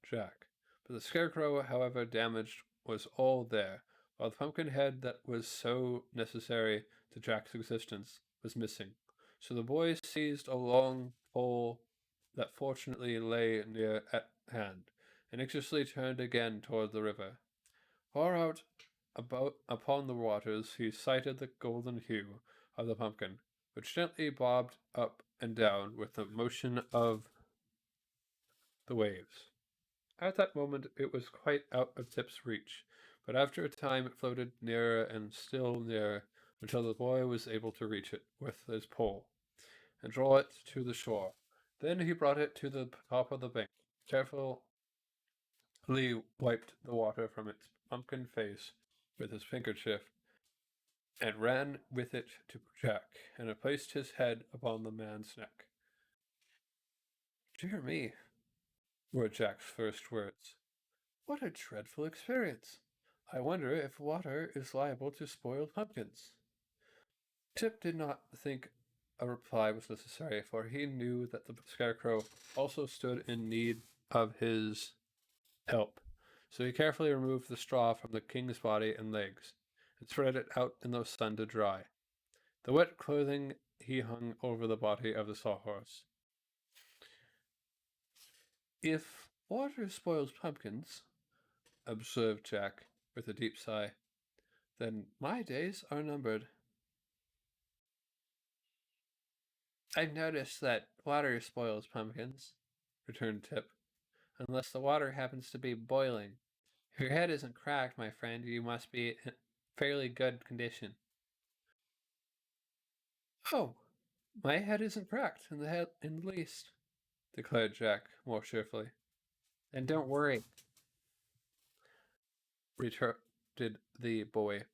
S1: Jack. But the Scarecrow, however damaged, was all there, while the pumpkin head that was so necessary to Jack's existence was missing. So the boy seized a long pole that fortunately lay near at hand, and anxiously turned again toward the river. Far out upon the waters he sighted the golden hue of the pumpkin, which gently bobbed up and down with the motion of the waves. At that moment it was quite out of Tip's reach, but after a time it floated nearer and still nearer until the boy was able to reach it with his pole and draw it to the shore. Then he brought it to the top of the bank, carefully wiped the water from its pumpkin face with his handkerchief, and ran with it to Jack, and placed his head upon the man's neck. "Dear me," were Jack's first words. "What a dreadful experience! I wonder if water is liable to spoil pumpkins." Tip did not think a reply was necessary, for he knew that the Scarecrow also stood in need of his help. So he carefully removed the straw from the king's body and legs, and spread it out in the sun to dry. The wet clothing he hung over the body of the sawhorse. "If water spoils pumpkins," observed Jack, with a deep sigh, "then my days are numbered." "I've noticed that water spoils pumpkins," returned Tip, "unless the water happens to be boiling. If your head isn't cracked, my friend, you must be in fairly good condition." "Oh, my head isn't cracked in the least," declared Jack more cheerfully. "Then don't worry," retorted the boy.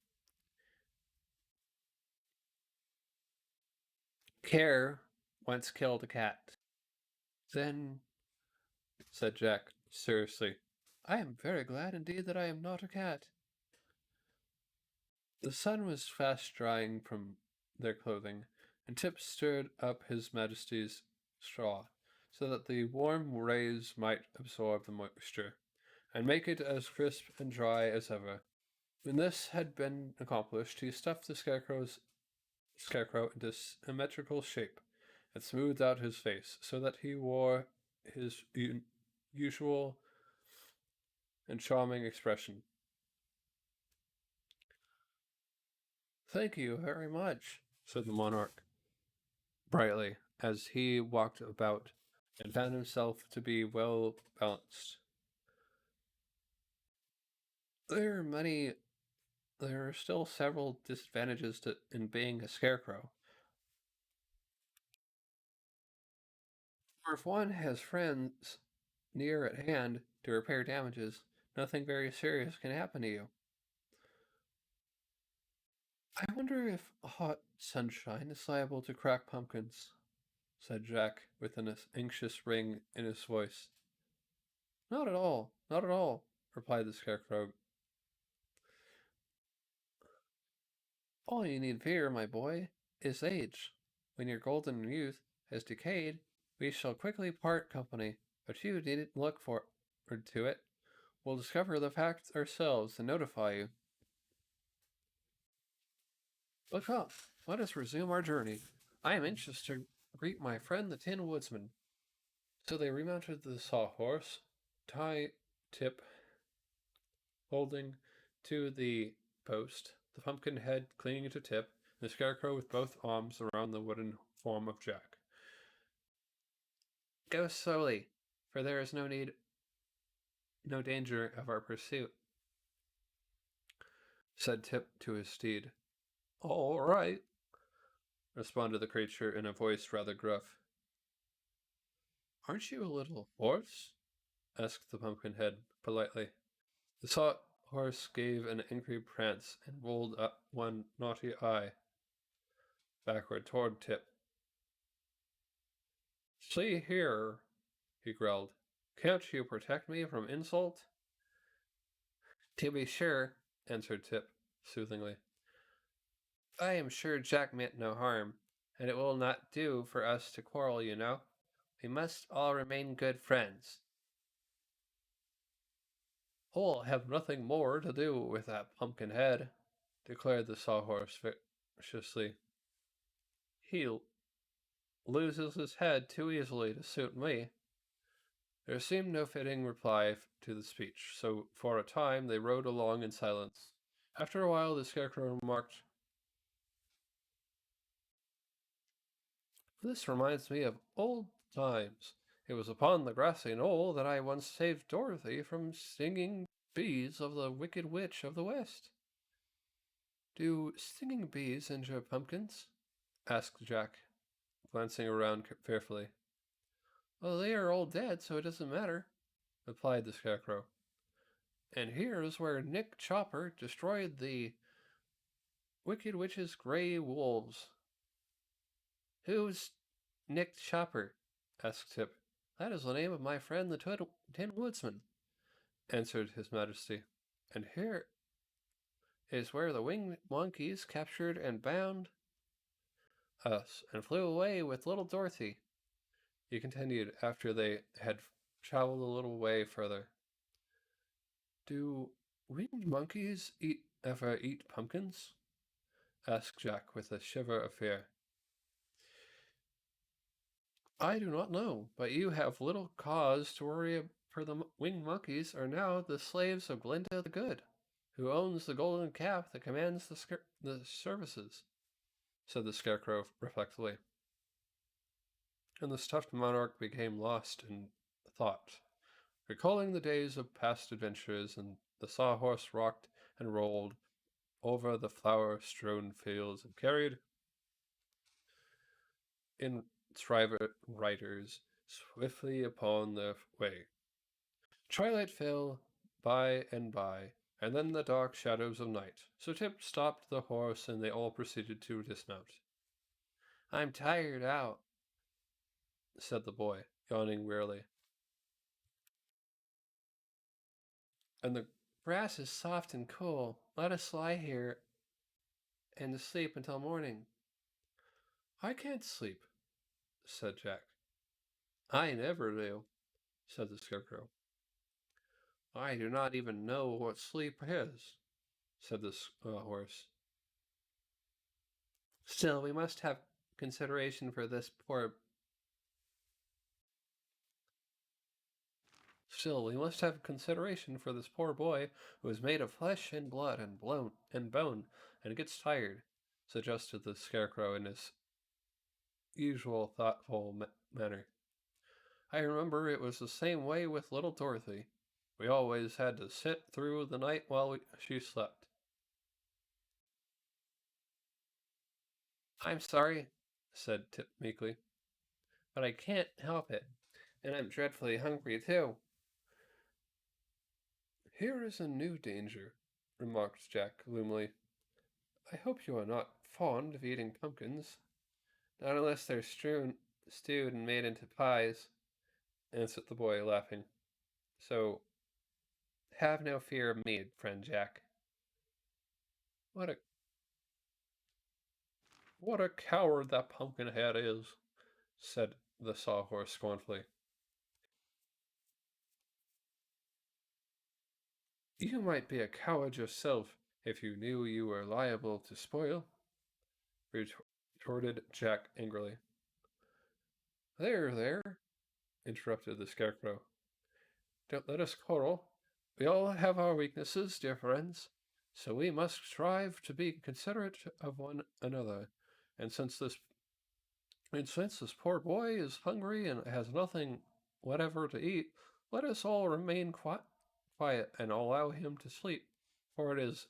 S1: "Care once killed a cat." "Then," said Jack seriously, "I am very glad indeed that I am not a cat." The sun was fast drying from their clothing, and Tip stirred up his Majesty's straw, so that the warm rays might absorb the moisture, and make it as crisp and dry as ever. When this had been accomplished, he stuffed the scarecrow into symmetrical shape, and smoothed out his face, so that he wore his usual and charming expression. "Thank you very much," said the monarch brightly, as he walked about and found himself to be well balanced. There are still several disadvantages in being a scarecrow. For if one has friends near at hand to repair damages, nothing very serious can happen to you. "I wonder if hot sunshine is liable to crack pumpkins," said Jack, with an anxious ring in his voice. "Not at all, not at all," replied the Scarecrow. "All you need fear, my boy, is age. When your golden youth has decayed, we shall quickly part company, but you needn't look forward to it. We'll discover the fact ourselves and notify you. But come, let us resume our journey. I am anxious to greet my friend the Tin Woodsman." So they remounted the sawhorse, Tip holding to the post, the pumpkin head clinging to Tip, and the Scarecrow with both arms around the wooden form of Jack.
S2: "Go slowly, for there is no danger of our pursuit,"
S1: said Tip to his steed. "All right," responded the creature in a voice rather gruff. Aren't you a little horse? Asked the Pumpkinhead politely. The sawhorse gave an angry prance and rolled up one naughty eye backward toward Tip. See here, he growled. Can't you protect me from insult? To be sure, answered Tip soothingly. I am sure Jack meant no harm, and it will not do for us to quarrel, you know. We must all remain good friends. I'll have nothing more to do with that Pumpkinhead, declared the Sawhorse viciously. He loses his head too easily to suit me. There seemed no fitting reply to the speech, so for a time they rode along in silence. After a while, the Scarecrow remarked, This reminds me of old times. It was upon the grassy knoll that I once saved Dorothy from stinging bees of the Wicked Witch of the West. Do stinging bees injure pumpkins? Asked Jack, glancing around fearfully. Well, they are all dead, so it doesn't matter, replied the Scarecrow. And here's where Nick Chopper destroyed the Wicked Witch's gray wolves. Who's Nick Chopper? Asked Tip. That is the name of my friend the Tin Woodsman, answered His Majesty. And here is where the winged monkeys captured and bound us and flew away with little Dorothy, he continued after they had traveled a little way further. Do winged monkeys ever eat pumpkins? Asked Jack with a shiver of fear. I do not know, but you have little cause to worry, for the winged monkeys are now the slaves of Glinda the Good, who owns the golden cap that commands the services, said the Scarecrow reflectively. And the stuffed monarch became lost in thought, recalling the days of past adventures, and the Sawhorse rocked and rolled over the flower-strewn fields and carried in its riders swiftly upon their way. Twilight fell by and by, and then the dark shadows of night, so Tip stopped the horse and they all proceeded to dismount. I'm tired out, said the boy, yawning wearily. And the grass is soft and cool. Let us lie here and sleep until morning. I can't sleep, said Jack. I never do, said the Scarecrow. I do not even know what sleep is, said the horse. Still, we must have consideration for this poor boy who is made of flesh and blood and bone and gets tired, suggested the Scarecrow in his usual thoughtful manner. I remember it was the same way with little Dorothy. We always had to sit through the night while she slept. I'm sorry, said Tip meekly, but I can't help it, and I'm dreadfully hungry too. Here is a new danger, remarked Jack gloomily. I hope you are not fond of eating pumpkins. Not unless they're stewed and made into pies, answered the boy, laughing. So, have no fear of me, friend Jack. What a coward that Pumpkinhead is, said the Sawhorse scornfully. You might be a coward yourself if you knew you were liable to spoil, retorted Jack angrily. There, interrupted the Scarecrow. Don't let us quarrel. We all have our weaknesses, dear friends, so we must strive to be considerate of one another. And since this poor boy is hungry and has nothing whatever to eat, let us all remain quiet and allow him to sleep, for it is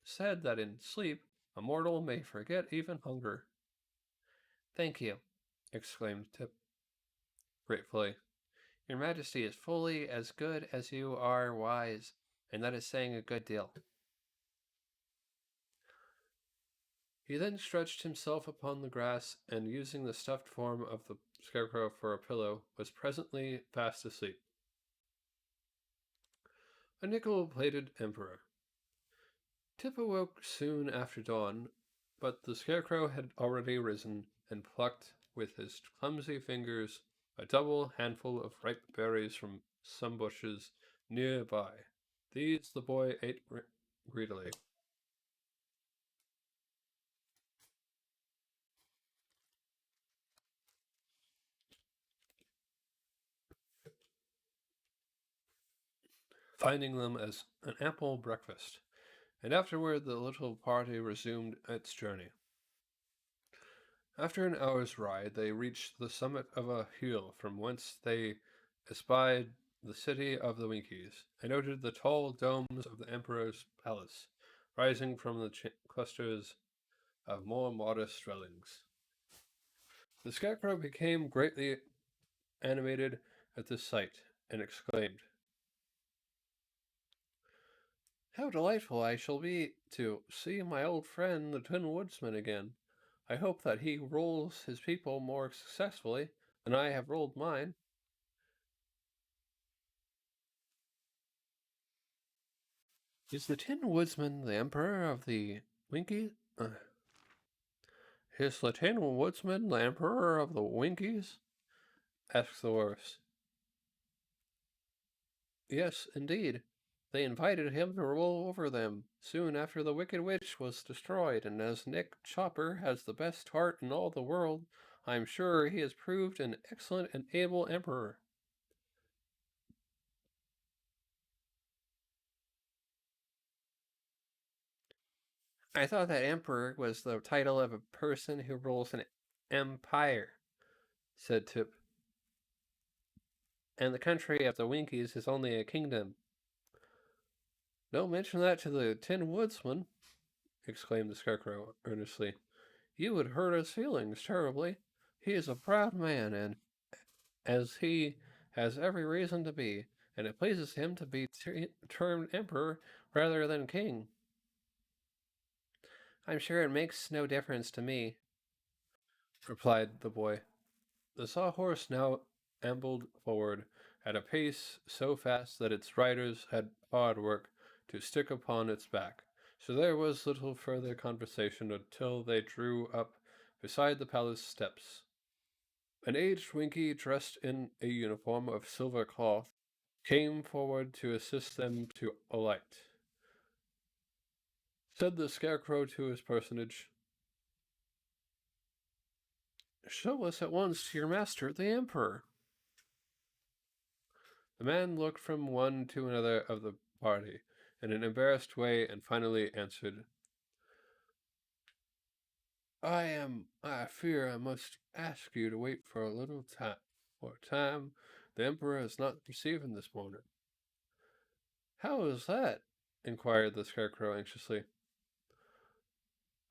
S1: said that in sleep a mortal may forget even hunger.
S2: Thank you, exclaimed Tip gratefully. Your Majesty is fully as good as you are wise, and that is saying a good deal.
S1: He then stretched himself upon the grass, and using the stuffed form of the scarecrow for a pillow, was presently fast asleep. A nickel-plated emperor. Tip awoke soon after dawn, but the scarecrow had already risen and plucked with his clumsy fingers a double handful of ripe berries from some bushes near by. These the boy ate greedily. Finding them as an ample breakfast, and afterward the little party resumed its journey. After an hour's ride, they reached the summit of a hill from whence they espied the city of the Winkies, and noted the tall domes of the Emperor's palace, rising from the clusters of more modest dwellings. The Scarecrow became greatly animated at this sight, and exclaimed, "How delightful I shall be to see my old friend the Tin Woodsman again! I hope that he rules his people more successfully than I have ruled mine." "Is the Tin Woodsman the Emperor of the Winkies? Is the Tin Woodsman the Emperor of the Winkies?" asked the horse. "Yes, indeed. They invited him to rule over them soon after the Wicked Witch was destroyed, and as Nick Chopper has the best heart in all the world, I'm sure he has proved an excellent and able emperor." "I thought that emperor was the title of a person who rules an empire," said Tip. "And the country of the Winkies is only a kingdom." "Don't mention that to the Tin Woodsman," exclaimed the Scarecrow earnestly. "You would hurt his feelings terribly. He is a proud man, and as he has every reason to be, and it pleases him to be termed emperor rather than king." "I'm sure it makes no difference to me," replied the boy. The Sawhorse now ambled forward at a pace so fast that its riders had hard work to stick upon its back, so there was little further conversation until they drew up beside the palace steps. An aged Winkie, dressed in a uniform of silver cloth, came forward to assist them to alight. Said the Scarecrow to his personage, "Show us at once to your master, the Emperor." The man looked from one to another of the party in an embarrassed way and finally answered, I fear I must ask you to wait for a little time. For a time, the Emperor is not receiving this morning." "How is that?" inquired the Scarecrow anxiously.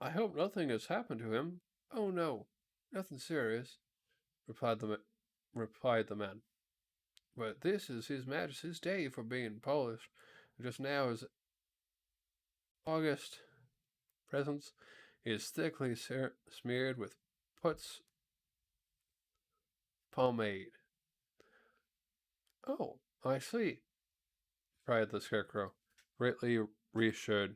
S1: "I hope nothing has happened to him." "Oh, no, nothing serious," replied the man. "But this is His Majesty's day for being polished. Just now his August presence is thickly smeared with Putz pomade." "Oh, I see," cried the Scarecrow, greatly reassured.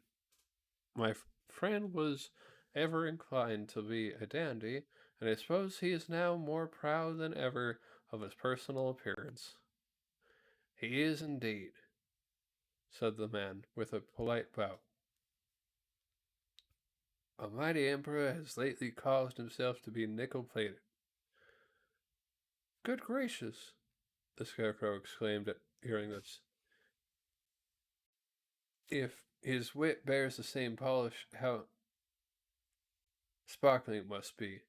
S1: "My friend was ever inclined to be a dandy, and I suppose he is now more proud than ever of his personal appearance." "He is indeed," said the man, with a polite bow. "A mighty emperor has lately caused himself to be nickel-plated." "Good gracious!" the Scarecrow exclaimed at hearing this. "If his wit bears the same polish, how sparkling it must be."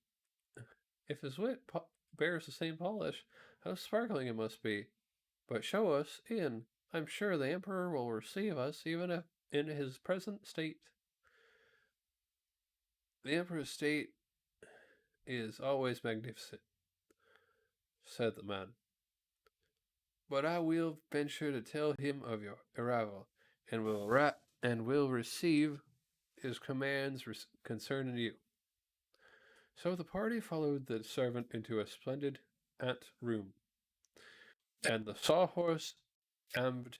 S1: "If his wit bears the same polish, how sparkling it must be. But show us in. I'm sure the Emperor will receive us, even if in his present state." "The Emperor's state He is always magnificent, said the man. But I will venture to tell him of your arrival, and will receive his commands concerning you. So the party followed the servant into a splendid ante room, and the sawhorse ambed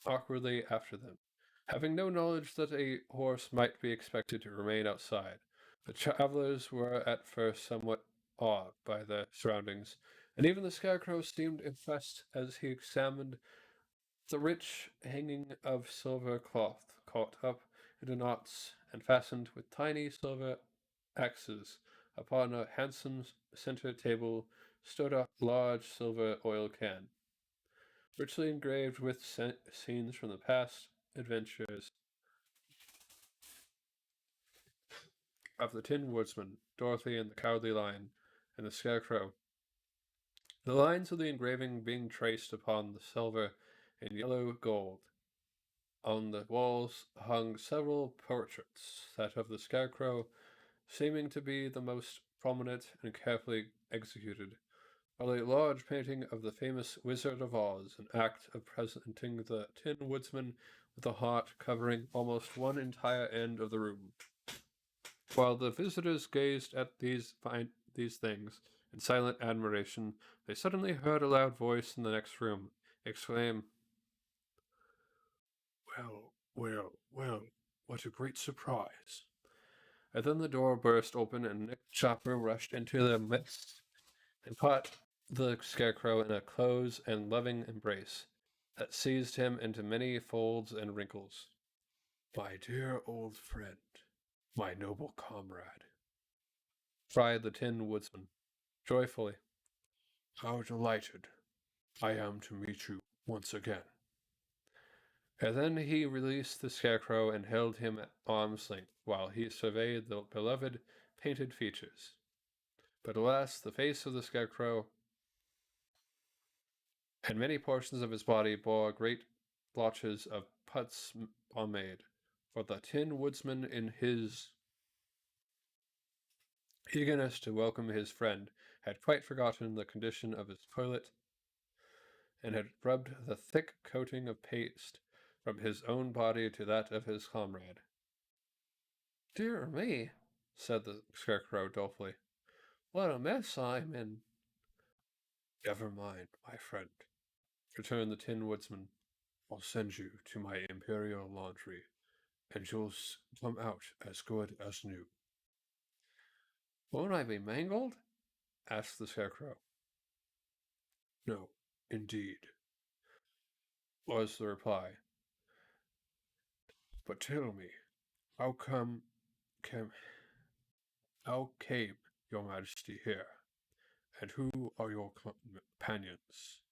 S1: awkwardly after them. Having no knowledge that a horse might be expected to remain outside, the travelers were at first somewhat awed by the surroundings, and even the scarecrow seemed impressed as he examined the rich hanging of silver cloth caught up into knots and fastened with tiny silver axes. Upon a handsome center table stood a large silver oil can, richly engraved with scenes from the past adventures of the Tin Woodsman, Dorothy and the Cowardly Lion, and the Scarecrow. The lines of the engraving being traced upon the silver and yellow gold. On the walls hung several portraits, that of the Scarecrow seeming to be the most prominent and carefully executed, while a large painting of the famous Wizard of Oz, an act of presenting the Tin Woodsman with a heart covering almost one entire end of the room. While the visitors gazed at these things in silent admiration, they suddenly heard a loud voice in the next room exclaim, "Well, well, well, what a great surprise!" And then the door burst open, and Nick Chopper rushed into the midst and caught the Scarecrow in a close and loving embrace that seized him into many folds and wrinkles. "My dear old friend, my noble comrade," cried the Tin Woodsman, joyfully. "How delighted I am to meet you once again." And then he released the Scarecrow and held him at arm's length while he surveyed the beloved painted features. But alas, the face of the Scarecrow and many portions of his body bore great blotches of Putz pomade, for the Tin Woodsman, in his eagerness to welcome his friend, had quite forgotten the condition of his toilet, and had rubbed the thick coating of paste from his own body to that of his comrade. "Dear me," said the Scarecrow dolefully, "what a mess I'm in." "Never mind, my friend," returned the Tin Woodsman. "I'll send you to my imperial laundry, and you'll come out as good as new."
S2: "Won't I be mangled?"
S1: asked the Scarecrow. "No, indeed," was the reply. "But tell me, how came your Majesty here, and who are your companions?"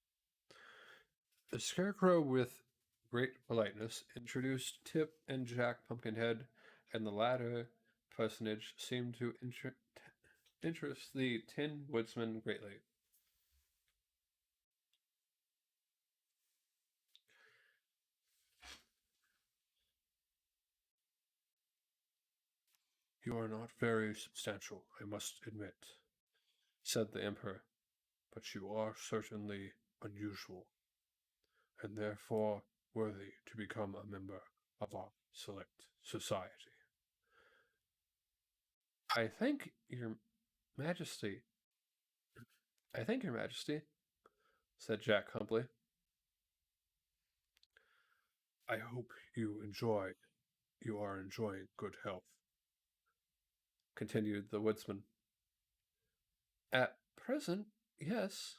S1: The Scarecrow, with great politeness, introduced Tip and Jack Pumpkinhead, and the latter personage seemed to interest the Tin Woodsman greatly. "You are not very substantial, I must admit," said the Emperor, "but you are certainly unusual, and therefore worthy to become a member of our select society." "I thank your Majesty. I thank your Majesty," said Jack humbly. "I hope you are enjoying good health," continued the woodsman. "At present, yes,"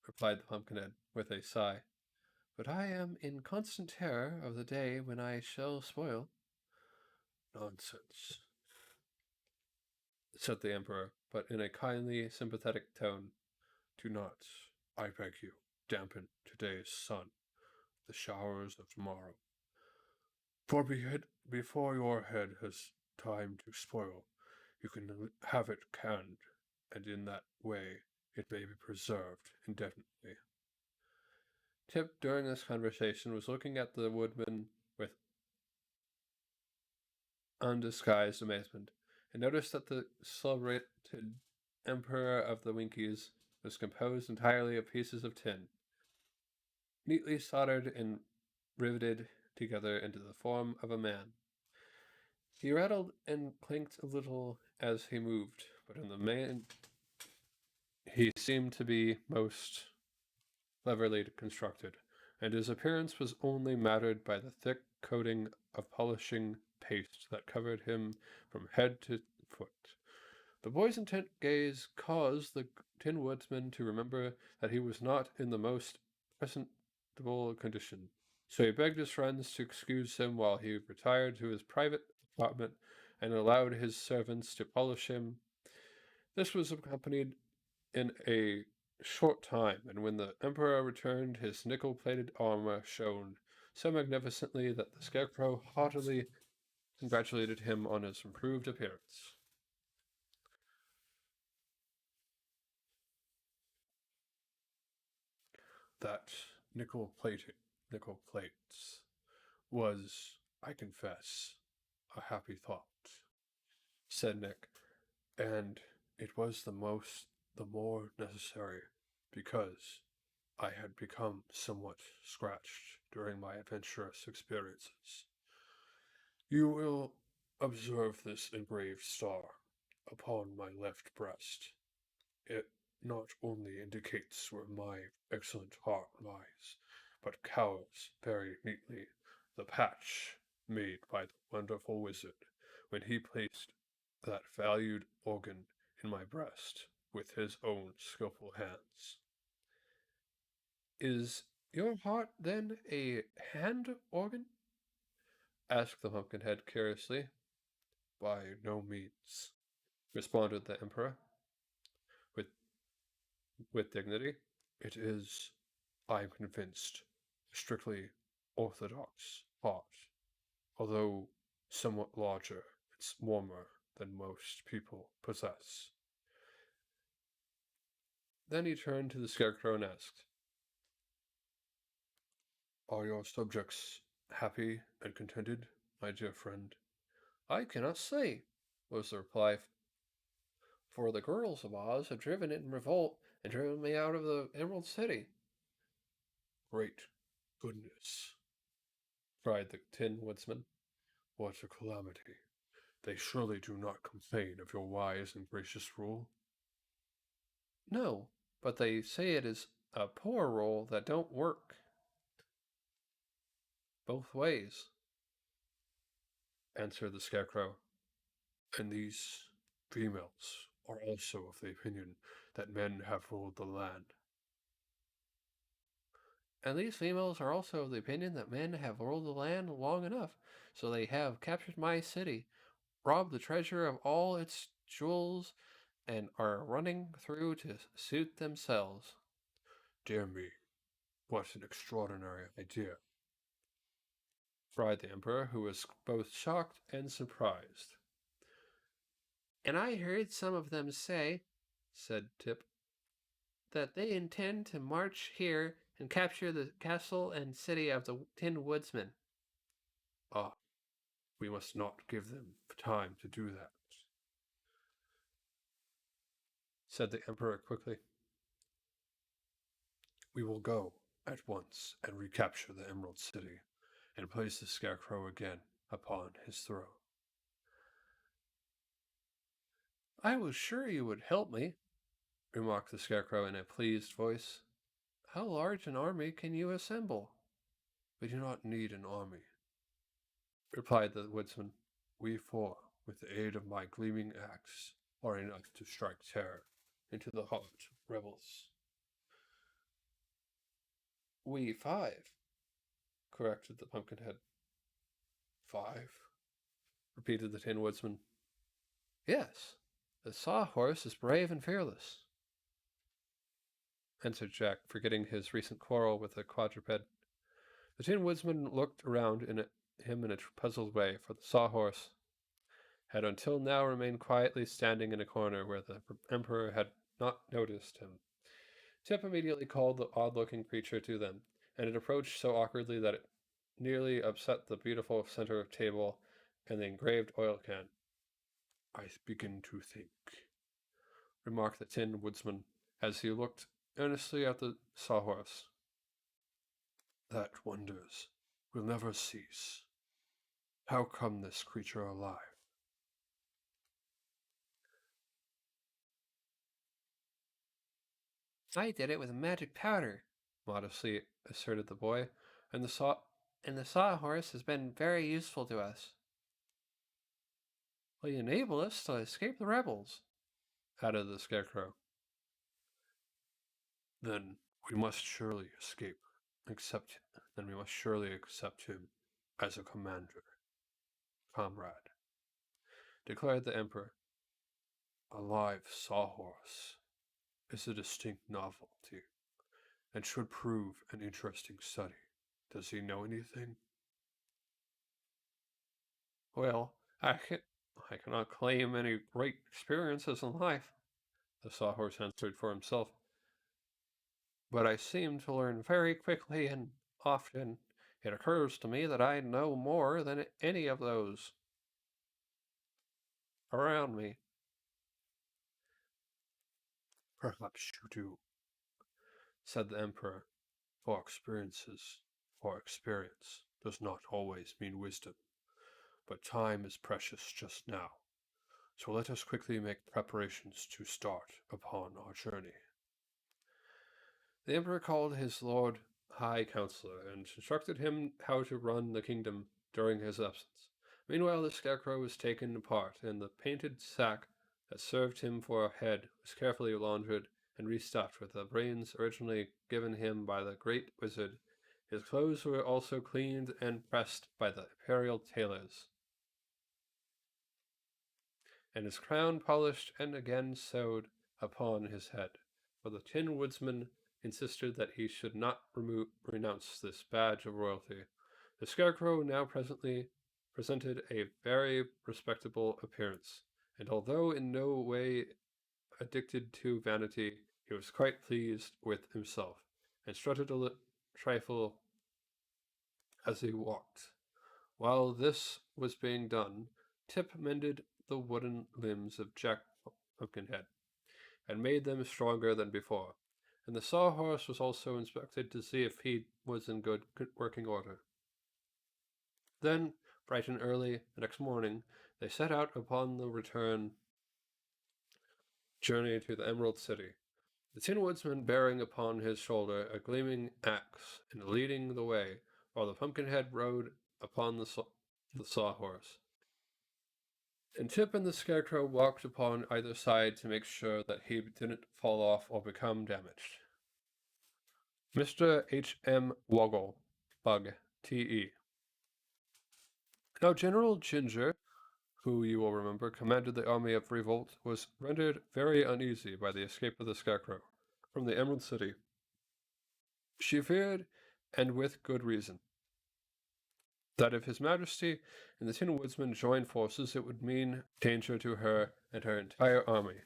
S1: replied the Pumpkinhead with a sigh, "but I am in constant terror of the day when I shall spoil." "Nonsense," said the Emperor, but in a kindly, sympathetic tone. "Do not, I beg you, dampen today's sun with the showers of tomorrow. For before your head has time to spoil, you can have it canned, and in that way it may be preserved indefinitely." Tip, during this conversation, was looking at the woodman with undisguised amazement, and noticed that the celebrated Emperor of the Winkies was composed entirely of pieces of tin, neatly soldered and riveted together into the form of a man. He rattled and clinked a little as he moved, but in the main he seemed to be most cleverly constructed, and his appearance was only mattered by the thick coating of polishing paste that covered him from head to foot. The boy's intent gaze caused the Tin Woodsman to remember that he was not in the most presentable condition, so he begged his friends to excuse him while he retired to his private apartment and allowed his servants to polish him. This was accompanied in a short time, and when the Emperor returned, his nickel-plated armor shone so magnificently that the Scarecrow heartily congratulated him on his improved appearance. That nickel plates was, I confess, a happy thought, said Nick, and it was the more necessary because I had become somewhat scratched during my adventurous experiences. You will observe this engraved star upon my left breast. It not only indicates where my excellent heart lies, but covers very neatly the patch made by the wonderful wizard when he placed that valued organ in my breast with his own skilful hands. Is your heart then a hand organ? Asked the Pumpkinhead curiously. By no means, responded the Emperor with, with dignity. It is, I am convinced, a strictly orthodox heart, although somewhat larger and warmer than most people possess. Then he turned to the Scarecrow and asked, Are your subjects happy and contented, my dear friend? I cannot say, was the reply, for the girls of Oz have driven it in revolt and driven me out of the Emerald City. Great goodness, cried the Tin Woodsman. What a calamity. They surely do not complain of your wise and gracious rule? No, but they say it is a poor rule that don't work both ways, answered the Scarecrow. And these females are also of the opinion that men have ruled the land. And these females are also of the opinion that men have ruled the land long enough, so they have captured my city, robbed the treasure of all its jewels, and are running through to suit themselves. Dear me, what an extraordinary idea, cried the Emperor, who was both shocked and surprised. And I heard some of them say, said Tip, that they intend to march here and capture the castle and city of the Tin Woodsman. Ah, we must not give them time to do that, said the Emperor quickly. We will go at once and recapture the Emerald City and place the Scarecrow again upon his throne. I was sure you would help me, remarked the Scarecrow in a pleased voice. How large an army can you assemble? We do not need an army, replied the woodsman. We four, with the aid of my gleaming axe, are enough to strike terror into the heart of rebels. We five, corrected the Pumpkinhead. Five? Repeated the Tin Woodsman. Yes, the Sawhorse is brave and fearless, answered Jack, forgetting his recent quarrel with the quadruped. The Tin Woodsman looked around him in a puzzled way, for the Sawhorse had until now remained quietly standing in a corner where the Emperor had not noticed him. Tip immediately called the odd-looking creature to them, and it approached so awkwardly that it nearly upset the beautiful center table and the engraved oil can. I begin to think, remarked the Tin Woodsman as he looked earnestly at the Sawhorse, that wonders will never cease. How come this creature alive?
S2: I did it with magic powder, modestly asserted the boy, and the sawhorse has been very useful to us. Will you enable us to escape the rebels?
S1: Added the Scarecrow. Then we must surely escape, accept. Then we must surely accept him as a comrade, declared the Emperor. A live sawhorse is a distinct novelty, and should prove an interesting study. Does he know anything?
S2: Well, I cannot claim any great experiences in life, the sawhorse answered for himself, but I seem to learn very quickly and often. It occurs to me that I know more than any of those around me.
S1: Perhaps you do, said the Emperor, for experience does not always mean wisdom, but time is precious just now. So let us quickly make preparations to start upon our journey.
S2: The Emperor called his Lord High Counselor and instructed him how to run the kingdom during his absence. Meanwhile, the Scarecrow was taken apart, and the painted sack that served him for a head was carefully laundered and restuffed with the brains originally given him by the great wizard. His clothes were also cleaned and pressed by the imperial tailors, and his crown polished and again sewed upon his head, for the Tin Woodsman insisted that he should not renounce this badge of royalty. The Scarecrow now presently presented a very respectable appearance, and although in no way addicted to vanity, he was quite pleased with himself, and strutted a trifle as he walked. While this was being done, Tip mended the wooden limbs of Jack Pumpkinhead, and made them stronger than before, and the Sawhorse was also inspected to see if he was in good working order. Then, bright and early the next morning, they set out upon the return journey to the Emerald City, the Tin Woodsman bearing upon his shoulder a gleaming axe and leading the way, while the Pumpkinhead rode upon the Sawhorse. And Tip and the Scarecrow walked upon either side to make sure that he didn't fall off or become damaged. Mr. H.M. Woggle, Bug, T.E. Now General Ginger, who you will remember commanded the army of revolt, was rendered very uneasy by the escape of the Scarecrow from the Emerald City. She feared, and with good reason, that if His Majesty and the Tin Woodsman joined forces, it would mean danger to her and her entire army.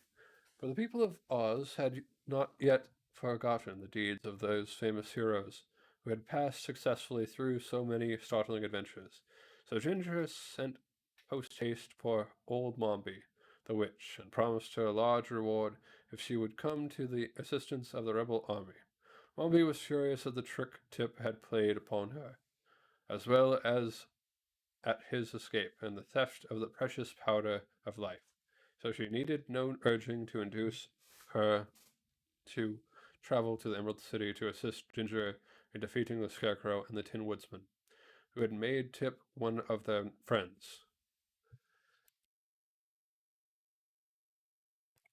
S2: For the people of Oz had not yet forgotten the deeds of those famous heroes who had passed successfully through so many startling adventures. So Ginger sent post-haste for old Mombi, the witch, and promised her a large reward if she would come to the assistance of the rebel army. Mombi was furious at the trick Tip had played upon her, as well as at his escape and the theft of the precious powder of life, so she needed no urging to induce her to travel to the Emerald City to assist Ginger in defeating the Scarecrow and the Tin Woodsman, who had made Tip one of their friends.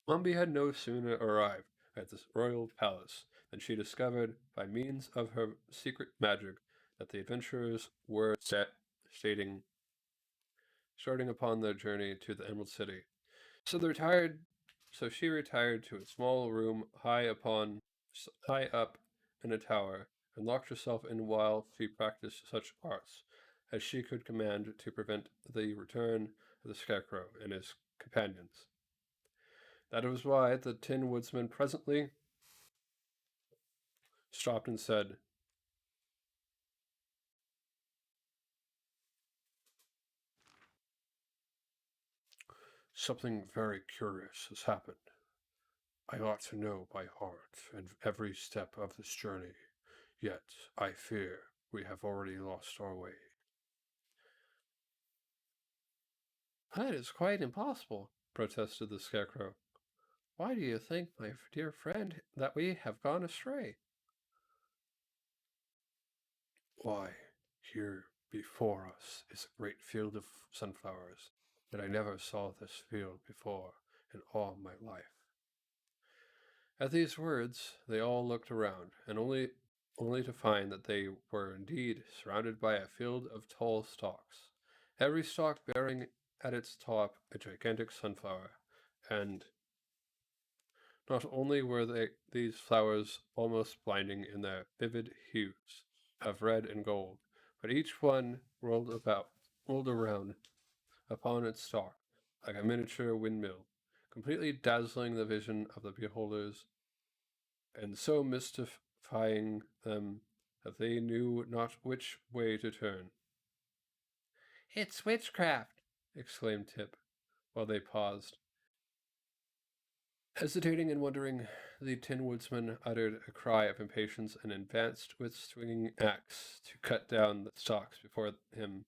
S2: Mombi had no sooner arrived at the royal palace than she discovered, by means of her secret magic, that the adventurers were starting upon their journey to the Emerald City. So she retired to a small room high up in a tower, and locked herself in while she practiced such arts as she could command to prevent the return of the Scarecrow and his companions. That was why the Tin Woodsman presently stopped and said,
S1: Something very curious has happened. I ought to know by heart and every step of this journey, yet I fear we have already lost our way.
S2: That is quite impossible, protested the Scarecrow. Why do you think, my dear friend, that we have gone astray?
S1: Why, here before us is a great field of sunflowers, and I never saw this field before in all my life. At these words, they all looked around, and only to find that they were indeed surrounded by a field of tall stalks, every stalk bearing at its top a gigantic sunflower, and not only were these flowers almost blinding in their vivid hues of red and gold, but each one rolled around upon its stalk like a miniature windmill, completely dazzling the vision of the beholders, and so mystifying them that they knew not which way to turn.
S2: It's witchcraft,
S1: Exclaimed Tip, while they paused. Hesitating and wondering, the Tin Woodsman uttered a cry of impatience and advanced with swinging axe to cut down the stalks before him.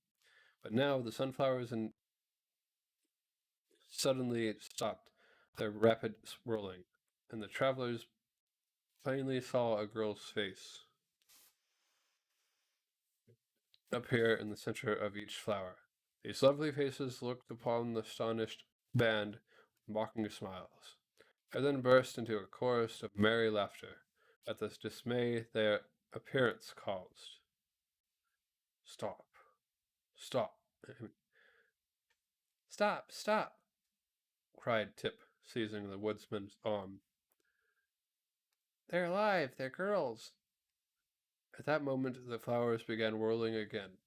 S1: But now the sunflowers suddenly stopped their rapid swirling, and the travelers plainly saw a girl's face appear in the center of each flower. These lovely faces looked upon the astonished band with mocking smiles, and then burst into a chorus of merry laughter at the dismay their appearance caused. Stop! Stop!
S2: Stop, stop,
S1: cried Tip, seizing the woodsman's arm.
S2: They're alive, they're girls.
S1: At that moment the flowers began whirling again,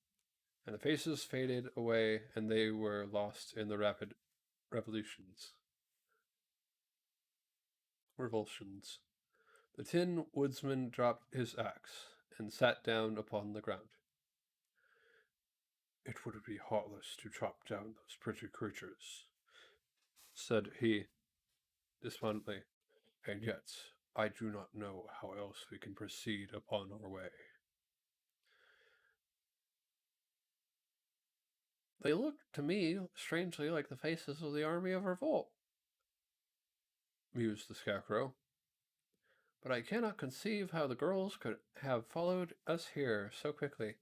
S1: and the faces faded away, and they were lost in the rapid revulsions. The Tin Woodsman dropped his axe and sat down upon the ground. It would be heartless to chop down those pretty creatures, said he despondently, and yet I do not know how else we can proceed upon our way.
S2: They look to me strangely like the faces of the army of revolt,
S1: mused the Scarecrow.
S2: but I cannot conceive how the girls could have followed us here so quickly.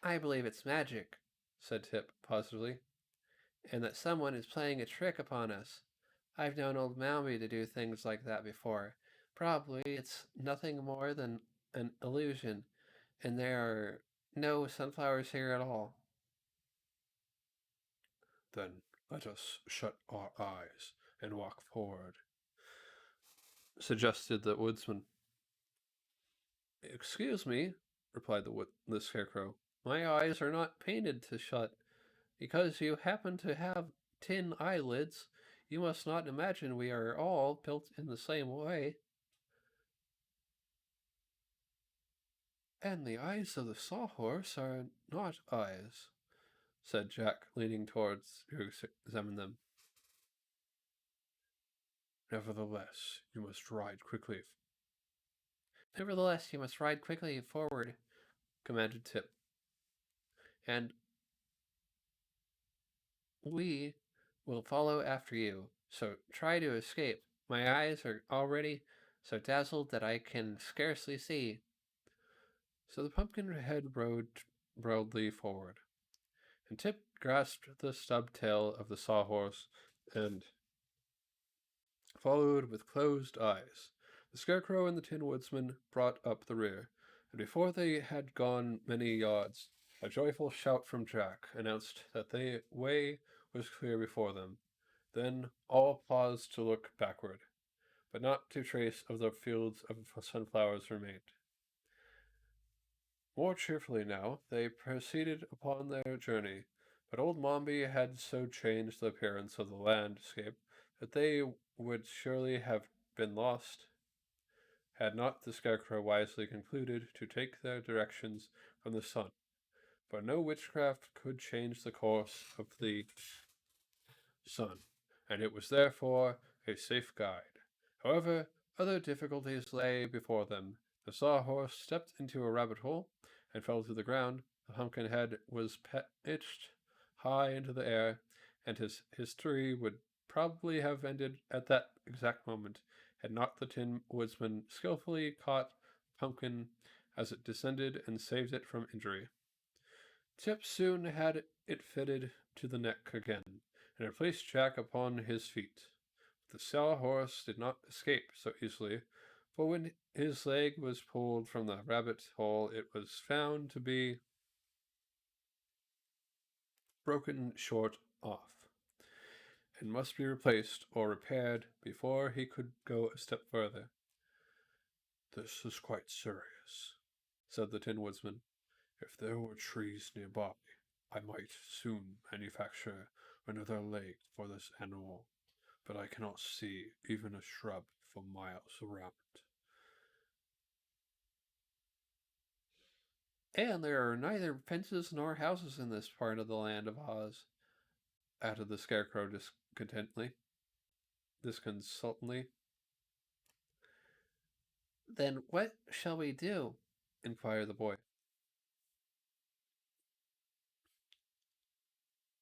S2: I believe it's magic, said Tip positively, and that someone is playing a trick upon us. I've known old Malby to do things like that before. Probably it's nothing more than an illusion, and there are no sunflowers here at all.
S1: Then let us shut our eyes and walk forward, suggested the woodsman. Excuse me, replied the Scarecrow. My eyes are not painted to shut. Because you happen to have tin eyelids, you must not imagine we are all built in the same way. And the eyes of the sawhorse are not eyes, said Jack, leaning towards to examine them. Nevertheless, you must ride quickly.
S2: Nevertheless, you must ride quickly forward, commanded Tip. And we will follow after you, so try to escape. My eyes are already so dazzled that I can scarcely see. So the Pumpkinhead rode proudly forward, and Tip grasped the stub tail of the sawhorse and followed with closed eyes. The Scarecrow and the Tin Woodsman brought up the rear, and before they had gone many yards, a joyful shout from Jack announced that the way was clear before them. Then all paused to look backward, but not a trace of the fields of sunflowers remained. More cheerfully now, they proceeded upon their journey, but old Mombi had so changed the appearance of the landscape that they would surely have been lost had not the Scarecrow wisely concluded to take their directions from the sun. But no witchcraft could change the course of the
S1: son, and it was therefore a safe guide. However, other difficulties lay before them. The sawhorse stepped into a rabbit hole and fell to the ground. The pumpkin head was pitched high into the air, and his history would probably have ended at that exact moment had not the Tin Woodsman skillfully caught the pumpkin as it descended and saved it from injury. Tip soon had it fitted to the neck again, and replaced Jack upon his feet. The sawhorse did not escape so easily, for when his leg was pulled from the rabbit hole, it was found to be broken short off, and must be replaced or repaired before he could go a step further. This is quite serious, said the Tin Woodsman. If there were trees nearby, I might soon manufacture another leg for this animal, but I cannot see even a shrub for miles around.
S2: And there are neither fences nor houses in this part of the land of Oz, added the Scarecrow disconsolately. Then what shall we do? Inquired the boy.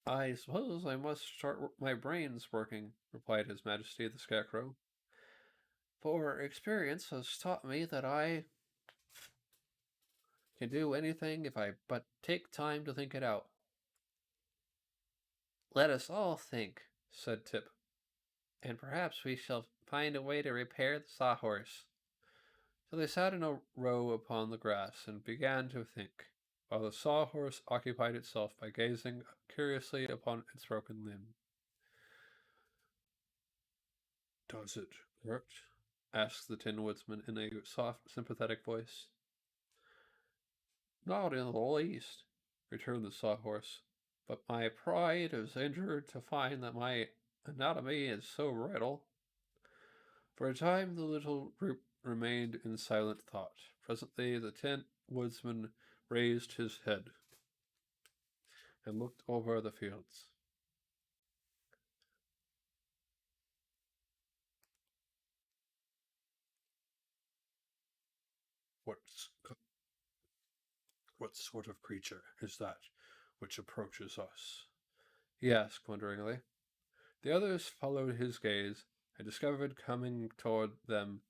S2: I suppose I must start my brains working, replied His Majesty the Scarecrow. For experience has taught me that I can do anything if I but take time to think it out. Let us all think, said Tip, and perhaps we shall find a way to repair the sawhorse. So they sat in a row upon the grass and began to think, while the sawhorse occupied itself by gazing curiously upon its broken limb.
S1: Does it hurt? Asked the Tin Woodsman in a soft, sympathetic voice.
S2: Not in the least, returned the sawhorse, but my pride is injured to find that my anatomy is so brittle.
S1: For a time the little group remained in silent thought. Presently the Tin Woodsman raised his head and looked over the fields. What sort of creature is that which approaches us? He asked wonderingly. The others followed his gaze and discovered coming toward them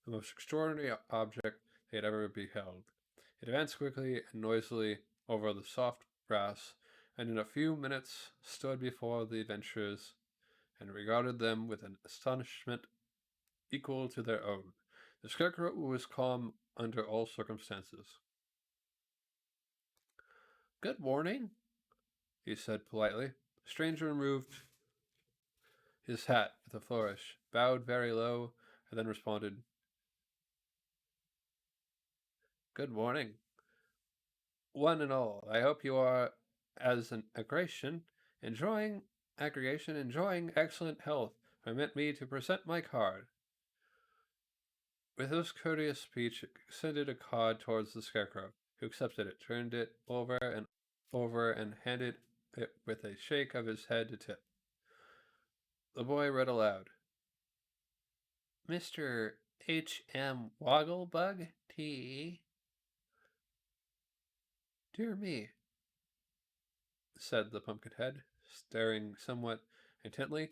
S1: the most extraordinary object they had ever beheld. It advanced quickly and noisily over the soft grass, and in a few minutes stood before the adventurers and regarded them with an astonishment equal to their own. The Scarecrow was calm under all circumstances.
S2: Good morning,
S1: he said politely. The stranger removed his hat with a flourish, bowed very low, and then responded,
S2: Good morning.
S1: One and all, I hope you are, as an enjoying excellent health. Permit me to present my card. With this courteous speech, extended a card towards the Scarecrow, who accepted it, turned it over, and handed it with a shake of his head to Tip. The boy read aloud,
S2: Mr. H.M. Wogglebug, T.E.
S1: Dear me, said the Pumpkinhead, staring somewhat intently.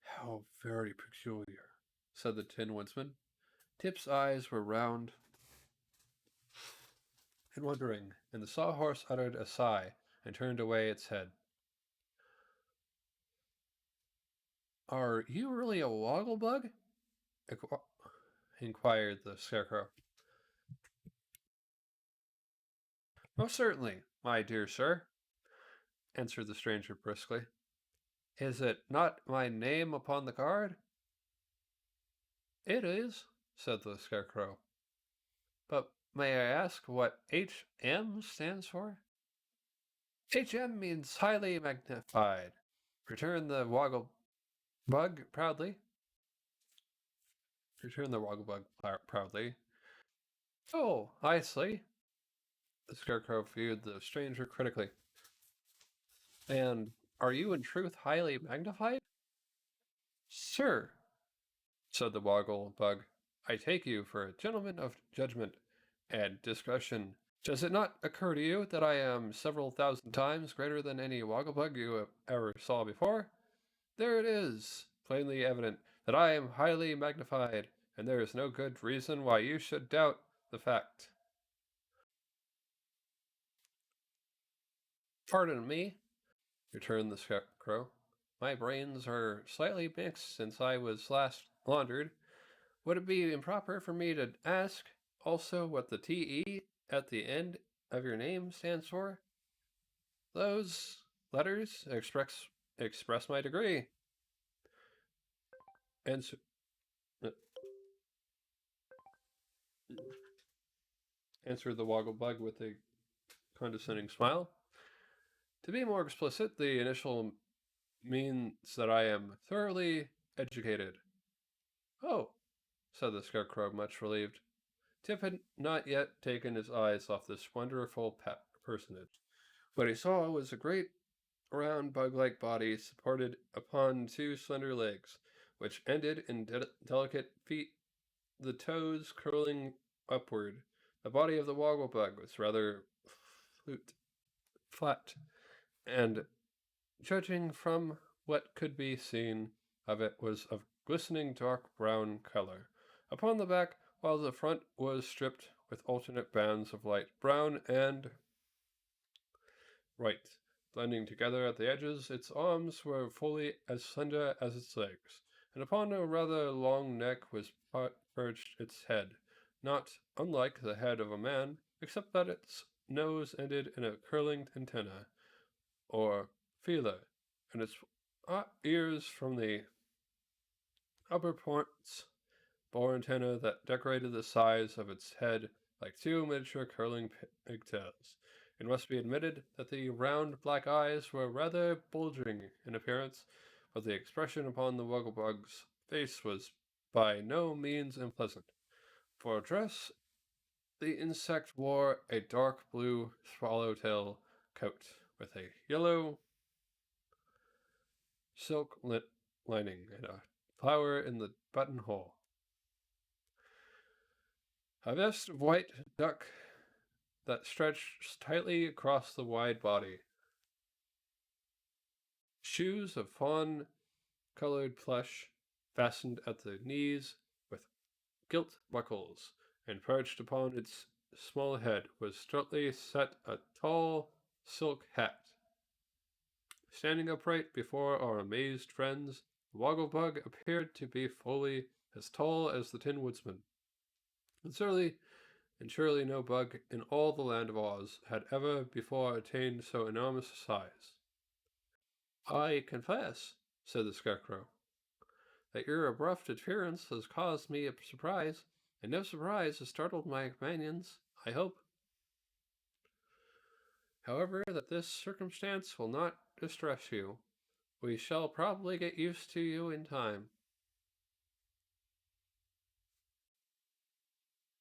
S1: How very peculiar, said the Tin Woodsman. Tip's eyes were round and wondering, and the sawhorse uttered a sigh and turned away its head. Are you really a Wogglebug? Inquired the Scarecrow. Most certainly, my dear sir, answered the stranger briskly. Is it not my name upon the card? It is, said the Scarecrow. But may I ask what H.M. stands for? H.M. means highly magnified, returned the Wogglebug proudly. Returned the Wogglebug proudly. Oh, I see, The Scarecrow viewed the stranger critically. And are you in truth highly magnified? Sir, said the Woggle Bug, I take you for a gentleman of judgment and discretion. Does it not occur to you that I am several thousand times greater than any Wogglebug you ever saw before? There it is, plainly evident that I am highly magnified, and there is no good reason why you should doubt the fact. Pardon me, returned the Scarecrow. My brains are slightly mixed since I was last laundered. Would it be improper for me to ask also what the TE at the end of your name stands for? Those letters express my degree. Answer, uh, answered the Wogglebug with a condescending smile. To be more explicit, the initial means that I am thoroughly educated. Oh, said the Scarecrow, much relieved. Tip had not yet taken his eyes off this wonderful personage. What he saw was a great round bug-like body supported upon two slender legs, which ended in delicate feet, the toes curling upward. The body of the Wogglebug was rather flat, and judging from what could be seen of it was of glistening dark brown color. Upon the back, while the front was stripped with alternate bands of light brown and white, blending together at the edges, its arms were fully as slender as its legs, and upon a rather long neck was perched its head, not unlike the head of a man, except that its nose ended in a curling antenna, or feeler, and its ears from the upper points bore antennae that decorated the sides of its head like two miniature curling pigtails. It must be admitted that the round black eyes were rather bulging in appearance, but the expression upon the Wogglebug's face was by no means unpleasant. For dress, the insect wore a dark blue swallowtail coat with a yellow silk lining and a flower in the buttonhole. A vest of white duck that stretched tightly across the wide body. Shoes of fawn-colored plush fastened at the knees with gilt buckles, and perched upon its small head was straightly set a tall silk hat. Standing upright before our amazed friends, the Wogglebug appeared to be fully as tall as the Tin Woodsman. And surely no bug in all the land of Oz had ever before attained so enormous a size. I confess, said the Scarecrow, that your abrupt appearance has caused me a surprise, and no surprise has startled my companions, I hope. However, that this circumstance will not distress you. We shall probably get used to you in time.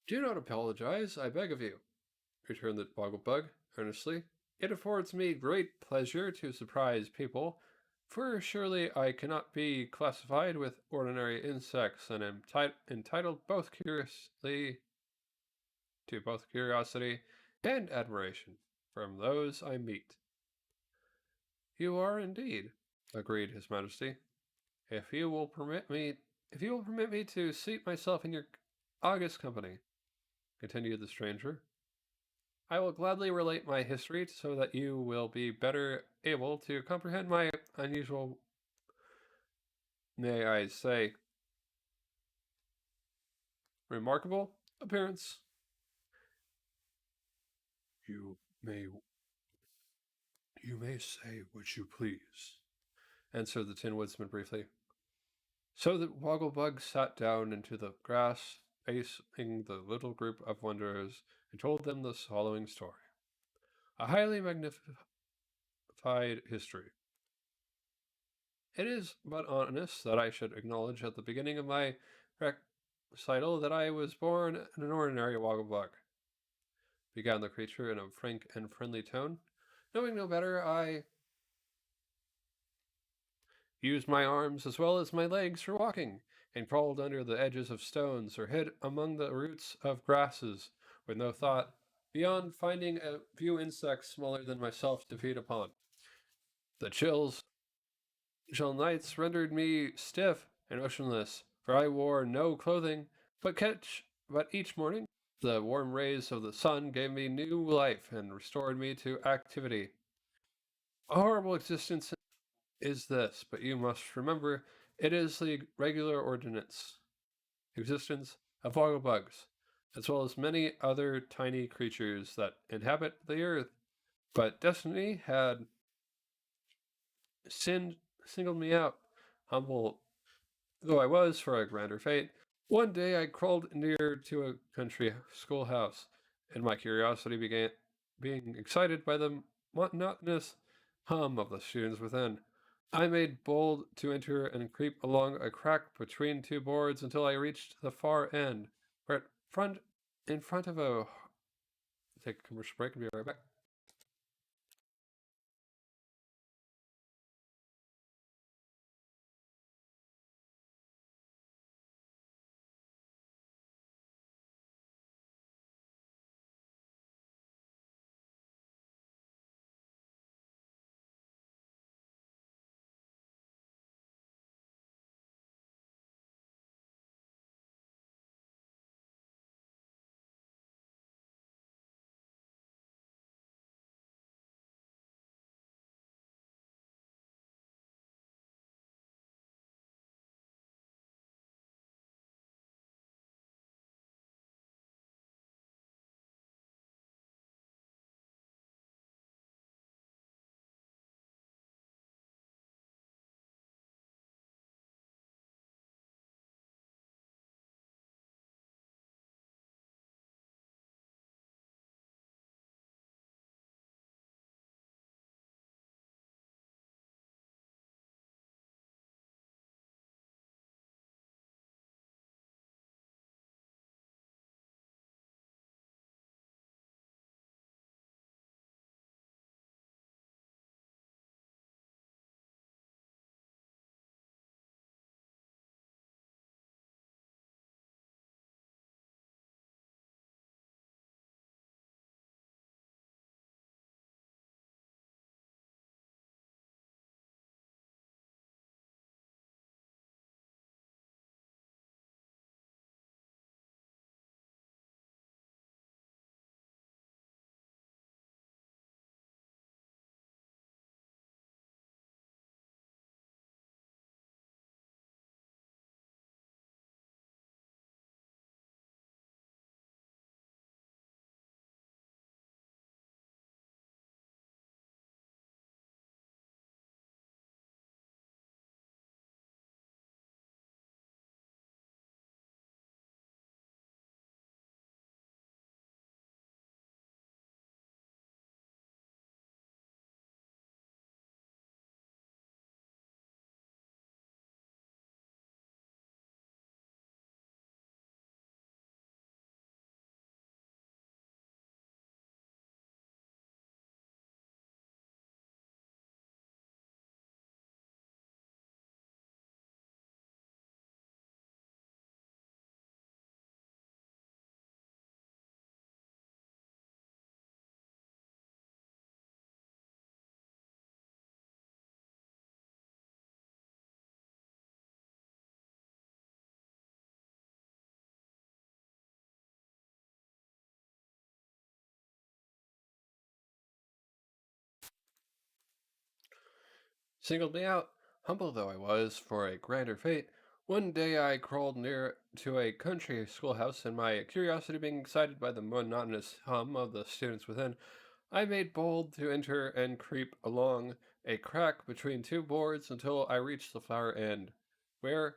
S1: Do not apologize, I beg of you, returned the Wogglebug earnestly. It affords me great pleasure to surprise people, for surely I cannot be classified with ordinary insects, and am entitled to both curiosity and admiration from those I meet. You are indeed, agreed His Majesty. If you will permit me to seat myself in your august company, continued the stranger, I will gladly relate my history so that you will be better able to comprehend my unusual, may I say, remarkable appearance. You may you may say what you please, answered the Tin Woodsman briefly. So the Wogglebug sat down into the grass facing the little group of wanderers and told them the following story. A highly magnified history. It is but honest that I should acknowledge at the beginning of my recital that I was born an ordinary Wogglebug. began the creature in a frank and friendly tone. Knowing no better, I used my arms as well as my legs for walking, and crawled under the edges of stones or hid among the roots of grasses, with no thought beyond finding a few insects smaller than myself to feed upon. The chill nights rendered me stiff and motionless, for I wore no clothing, but each morning the warm rays of the sun gave me new life and restored me to activity. A horrible existence is this, but you must remember it is the regular ordinance existence of bugs, as well as many other tiny creatures that inhabit the earth. But destiny had sinned, singled me out, humble though I was for a grander fate. One day I crawled near to a country schoolhouse, and my curiosity began being excited by the monotonous hum of the students within. I made bold to enter and creep along a crack between two boards until I reached the far end, where in front of a take a commercial break and be right back. Singled me out, humble though I was for a grander fate. One day I crawled near to a country schoolhouse, and my curiosity being excited by the monotonous hum of the students within, I made bold to enter and creep along a crack between two boards until I reached the far end, where,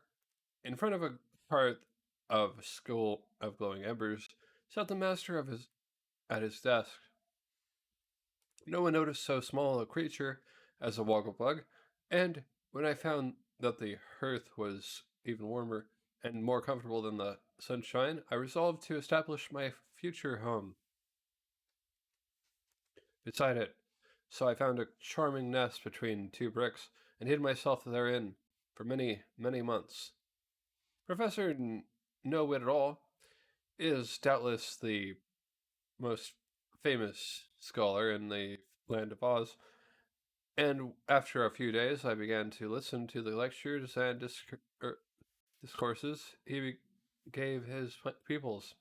S1: in front of a part of school of glowing embers, sat the master of his at his desk. No one noticed so small a creature as a wogglebug, and when I found that the hearth was even warmer and more comfortable than the sunshine, I resolved to establish my future home. beside it, so I found a charming nest between two bricks and hid myself therein for many, many months. Professor No Wit at All is doubtless the most famous scholar in the land of Oz, and after a few days I began to listen to the lectures and discourses he gave his pupils.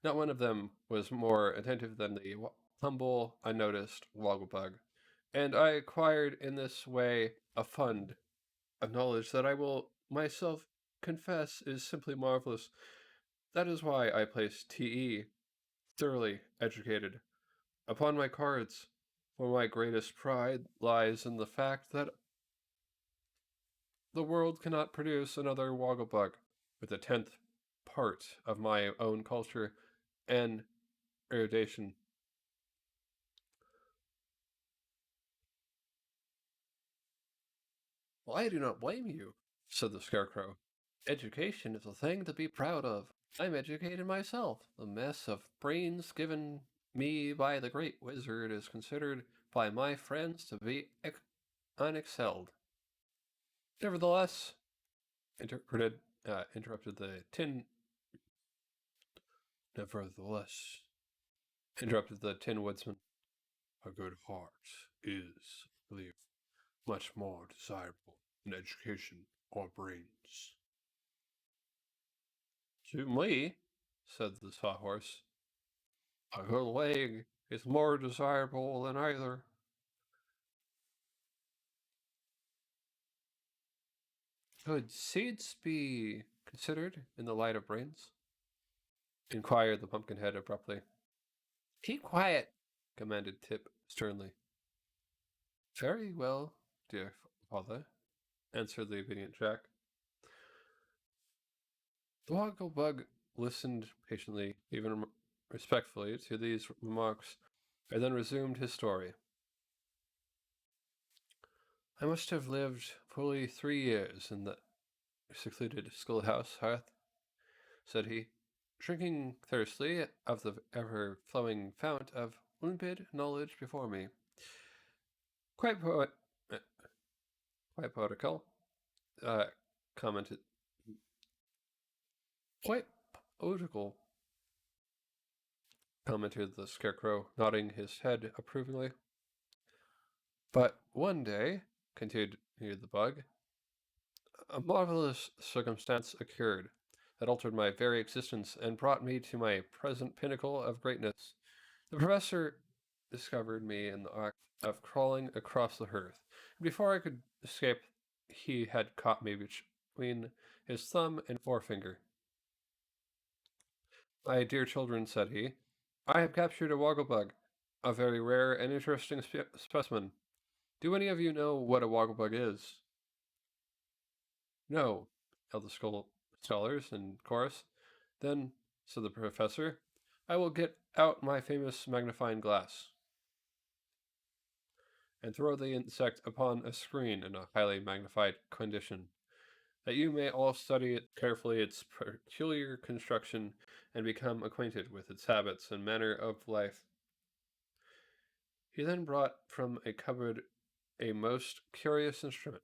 S1: Not one of them was more attentive than the humble, unnoticed Wogglebug, and I acquired in this way a fund of knowledge that I will myself confess is simply marvelous. That is why I place TE, thoroughly educated, upon my cards, for my greatest pride lies in the fact that the world cannot produce another Wogglebug with a tenth part of my own culture and erudition. Well, I do not blame you, said the Scarecrow. Education is a thing to be proud of. I'm educated myself. The mess of brains given me by the great wizard is considered by my friends to be unexcelled. Nevertheless, interrupted the Nevertheless, interrupted the Tin Woodsman, a good heart is, I believe, much more desirable than education or brains. To me, said the Sawhorse, a good leg is more desirable than either. Could seeds be considered in the light of brains? Inquired the Pumpkinhead abruptly. Keep quiet, commanded Tip sternly. Very well, dear father, answered the obedient Jack. The Wogglebug listened patiently, even respectfully, to these remarks, and then resumed his story. I must have lived fully 3 years in the secluded schoolhouse hearth, said he, drinking thirstily of the ever-flowing fount of limpid knowledge before me. Quite quite poetical, commented. Quite poetical, commented the Scarecrow, nodding his head approvingly. But one day, continued the Bug, a marvelous circumstance occurred that altered my very existence and brought me to my present pinnacle of greatness. The professor discovered me in the act of crawling across the hearth. Before I could escape, he had caught me between his thumb and forefinger. My dear children, said he, I have captured a Wogglebug, a very rare and interesting specimen. Do any of you know what a Wogglebug is? No, yelled the scholars in chorus. Then, said the professor, I will get out my famous magnifying glass and throw the insect upon a screen in a highly magnified condition, that you may all study it carefully its peculiar construction and become acquainted with its habits and manner of life. He then brought from a cupboard a most curious instrument,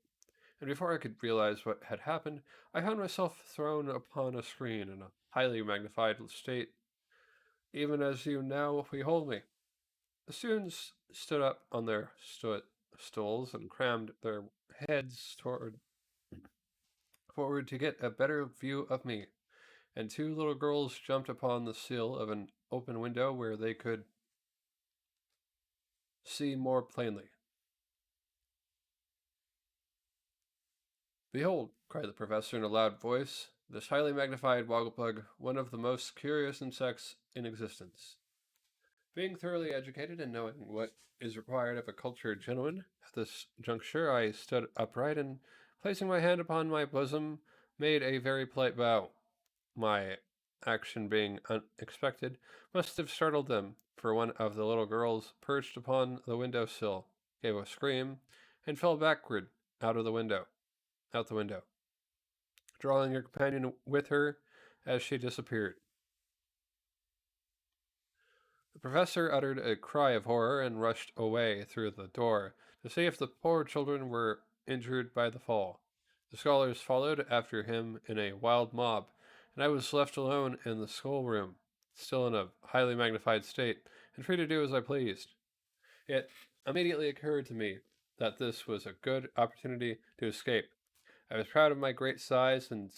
S1: and before I could realize what had happened, I found myself thrown upon a screen in a highly magnified state, even as you now behold me. The students stood up on their stools and crammed their heads forward to get a better view of me, and two little girls jumped upon the sill of an open window where they could see more plainly. Behold, cried the professor in a loud voice, this highly magnified Wogglebug, one of the most curious insects in existence. Being thoroughly educated and knowing what is required of a cultured gentleman, at this juncture I stood upright and, placing my hand upon my bosom, made a very polite bow. My action being unexpected must have startled them, for one of the little girls perched upon the window sill, gave a scream, and fell backward out the window, drawing her companion with her as she disappeared. The professor uttered a cry of horror and rushed away through the door to see if the poor children were injured by the fall. The scholars followed after him in a wild mob, and I was left alone in the schoolroom, still in a highly magnified state, and free to do as I pleased. It immediately occurred to me that this was a good opportunity to escape. I was proud of my great size and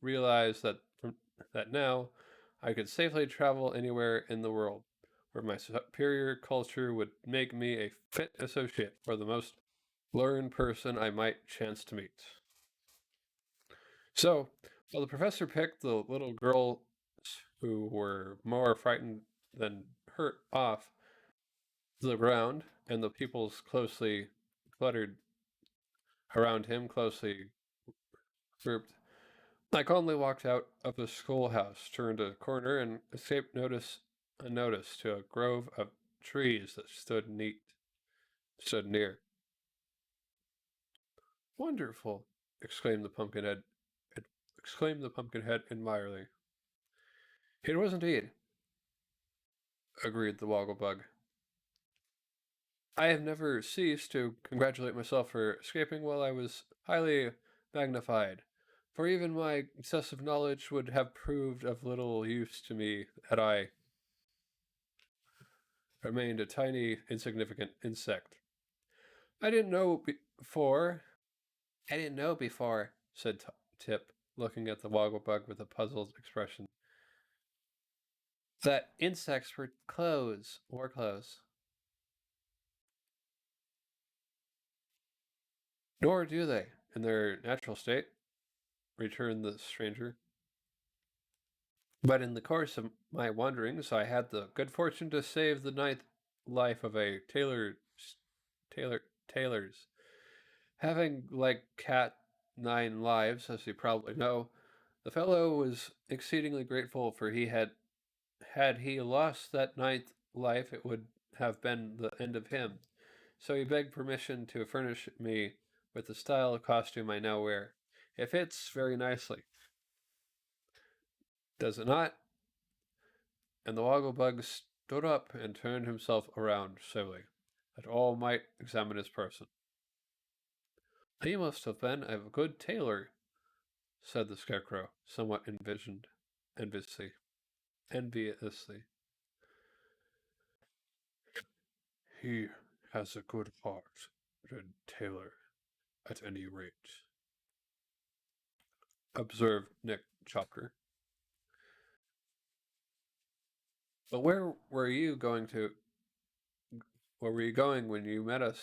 S1: realized that now I could safely travel anywhere in the world, where my superior culture would make me a fit associate for the most learned person I might chance to meet. So, while the professor picked the little girls who were more frightened than hurt off the ground, and the pupils closely cluttered around him, closely grouped, I calmly walked out of the schoolhouse, turned a corner, and escaped unnoticed to a grove of trees that stood near. Wonderful! exclaimed the pumpkinhead. Exclaimed the pumpkinhead admiringly. It was indeed, agreed the Wogglebug. I have never ceased to congratulate myself for escaping while I was highly magnified, for even my excessive knowledge would have proved of little use to me had I remained a tiny, insignificant insect. I didn't know before. I didn't know before, said Tip, looking at the Wogglebug with a puzzled expression, that insects wore clothes. Nor do they, in their natural state, returned the stranger. But in the course of my wanderings, I had the good fortune to save the life of a tailor's. Having, like cat, 9 lives, as you probably know, the fellow was exceedingly grateful, for had he lost that ninth life, it would have been the end of him. So he begged permission to furnish me with the style of costume I now wear. It fits very nicely, does it not? And the Wogglebug stood up and turned himself around civilly, that all might examine his person. He must have been a good tailor, said the Scarecrow, somewhat enviously. enviously. He has a good heart, said Tailor, at any rate, observed Nick Chopper. But where were you going when you met us?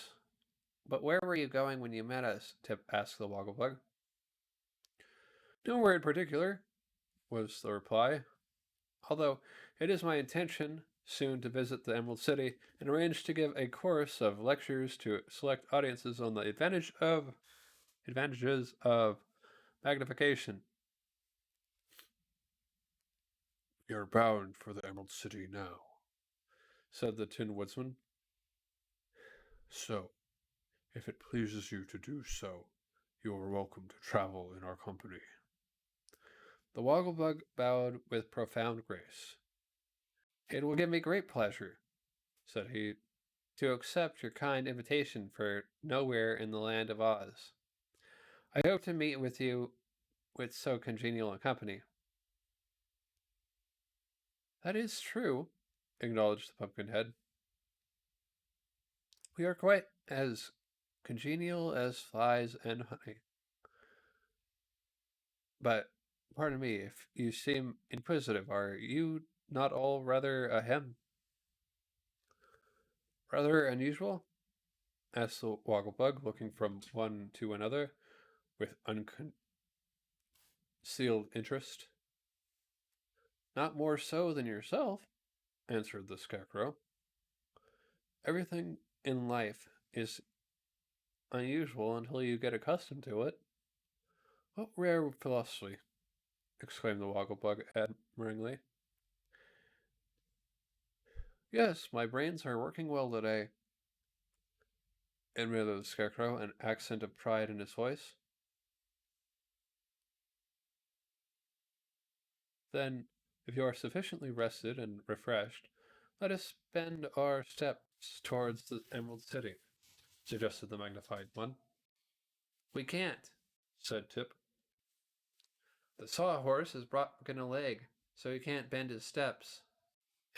S1: But where were you going when you met us? Tip asked the Wogglebug. Nowhere in particular, was the reply, although it is my intention soon to visit the Emerald City and arrange to give a course of lectures to select audiences on the advantages of magnification. You're bound for the Emerald City now, said the Tin Woodsman. So, if it pleases you to do so, you are welcome to travel in our company. The Wogglebug bowed with profound grace. It will give me great pleasure, said he, to accept your kind invitation for nowhere in the land of Oz. I hope to meet with you with so congenial a company. That is true, acknowledged the Pumpkinhead. We are quite as congenial as flies and honey. But, pardon me, if you seem inquisitive, are you not all rather rather unusual? Asked the Wogglebug, looking from one to another with unconcealed interest. Not more so than yourself, answered the Scarecrow. Everything in life is unusual until you get accustomed to it. What rare philosophy, exclaimed the Wogglebug admiringly. Yes, my brains are working well today, admitted the Scarecrow, an accent of pride in his voice. Then, if you are sufficiently rested and refreshed, Let us bend our steps towards the Emerald City, suggested the Magnified One.
S2: We can't,
S1: said Tip.
S2: the sawhorse has broken a leg, so he can't bend his steps,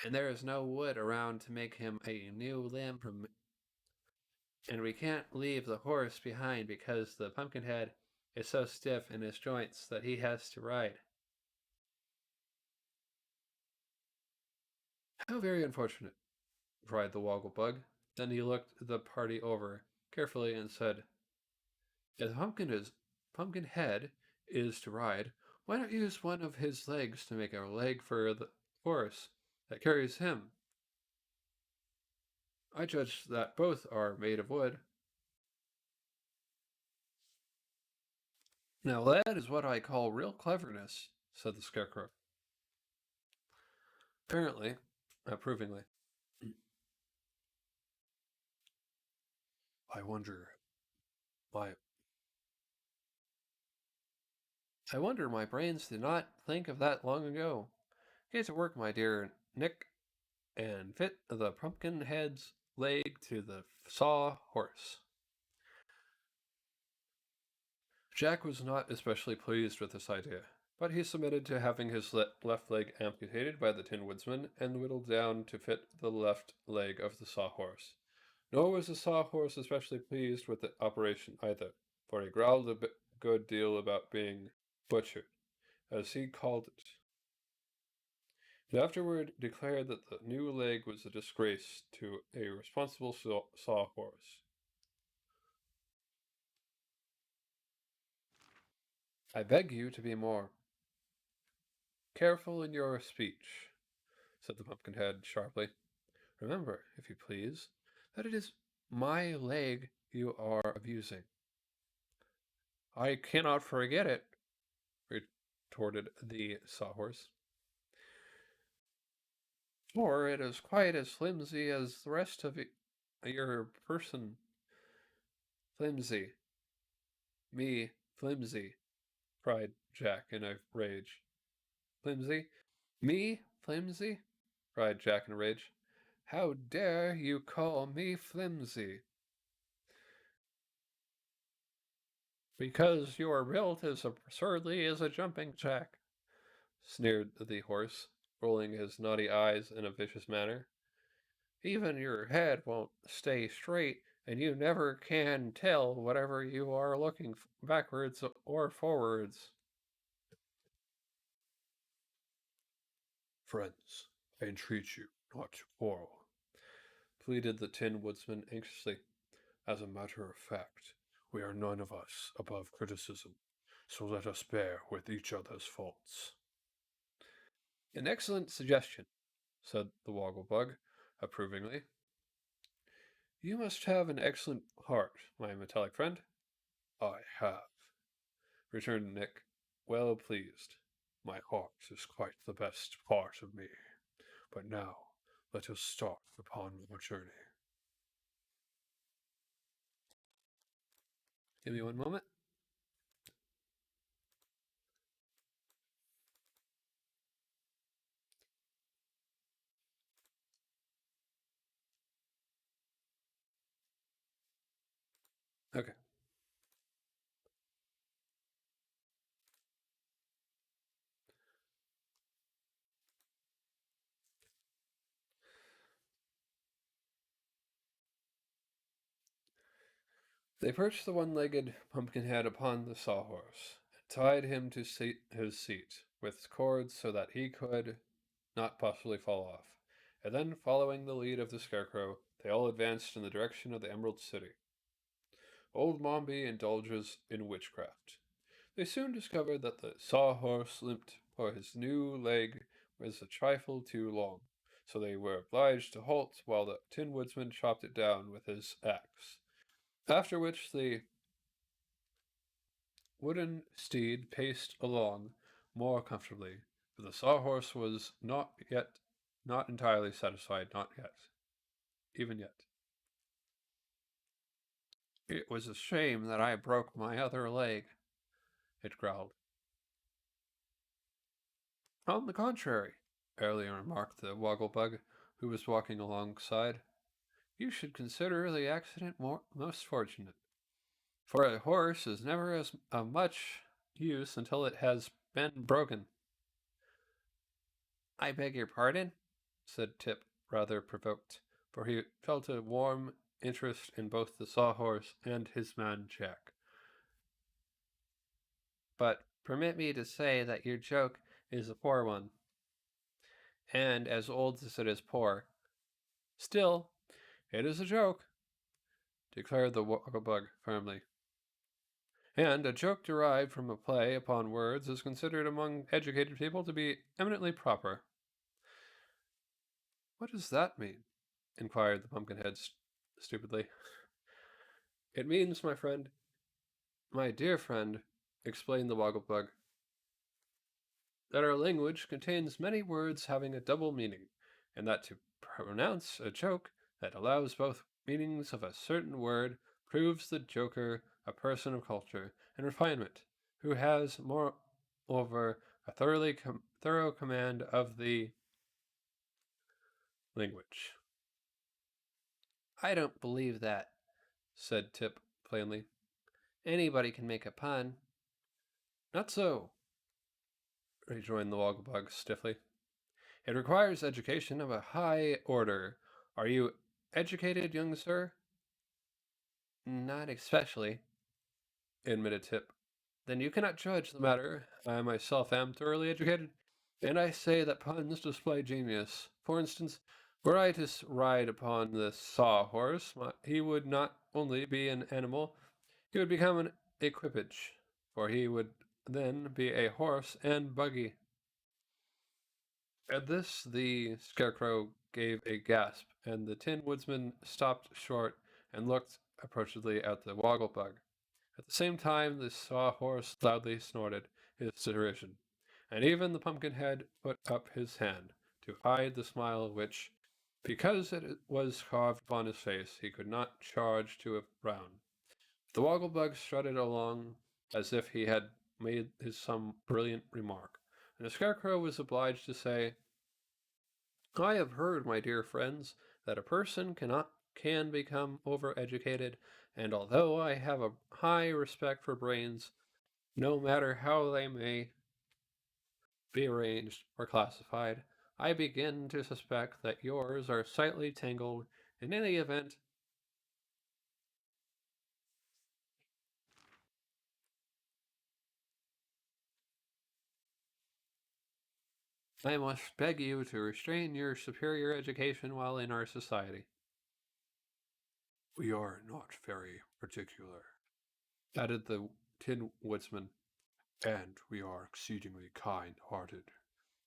S2: and there is no wood around to make him a new limb from. And we can't leave the horse behind because the Pumpkinhead is so stiff in his joints that he has to ride.
S1: How very unfortunate, cried the Wogglebug. Then he looked the party over carefully and said, if the Pumpkinhead is to ride, why not use one of his legs to make a leg for the horse that carries him? I judge that both are made of wood. Now that is what I call real cleverness, said the Scarecrow. Apparently, approvingly. I wonder my my brains did not think of that long ago. Get to work, my dear Nick, and fit the Pumpkinhead's leg to the sawhorse. Jack was not especially pleased with this idea, but he submitted to having his left leg amputated by the Tin Woodsman and whittled down to fit the left leg of the sawhorse. Nor was the sawhorse especially pleased with the operation either, for he growled a good deal about being butchered, as he called it, and afterward declared that the new leg was a disgrace to a responsible sawhorse. I beg you to be more careful in your speech, said the Pumpkinhead sharply. Remember, if you please, that it is my leg you are abusing. I cannot forget it, retorted the sawhorse, for it is quite as flimsy as the rest of your person. Flimsy. Me, flimsy, cried Jack in a rage. Flimsy? Me, flimsy? cried Jack in a rage. How dare you call me flimsy? Because you are built as absurdly as a jumping jack, sneered the horse, rolling his naughty eyes in a vicious manner. Even your head won't stay straight, and you never can tell whatever you are looking backwards or forwards. Friends, I entreat you not to quarrel, pleaded the Tin Woodsman anxiously. As a matter of fact, we are none of us above criticism, so let us bear with each other's faults. An excellent suggestion, said the Wogglebug approvingly. You must have an excellent heart, my metallic friend. I have, returned Nick, well pleased. My heart is quite the best part of me. But now let us start upon our journey. Give me one moment. Okay. They perched the one-legged Pumpkinhead upon the sawhorse, and tied him to his seat with cords so that he could not possibly fall off. And then, following the lead of the Scarecrow, they all advanced in the direction of the Emerald City. Old Mombi indulges in witchcraft. They soon discovered that the sawhorse limped, for his new leg was a trifle too long, so they were obliged to halt while the Tin Woodsman chopped it down with his axe. After which the wooden steed paced along more comfortably, but the sawhorse was not entirely satisfied, not yet, even yet. It was a shame that I broke my other leg, it growled. On the contrary, airily remarked the Wogglebug, who was walking alongside. "You should consider the accident most fortunate, for a horse is never as much use until it has been broken."
S2: "I beg your pardon?"
S1: said Tip, rather provoked, for he felt a warm interest in both the sawhorse and his man Jack.
S2: "But permit me to say that your joke is a poor one, and as old as it is poor."
S1: "Still, it is a joke," declared the Wogglebug firmly. "And a joke derived from a play upon words is considered among educated people to be eminently proper." "What does that mean?" inquired the Pumpkinhead stupidly. "It means, my dear friend," explained the Wogglebug, "that our language contains many words having a double meaning, and that to pronounce a joke that allows both meanings of a certain word proves the joker a person of culture and refinement, who has, moreover, a thorough command of the language."
S2: "I don't believe that,"
S1: said Tip plainly.
S2: "Anybody can make a pun."
S1: "Not so," rejoined the Wogglebug stiffly. "It requires education of a high order. Are you educated, young sir?"
S2: "Not especially,"
S1: admitted Tip. "Then you cannot judge the matter. I myself am thoroughly educated, and I say that puns display genius. For instance, were I to ride upon the sawhorse, he would not only be an animal, he would become an equipage, for he would then be a horse and buggy." At this, the Scarecrow gave a gasp, and the Tin Woodsman stopped short and looked approachedly at the Wogglebug. At the same time, the Sawhorse loudly snorted his derision, and even the Pumpkinhead put up his hand to hide the smile which, because it was carved upon his face, he could not charge to a frown. The Wogglebug strutted along as if he had made some brilliant remark, and the Scarecrow was obliged to say, "I have heard, my dear friends, that a person can become overeducated, and although I have a high respect for brains, no matter how they may be arranged or classified, I begin to suspect that yours are slightly tangled. In any event, I must beg you to restrain your superior education while in our society." "We are not very particular," added the Tin Woodsman, "and we are exceedingly kind-hearted.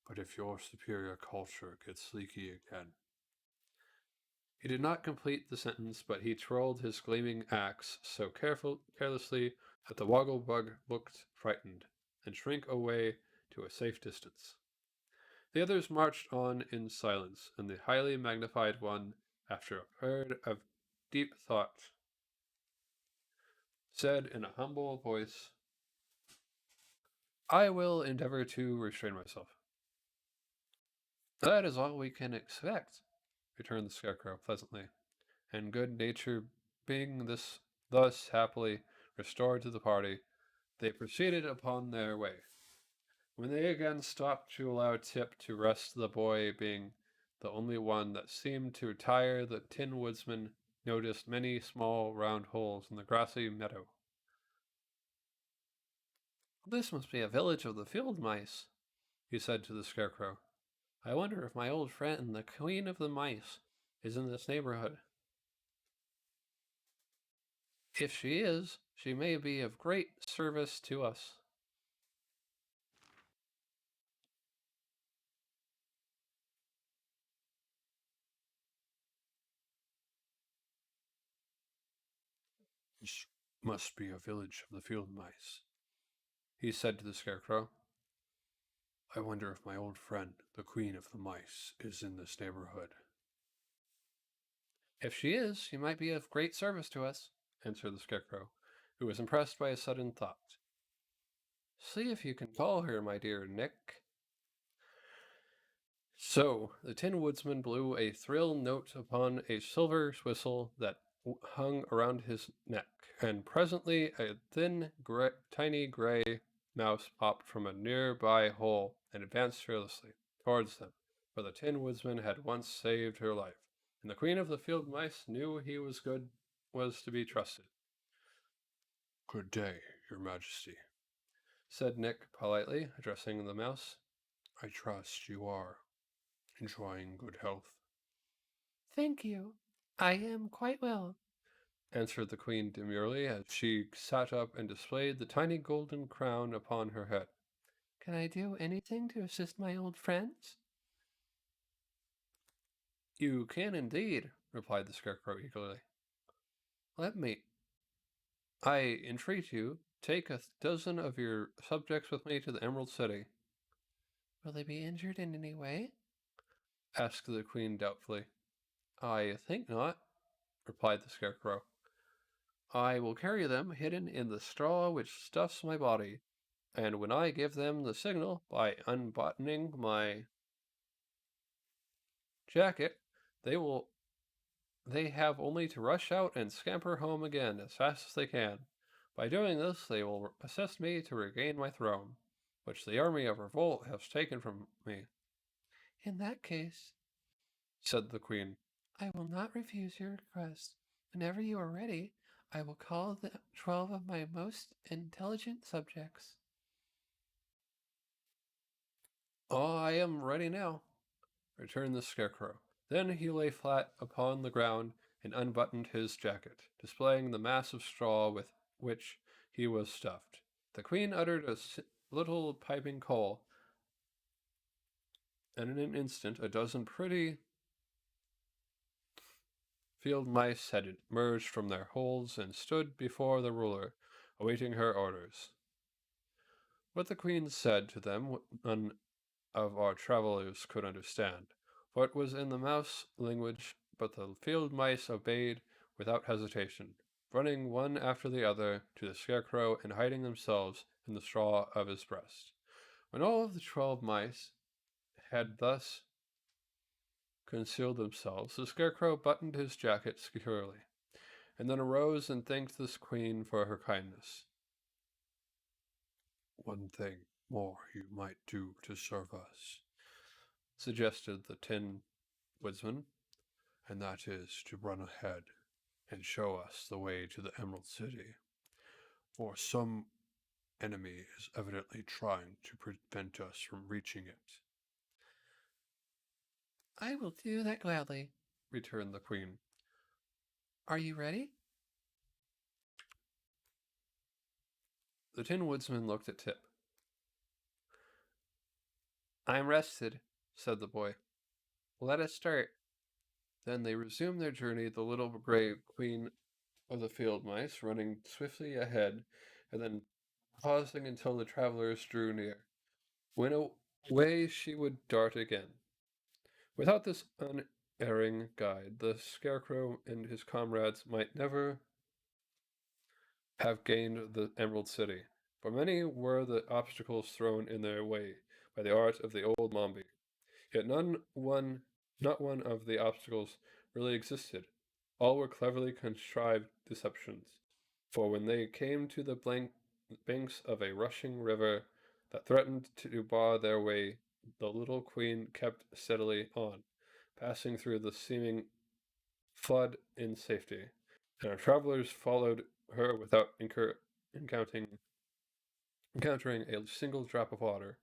S1: But if your superior culture gets leaky again—" He did not complete the sentence, but he twirled his gleaming axe so carelessly that the Wogglebug looked frightened, and shrank away to a safe distance. The others marched on in silence, and the highly magnified one, after a period of deep thought, said in a humble voice, "I will endeavor to restrain myself." "That is all we can expect," returned the Scarecrow pleasantly, and good nature being thus happily restored to the party, they proceeded upon their way. When they again stopped to allow Tip to rest, the boy being the only one that seemed to tire, the Tin Woodsman noticed many small round holes in the grassy meadow. "This must be a village of the field mice," he said to the Scarecrow. "I wonder if my old friend, the Queen of the Mice, is in this neighborhood. If she is, she may be of great service to us." "This must be a village of the field mice," he said to the Scarecrow. "I wonder if my old friend, the Queen of the Mice, is in this neighborhood." "If she is, she might be of great service to us," answered the Scarecrow, who was impressed by a sudden thought. "See if you can call her, my dear Nick." So the Tin Woodsman blew a thrill note upon a silver whistle that hung around his neck, and presently a tiny gray mouse popped from a nearby hole and advanced fearlessly towards them, for the Tin Woodsman had once saved her life, and the Queen of the Field Mice knew he was to be trusted. "Good day, Your Majesty," said Nick politely, addressing the mouse. "I trust you are enjoying good health."
S2: Thank you. I am quite well,"
S1: answered the Queen demurely as she sat up and displayed the tiny golden crown upon her head.
S2: "Can I do anything to assist my old friends?"
S1: "You can indeed," replied the Scarecrow eagerly. "Let me, I entreat you, take a dozen of your subjects with me to the Emerald City."
S2: "Will they be injured in any way?"
S1: asked the Queen doubtfully. "I think not," replied the Scarecrow. "I will carry them hidden in the straw which stuffs my body, and when I give them the signal by unbuttoning my jacket, they will they have only to rush out and scamper home again as fast as they can. By doing this, they will assist me to regain my throne, which the army of revolt has taken from me,"
S2: "In that case,"
S1: said the Queen.
S2: "I will not refuse your request. Whenever you are ready, I will call the 12 of my most intelligent subjects."
S1: "Oh, I am ready now," returned the Scarecrow. Then he lay flat upon the ground and unbuttoned his jacket, displaying the mass of straw with which he was stuffed. The Queen uttered a little piping call, and in an instant a dozen pretty field mice had emerged from their holes and stood before the ruler, awaiting her orders. What the Queen said to them none of our travelers could understand, for it was in the mouse language, but the field mice obeyed without hesitation, running one after the other to the Scarecrow and hiding themselves in the straw of his breast. When all of the 12 mice had thus concealed themselves, the Scarecrow buttoned his jacket securely, and then arose and thanked the Queen for her kindness. "One thing more you might do to serve us," suggested the Tin Woodsman, "and that is to run ahead and show us the way to the Emerald City, for some enemy is evidently trying to prevent us from reaching it."
S2: "I will do that gladly,"
S1: returned the Queen.
S2: "Are you ready?"
S1: The Tin Woodsman looked at Tip.
S2: "I am rested," said the boy. "Let us start."
S1: Then they resumed their journey, the little gray Queen of the Field Mice running swiftly ahead, and then pausing until the travelers drew near, when away she would dart again. Without this unerring guide, the Scarecrow and his comrades might never have gained the Emerald City, for many were the obstacles thrown in their way by the art of the old Mombi. Yet not one of the obstacles really existed. All were cleverly contrived deceptions. For when they came to the banks of a rushing river that threatened to bar their way, the little Queen kept steadily on, passing through the seeming flood in safety, and our travelers followed her without encountering a single drop of water.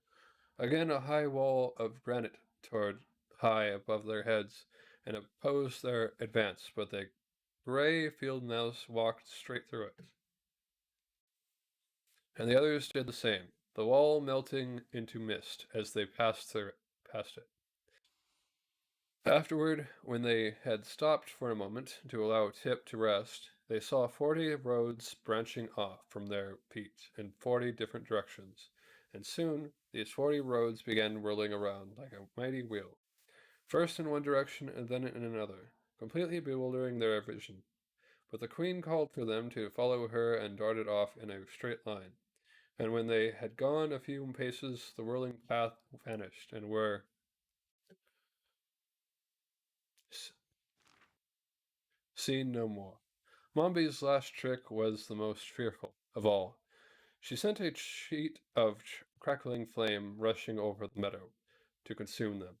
S1: Again, a high wall of granite towered high above their heads and opposed their advance, but the gray field mouse walked straight through it, and the others did the same, the wall melting into mist as they past it. Afterward, when they had stopped for a moment to allow Tip to rest, they saw 40 roads branching off from their peak in 40 different directions, and soon these 40 roads began whirling around like a mighty wheel, first in one direction and then in another, completely bewildering their vision. But the Queen called for them to follow her and darted off in a straight line, and when they had gone a few paces, the whirling path vanished, and were seen no more. Mombi's last trick was the most fearful of all. She sent a sheet of crackling flame rushing over the meadow to consume them,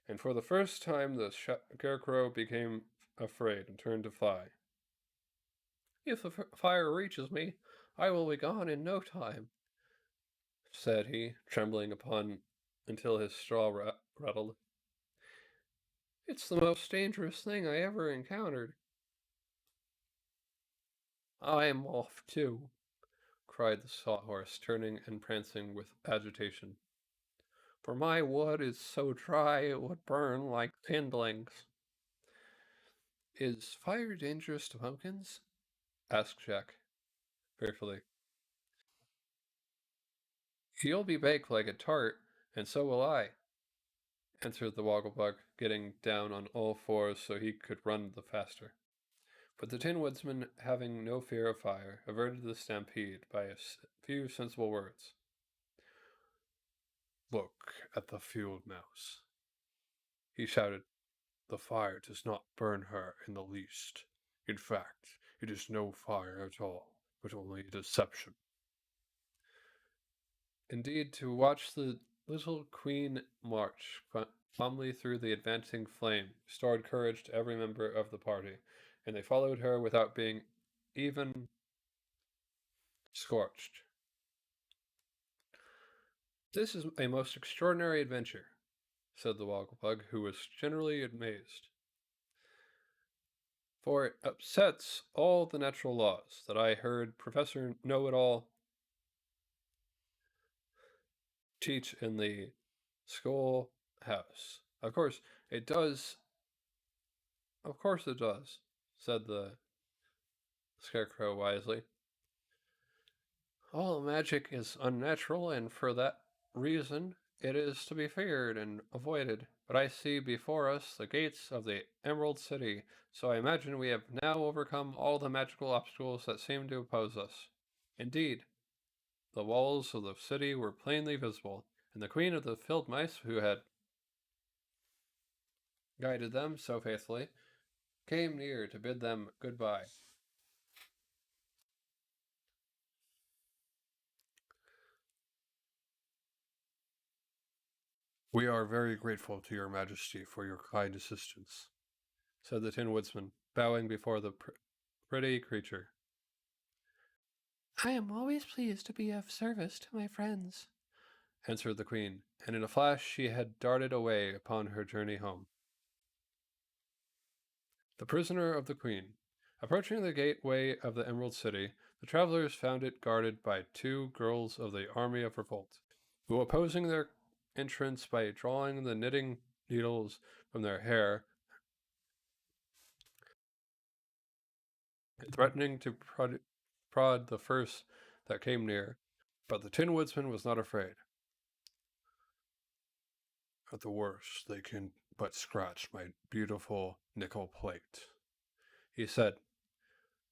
S1: and for the first time the scarecrow became afraid and turned to fly. "If the fire reaches me, I will be gone in no time," said he, trembling upon until his straw rattled. "It's the most dangerous thing I ever encountered." "I'm off too," cried the sawhorse, turning and prancing with agitation, "for my wood is so dry it would burn like kindlings." "Is fire dangerous to pumpkins?" asked Jack, fearfully. "You'll be baked like a tart, and so will I," answered the Wogglebug, getting down on all fours so he could run the faster. But the Tin Woodsman, having no fear of fire, averted the stampede by a few sensible words. "Look at the field mouse," he shouted. "The fire does not burn her in the least. In fact, it is no fire at all, but only a deception." Indeed, to watch the little queen march calmly through the advancing flame restored courage to every member of the party, and they followed her without being even scorched. "This is a most extraordinary adventure," said the Wogglebug, who was generally amazed, "for it upsets all the natural laws that I heard Professor Know-it-all teach in the schoolhouse." It does. Of course it does," said the Scarecrow wisely. "All magic is unnatural, and for that reason it is to be feared and avoided. But I see before us the gates of the Emerald City, so I imagine we have now overcome all the magical obstacles that seem to oppose us." Indeed, the walls of the city were plainly visible, and the Queen of the Field Mice, who had guided them so faithfully, came near to bid them good-bye. "We are very grateful to your Majesty for your kind assistance," said the Tin Woodsman, bowing before the pretty creature.
S2: "I am always pleased to be of service to my friends,"
S1: answered the Queen, and in a flash she had darted away upon her journey home. The prisoner of the Queen. Approaching the gateway of the Emerald City, the travelers found it guarded by two girls of the Army of Revolt, who, opposing their entrance by drawing the knitting needles from their hair and threatening to prod the first that came near. But the Tin Woodsman was not afraid. "At the worst, they can but scratch my beautiful nickel plate," he said.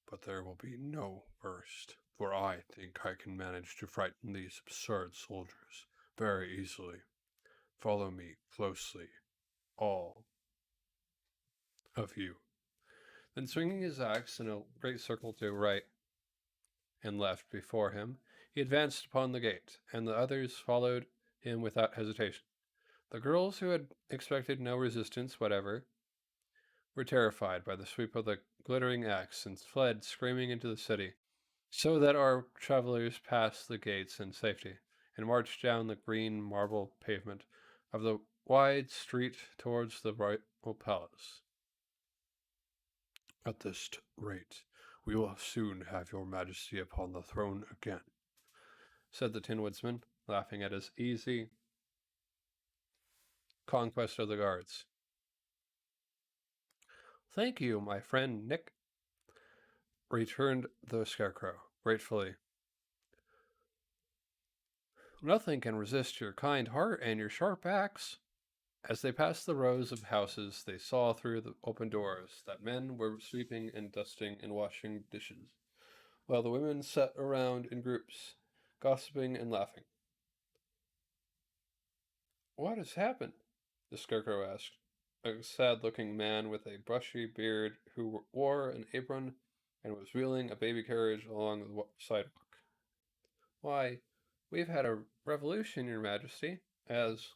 S1: "But there will be no worst, for I think I can manage to frighten these absurd soldiers very easily. Follow me closely, all of you." Then, swinging his axe in a great circle to right and left before him, he advanced upon the gate, and the others followed him without hesitation. The girls, who had expected no resistance whatever, were terrified by the sweep of the glittering axe and fled screaming into the city, so that our travelers passed the gates in safety and marched down the green marble pavement of the wide street towards the royal palace. "At this rate, we will soon have your Majesty upon the throne again," said the Tin Woodsman, laughing at his easy conquest of the guards. "Thank you, my friend Nick," returned the Scarecrow, gratefully. "Nothing can resist your kind heart and your sharp axe." As they passed the rows of houses, they saw through the open doors that men were sweeping and dusting and washing dishes, while the women sat around in groups, gossiping and laughing. "What has happened?" the Scarecrow asked. a sad-looking man with a brushy beard who wore an apron and was wheeling a baby carriage along the sidewalk. Why, we've had a revolution, Your Majesty, as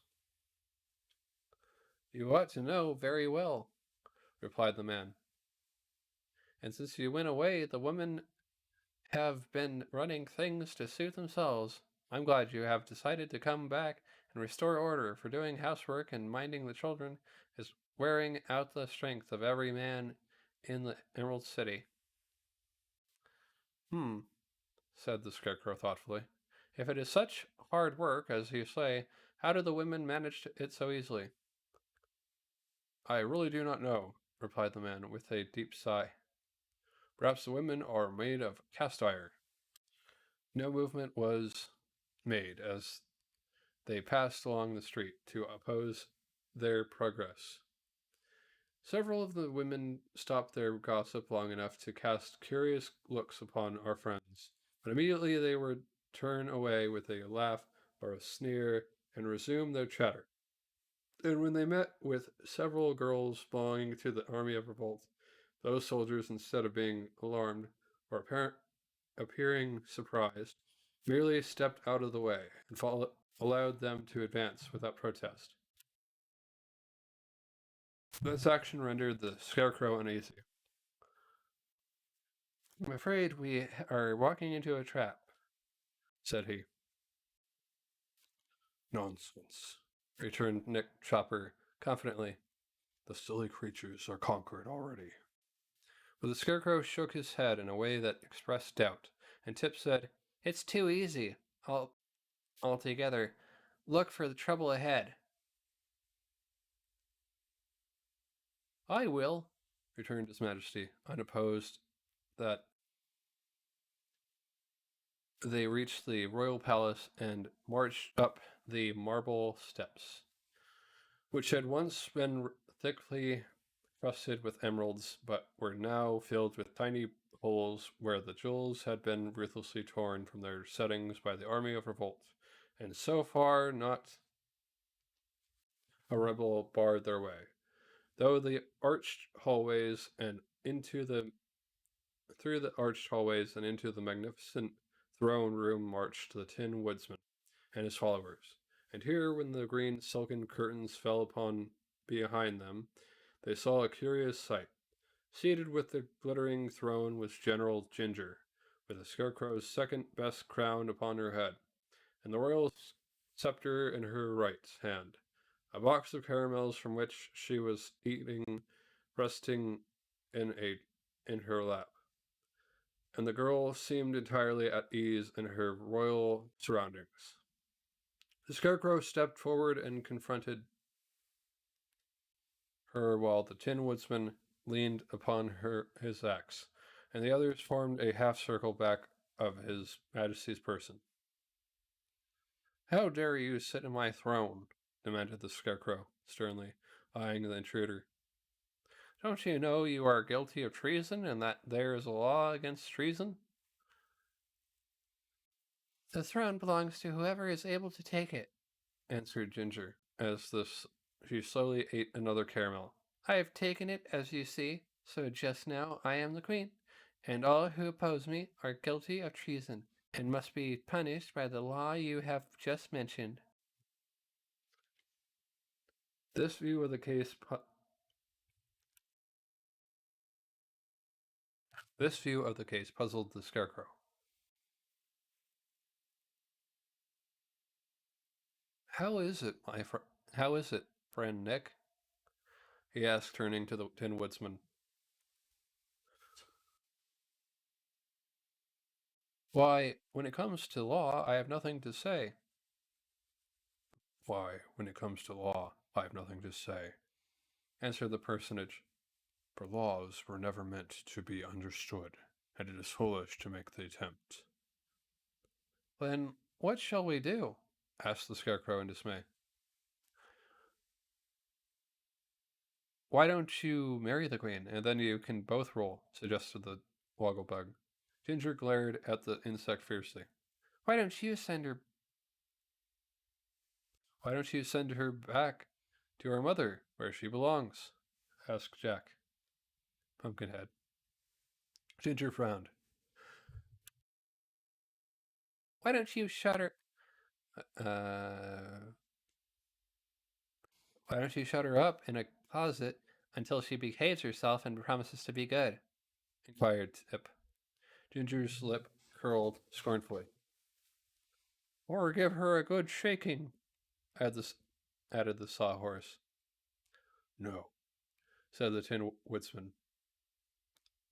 S1: you ought to know very well, replied the man. And since you went away, the women have been running things to suit themselves. I'm glad you have decided to come back and restore order, for doing housework and minding the children is wearing out the strength of every man in the Emerald City. Hmm, said the Scarecrow thoughtfully. If it is such hard work, as you say, how do the women manage it so easily? I really do not know, replied the man with a deep sigh. Perhaps the women are made of cast iron. No movement was made as they passed along the street to oppose their progress. Several of the women stopped their gossip long enough to cast curious looks upon our friends, but immediately they would turn away with a laugh or a sneer and resume their chatter. And when they met with several girls belonging to the army of revolt, those soldiers, instead of being alarmed or appearing surprised, merely stepped out of the way and allowed them to advance without protest. This action rendered the Scarecrow uneasy. I'm afraid we are walking into a trap, said he. Nonsense, returned Nick Chopper confidently. The silly creatures are conquered already. But the Scarecrow shook his head in a way that expressed doubt, and Tip said, It's too easy, altogether. Look for the trouble ahead. I will, returned His Majesty, unopposed. That they reached the royal palace and marched up the marble steps, which had once been thickly crusted with emeralds, but were now filled with tiny holes where the jewels had been ruthlessly torn from their settings by the army of revolt, and so far not a rebel barred their way. Though the arched hallways and into the through the arched hallways and into the magnificent throne room marched the Tin Woodsman and his followers. And here, when the green silken curtains fell upon behind them, they saw a curious sight. Seated with the glittering throne was General Ginger, with the Scarecrow's second best crown upon her head, and the royal scepter in her right hand, a box of caramels from which she was eating resting in her lap. And the girl seemed entirely at ease in her royal surroundings. The Scarecrow stepped forward and confronted her while the Tin Woodsman leaned upon his axe, and the others formed a half circle back of His Majesty's person. How dare you sit in my throne? Demanded the Scarecrow, sternly, eyeing the intruder. Don't you know you are guilty of treason and that there is a law against treason? The throne belongs to whoever is able to take it, answered Ginger, as she slowly ate another caramel. I have taken it, as you see, so just now I am the queen, and all who oppose me are guilty of treason, and must be punished by the law you have just mentioned. This view of the case puzzled the Scarecrow. How is it, How is it, friend Nick? He asked, turning to the Tin Woodsman. Why, when it comes to law, I have nothing to say. Why, when it comes to law, I have nothing to say, answered the personage. For laws were never meant to be understood, and it is foolish to make the attempt. Then what shall we do? Asked the Scarecrow in dismay. Why don't you marry the queen, and then you can both rule, suggested the Wogglebug. Ginger glared at the insect fiercely. Why don't you send her back To her mother, where she belongs, asked Jack. Pumpkinhead. Ginger frowned.
S2: Why don't you shut her? Uh, why don't you shut her up in a closet until she behaves herself and promises to be good?
S1: Inquired Tip. Ginger's lip curled scornfully. Or give her a good shaking, added the Sawhorse. No, said the Tin Woodsman.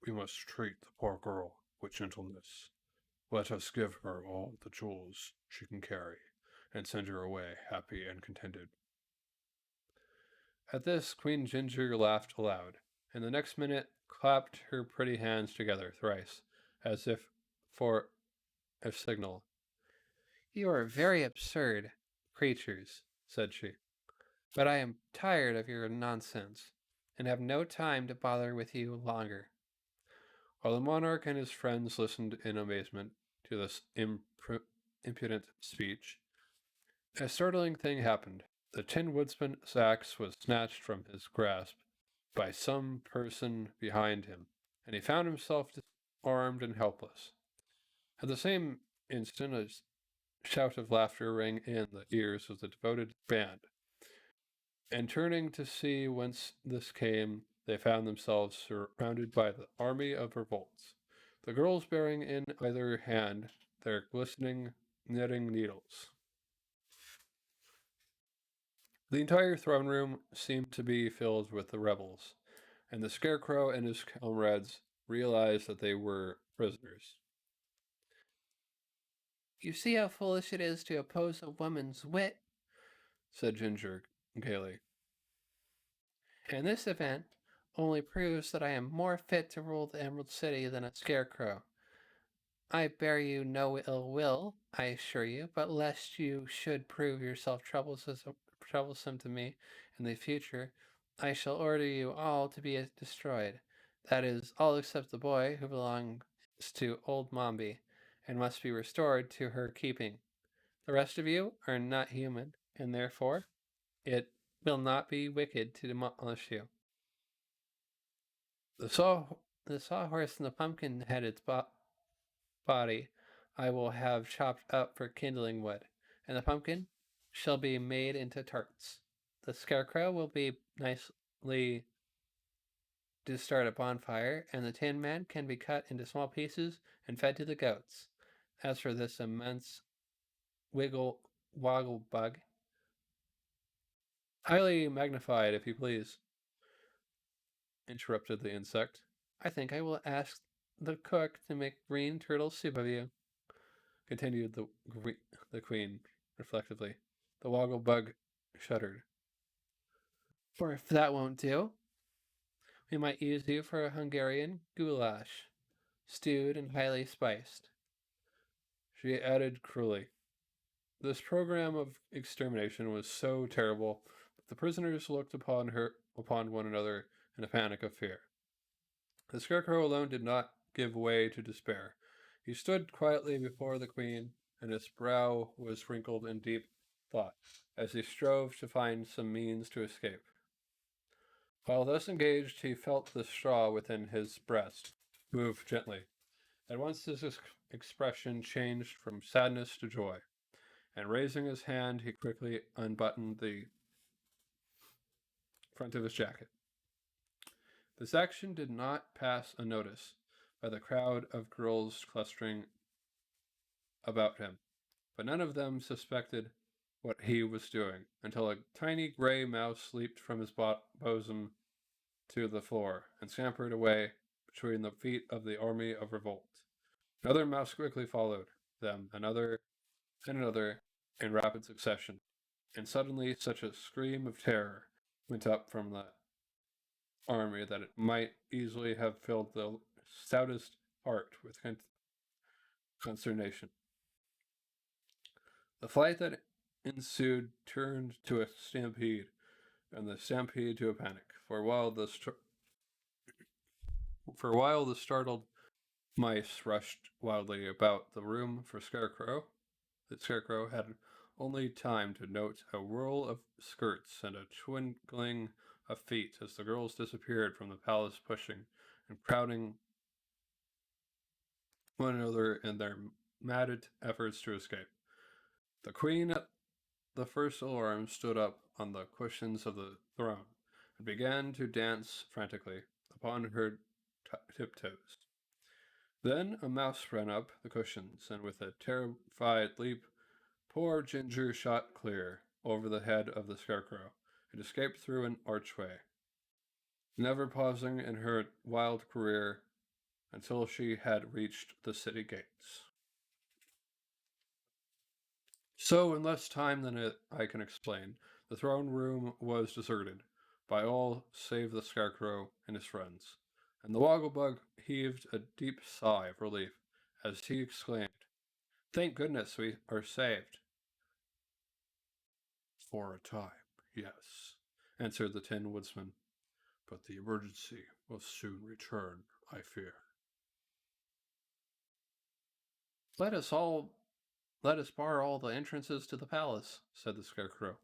S1: We must treat the poor girl with gentleness. Let us give her all the jewels she can carry, and send her away happy and contented. At this, Queen Ginger laughed aloud, and the next minute clapped her pretty hands together thrice, as if for a signal.
S2: You are very absurd creatures, said she, but I am tired of your nonsense, and have no time to bother with you longer.
S1: While the monarch and his friends listened in amazement to this impudent speech, a startling thing happened. The Tin Woodsman's axe was snatched from his grasp by some person behind him, and he found himself disarmed and helpless. At the same instant, a shout of laughter rang in the ears of the devoted band, and turning to see whence this came, they found themselves surrounded by the army of revolts, the girls bearing in either hand their glistening knitting needles. The entire throne room seemed to be filled with the rebels, and the Scarecrow and his comrades realized that they were prisoners.
S2: You see how foolish it is to oppose a woman's wit,
S1: said Ginger gaily.
S2: and this event only proves that I am more fit to rule the Emerald City than a Scarecrow. I bear you no ill will, I assure you, but lest you should prove yourself troublesome to me in the future, I shall order you all to be destroyed. That is, all except the boy who belongs to old Mombi, and must be restored to her keeping. The rest of you are not human, and therefore it will not be wicked to demolish you. The sawhorse and the pumpkin-headed body I will have chopped up for kindling wood, and the pumpkin shall be made into tarts. The scarecrow will be nicely to start a bonfire, and the Tin Man can be cut into small pieces and fed to the goats. As for this immense woggle bug, highly magnified, if you please, interrupted the insect, I think I will ask the cook to make green turtle soup of you, continued the queen reflectively. The woggle bug shuddered. Or if that won't do, we might use you for a Hungarian goulash, stewed and highly spiced. She added cruelly. This program of extermination was so terrible that the prisoners looked upon one another in a panic of fear. The Scarecrow alone did not give way to despair. He stood quietly before the Queen, and his brow was wrinkled in deep thought as he strove to find some means to escape. While thus engaged, he felt the straw within his breast move gently. At once his expression changed from sadness to joy, and raising his hand, he quickly unbuttoned the front of his jacket. This action did not pass unnoticed by the crowd of girls clustering about him, but none of them suspected what he was doing until a tiny gray mouse leaped from his bosom to the floor and scampered away between the feet of the army of revolt. Another mouse quickly followed them, another and another in rapid succession, and suddenly such a scream of terror went up from the army that it might easily have filled the stoutest heart with consternation. The fight that ensued turned to a stampede, and the stampede to a panic. For while the startled mice rushed wildly about the room the Scarecrow had
S1: only time to note a whirl of skirts and a twinkling of feet as the girls disappeared from the palace, pushing and crowding one another in their mad efforts to escape. The queen, at the first alarm, stood up on the cushions of the throne and began to dance frantically upon her tiptoes. Then a mouse ran up the cushions, and with a terrified leap, poor Ginger shot clear over the head of the scarecrow and escaped through an archway, never pausing in her wild career until she had reached the city gates. So, in less time than I can explain, the throne room was deserted by all save the scarecrow and his friends, and the Wogglebug heaved a deep sigh of relief as he exclaimed, "Thank goodness we are saved." "For a time, yes," answered the Tin Woodsman, "but the emergency will soon return, I fear." Let us all let us bar all the entrances to the palace, said the Scarecrow.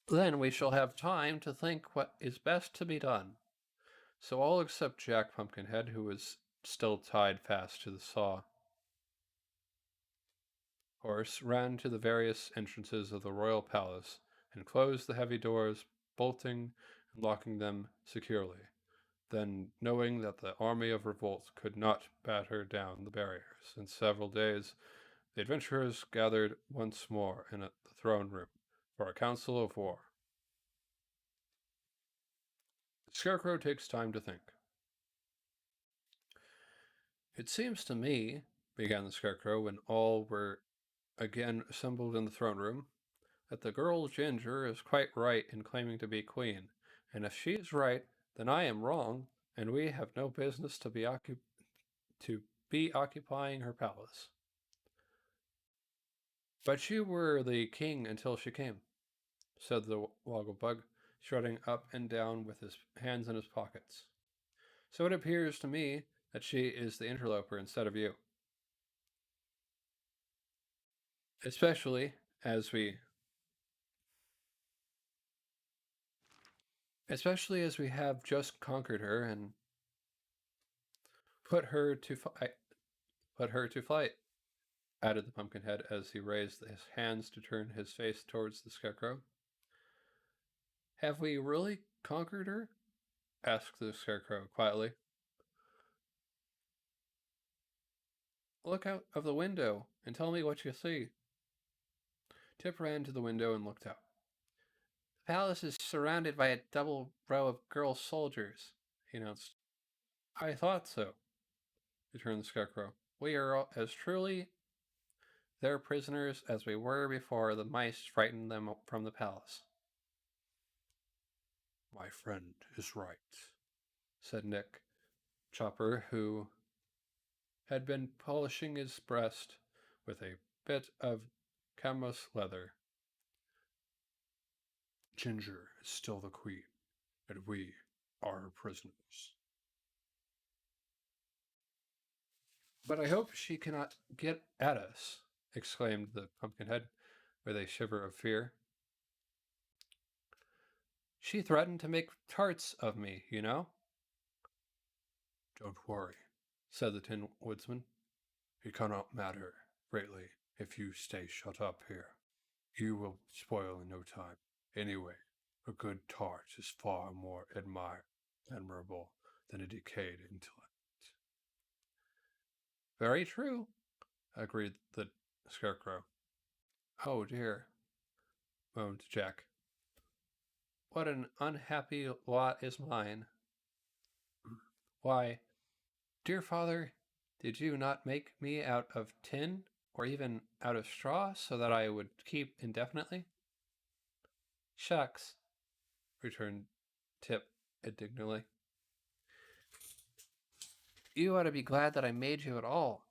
S1: Then we shall have time to think what is best to be done. So all except Jack Pumpkinhead, who was still tied fast to the saw horse, ran to the various entrances of the royal palace and closed the heavy doors, bolting and locking them securely. Then, knowing that the army of revolt could not batter down the barriers in several days, the adventurers gathered once more in the throne room for a council of war. The Scarecrow takes time to think. "It seems to me," began the Scarecrow when all were again assembled in the throne room, "that the girl Ginger is quite right in claiming to be queen, and if she is right, then I am wrong, and we have no business to be occupying her palace." "But you were the king until she came," said the Wogglebug, strutting up and down with his hands in his pockets. "So it appears to me that she is the interloper instead of you. Especially as we have just conquered her and put her to flight, added the Pumpkinhead as he raised his hands to turn his face towards the Scarecrow. "Have we really conquered her?" asked the Scarecrow quietly. "Look out of the window and tell me what you see." Tip ran to the window and looked out. "The palace is surrounded by a double row of girl soldiers," he announced. "I thought so," returned the Scarecrow. "We are as truly their prisoners as we were before the mice frightened them from the palace." "My friend is right," said Nick Chopper, who had been polishing his breast with a bit of camas leather. "Ginger is still the queen, and we are her prisoners." "But I hope she cannot get at us," exclaimed the Pumpkinhead with a shiver of fear. "She threatened to make tarts of me, you know." "Don't worry," said the Tin Woodsman. "It cannot matter greatly if you stay shut up here. You will spoil in no time. Anyway, a good tart is far more admirable than a decayed intellect." "Very true," agreed the Scarecrow. "Oh dear," moaned Jack. "What an unhappy lot is mine. Why, dear father, did you not make me out of tin or even out of straw so that I would keep indefinitely?" "Shucks," returned Tip indignantly. "You ought to be glad that I made you at all."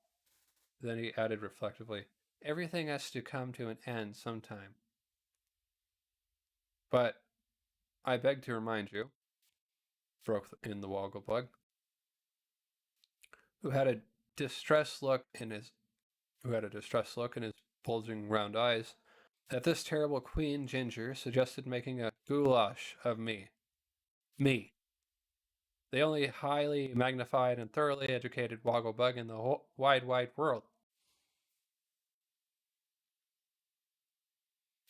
S1: Then he added reflectively, "Everything has to come to an end sometime. But I beg to remind you," broke in the Wogglebug, who had a distressed look in his bulging round eyes, that this terrible Queen Ginger suggested making a goulash of me. Me, the only highly magnified and thoroughly educated wogglebug in the whole wide world.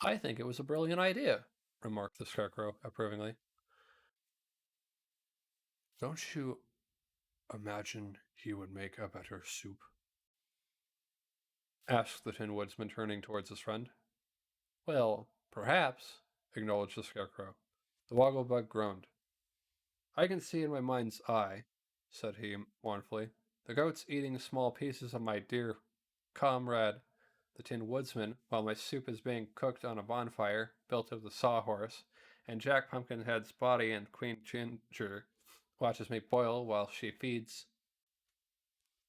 S1: I think it was a brilliant idea, remarked the Scarecrow approvingly. Don't you imagine he would make a better soup? Asked the Tin Woodsman, turning towards his friend. Well, perhaps, acknowledged the Scarecrow. The Wogglebug groaned. I can see in my mind's eye, said he mournfully, the goats eating small pieces of my dear comrade, the Tin Woodsman, while my soup is being cooked on a bonfire built of the sawhorse, and Jack Pumpkinhead's body and Queen Ginger watches me boil while she feeds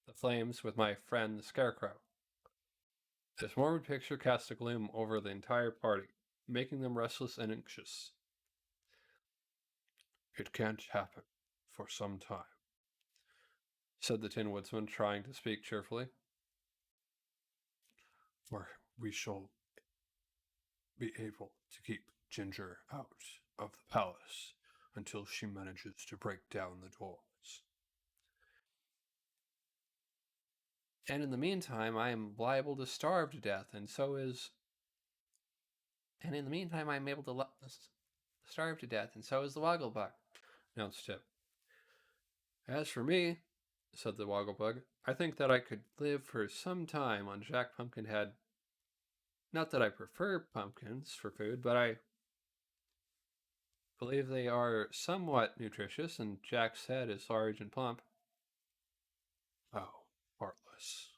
S1: the flames with my friend the Scarecrow. This morbid picture cast a gloom over the entire party, making them restless and anxious. It can't happen for some time, said the Tin Woodsman, trying to speak cheerfully. For we shall be able to keep Ginger out of the palace until she manages to break down the doors. And in the meantime, I am liable to starve to death, and so is. And in the meantime, I am able to starve to death, and so is the Wogglebug, announced Tip. As for me, said the Wogglebug, I think that I could live for some time on Jack Pumpkinhead. Not that I prefer pumpkins for food, but I believe they are somewhat nutritious, and Jack's head is large and plump. Oh, heartless,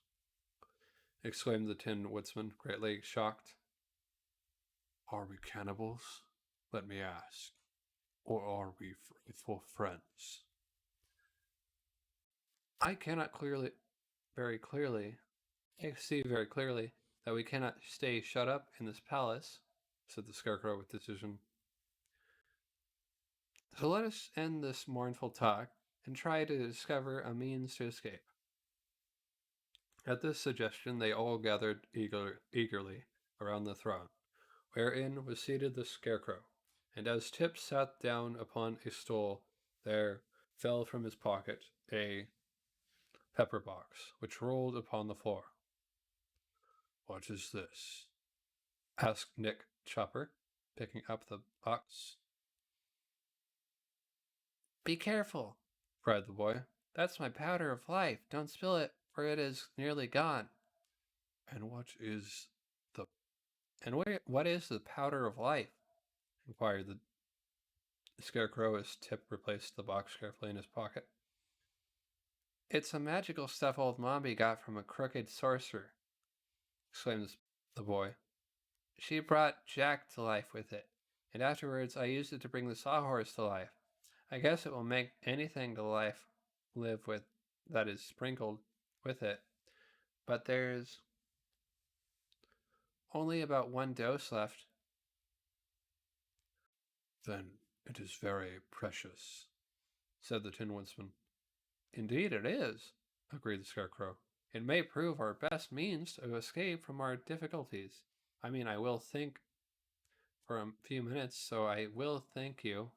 S1: exclaimed the Tin Woodsman, greatly shocked. Are we cannibals, let me ask, or are we faithful friends? I cannot very clearly, see very clearly that we cannot stay shut up in this palace, said the Scarecrow with decision. So let us end this mournful talk and try to discover a means to escape. At this suggestion, they all gathered eagerly around the throne, wherein was seated the Scarecrow, and as Tip sat down upon a stool, there fell from his pocket a pepper box, which rolled upon the floor. What is this? Asked Nick Chopper, picking up the box. Be careful, cried the boy. That's my powder of life. Don't spill it, for it is nearly gone. And what is the powder of life? Inquired the Scarecrow as Tip replaced the box carefully in his pocket. It's a magical stuff old Mombi got from a crooked sorcerer, exclaimed the boy. She brought Jack to life with it, and afterwards I used it to bring the sawhorse to life. I guess it will make anything to live with that is sprinkled with it, but there's only about one dose left. Then it is very precious, said the Tin Woodsman. Indeed it is, agreed the Scarecrow. It may prove our best means to escape from our difficulties. I will think for a few minutes, so I will thank you,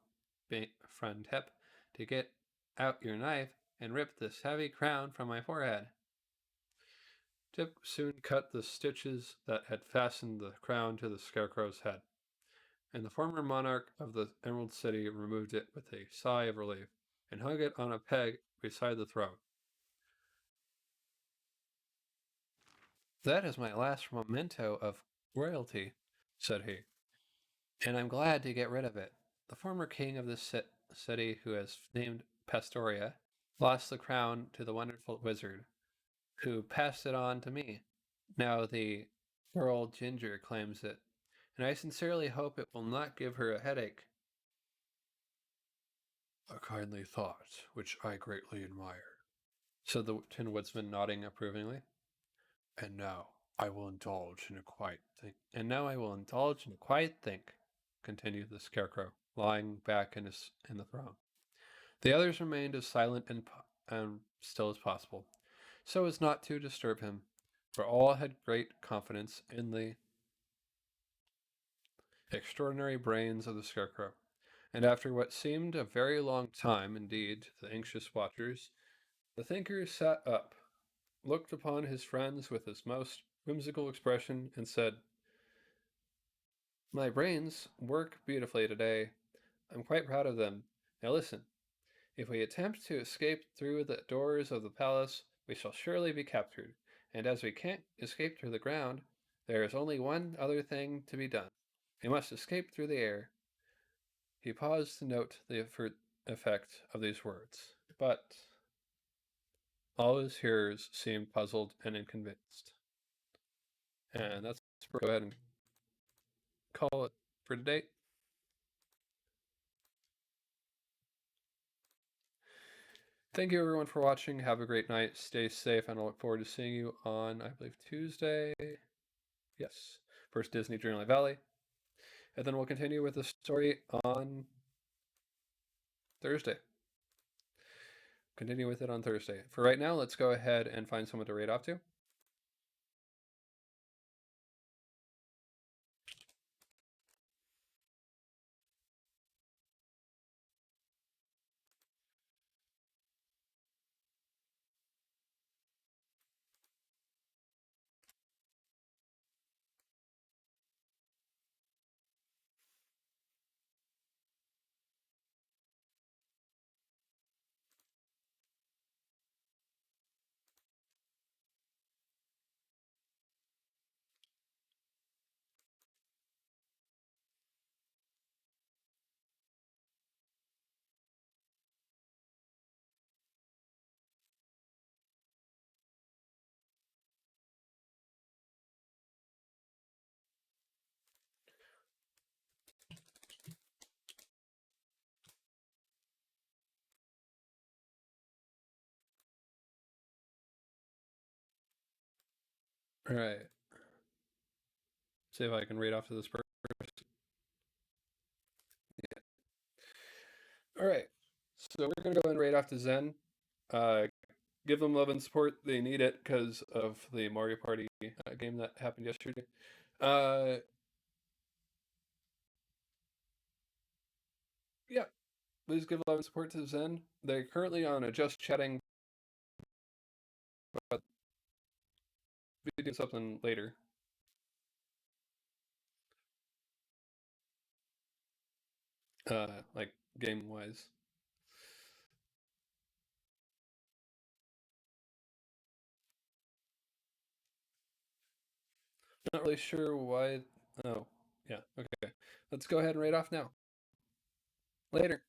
S1: friend Tip, to get out your knife and rip this heavy crown from my forehead. Tip soon cut the stitches that had fastened the crown to the Scarecrow's head, and the former monarch of the Emerald City removed it with a sigh of relief and hung it on a peg beside the throne. That is my last memento of royalty, said he, and I'm glad to get rid of it. The former king of this city, who is named Pastoria, lost the crown to the wonderful wizard, who passed it on to me. Now the girl Ginger claims it, and I sincerely hope it will not give her a headache. A kindly thought, which I greatly admire, said the Tin Woodsman, nodding approvingly. And now I will indulge in a quiet think. Continued the Scarecrow, lying back in the throne. The others remained as silent and still as possible, so as not to disturb him. for all had great confidence in the extraordinary brains of the Scarecrow. And after what seemed a very long time indeed to the anxious watchers, the thinker sat up, looked upon his friends with his most whimsical expression, and said, "My brains work beautifully today. I'm quite proud of them. Now listen. If we attempt to escape through the doors of the palace, we shall surely be captured. And as we can't escape through the ground, there is only one other thing to be done. We must escape through the air." He paused to note the effect of these words, but all his hearers seemed puzzled and unconvinced. And that's go ahead and call it for today. Thank you everyone for watching. Have a great night. Stay safe, and I look forward to seeing you on, I believe, Tuesday. Yes, first Disney Dreamlight Valley. And then we'll continue with the story on Thursday. Continue with it on Thursday. For right now, let's go ahead and find someone to raid off to. All right. See if I can raid off to this person. Yeah. All right. So we're gonna go and raid off to Zen. Uh, give them love and support. They need it because of the Mario Party game that happened yesterday. Uh, yeah. Please give love and support to Zen. They're currently on a just chatting, but we do something later. Like game wise. Not really sure why. Oh, yeah. Okay. Let's go ahead and raid off now. Later.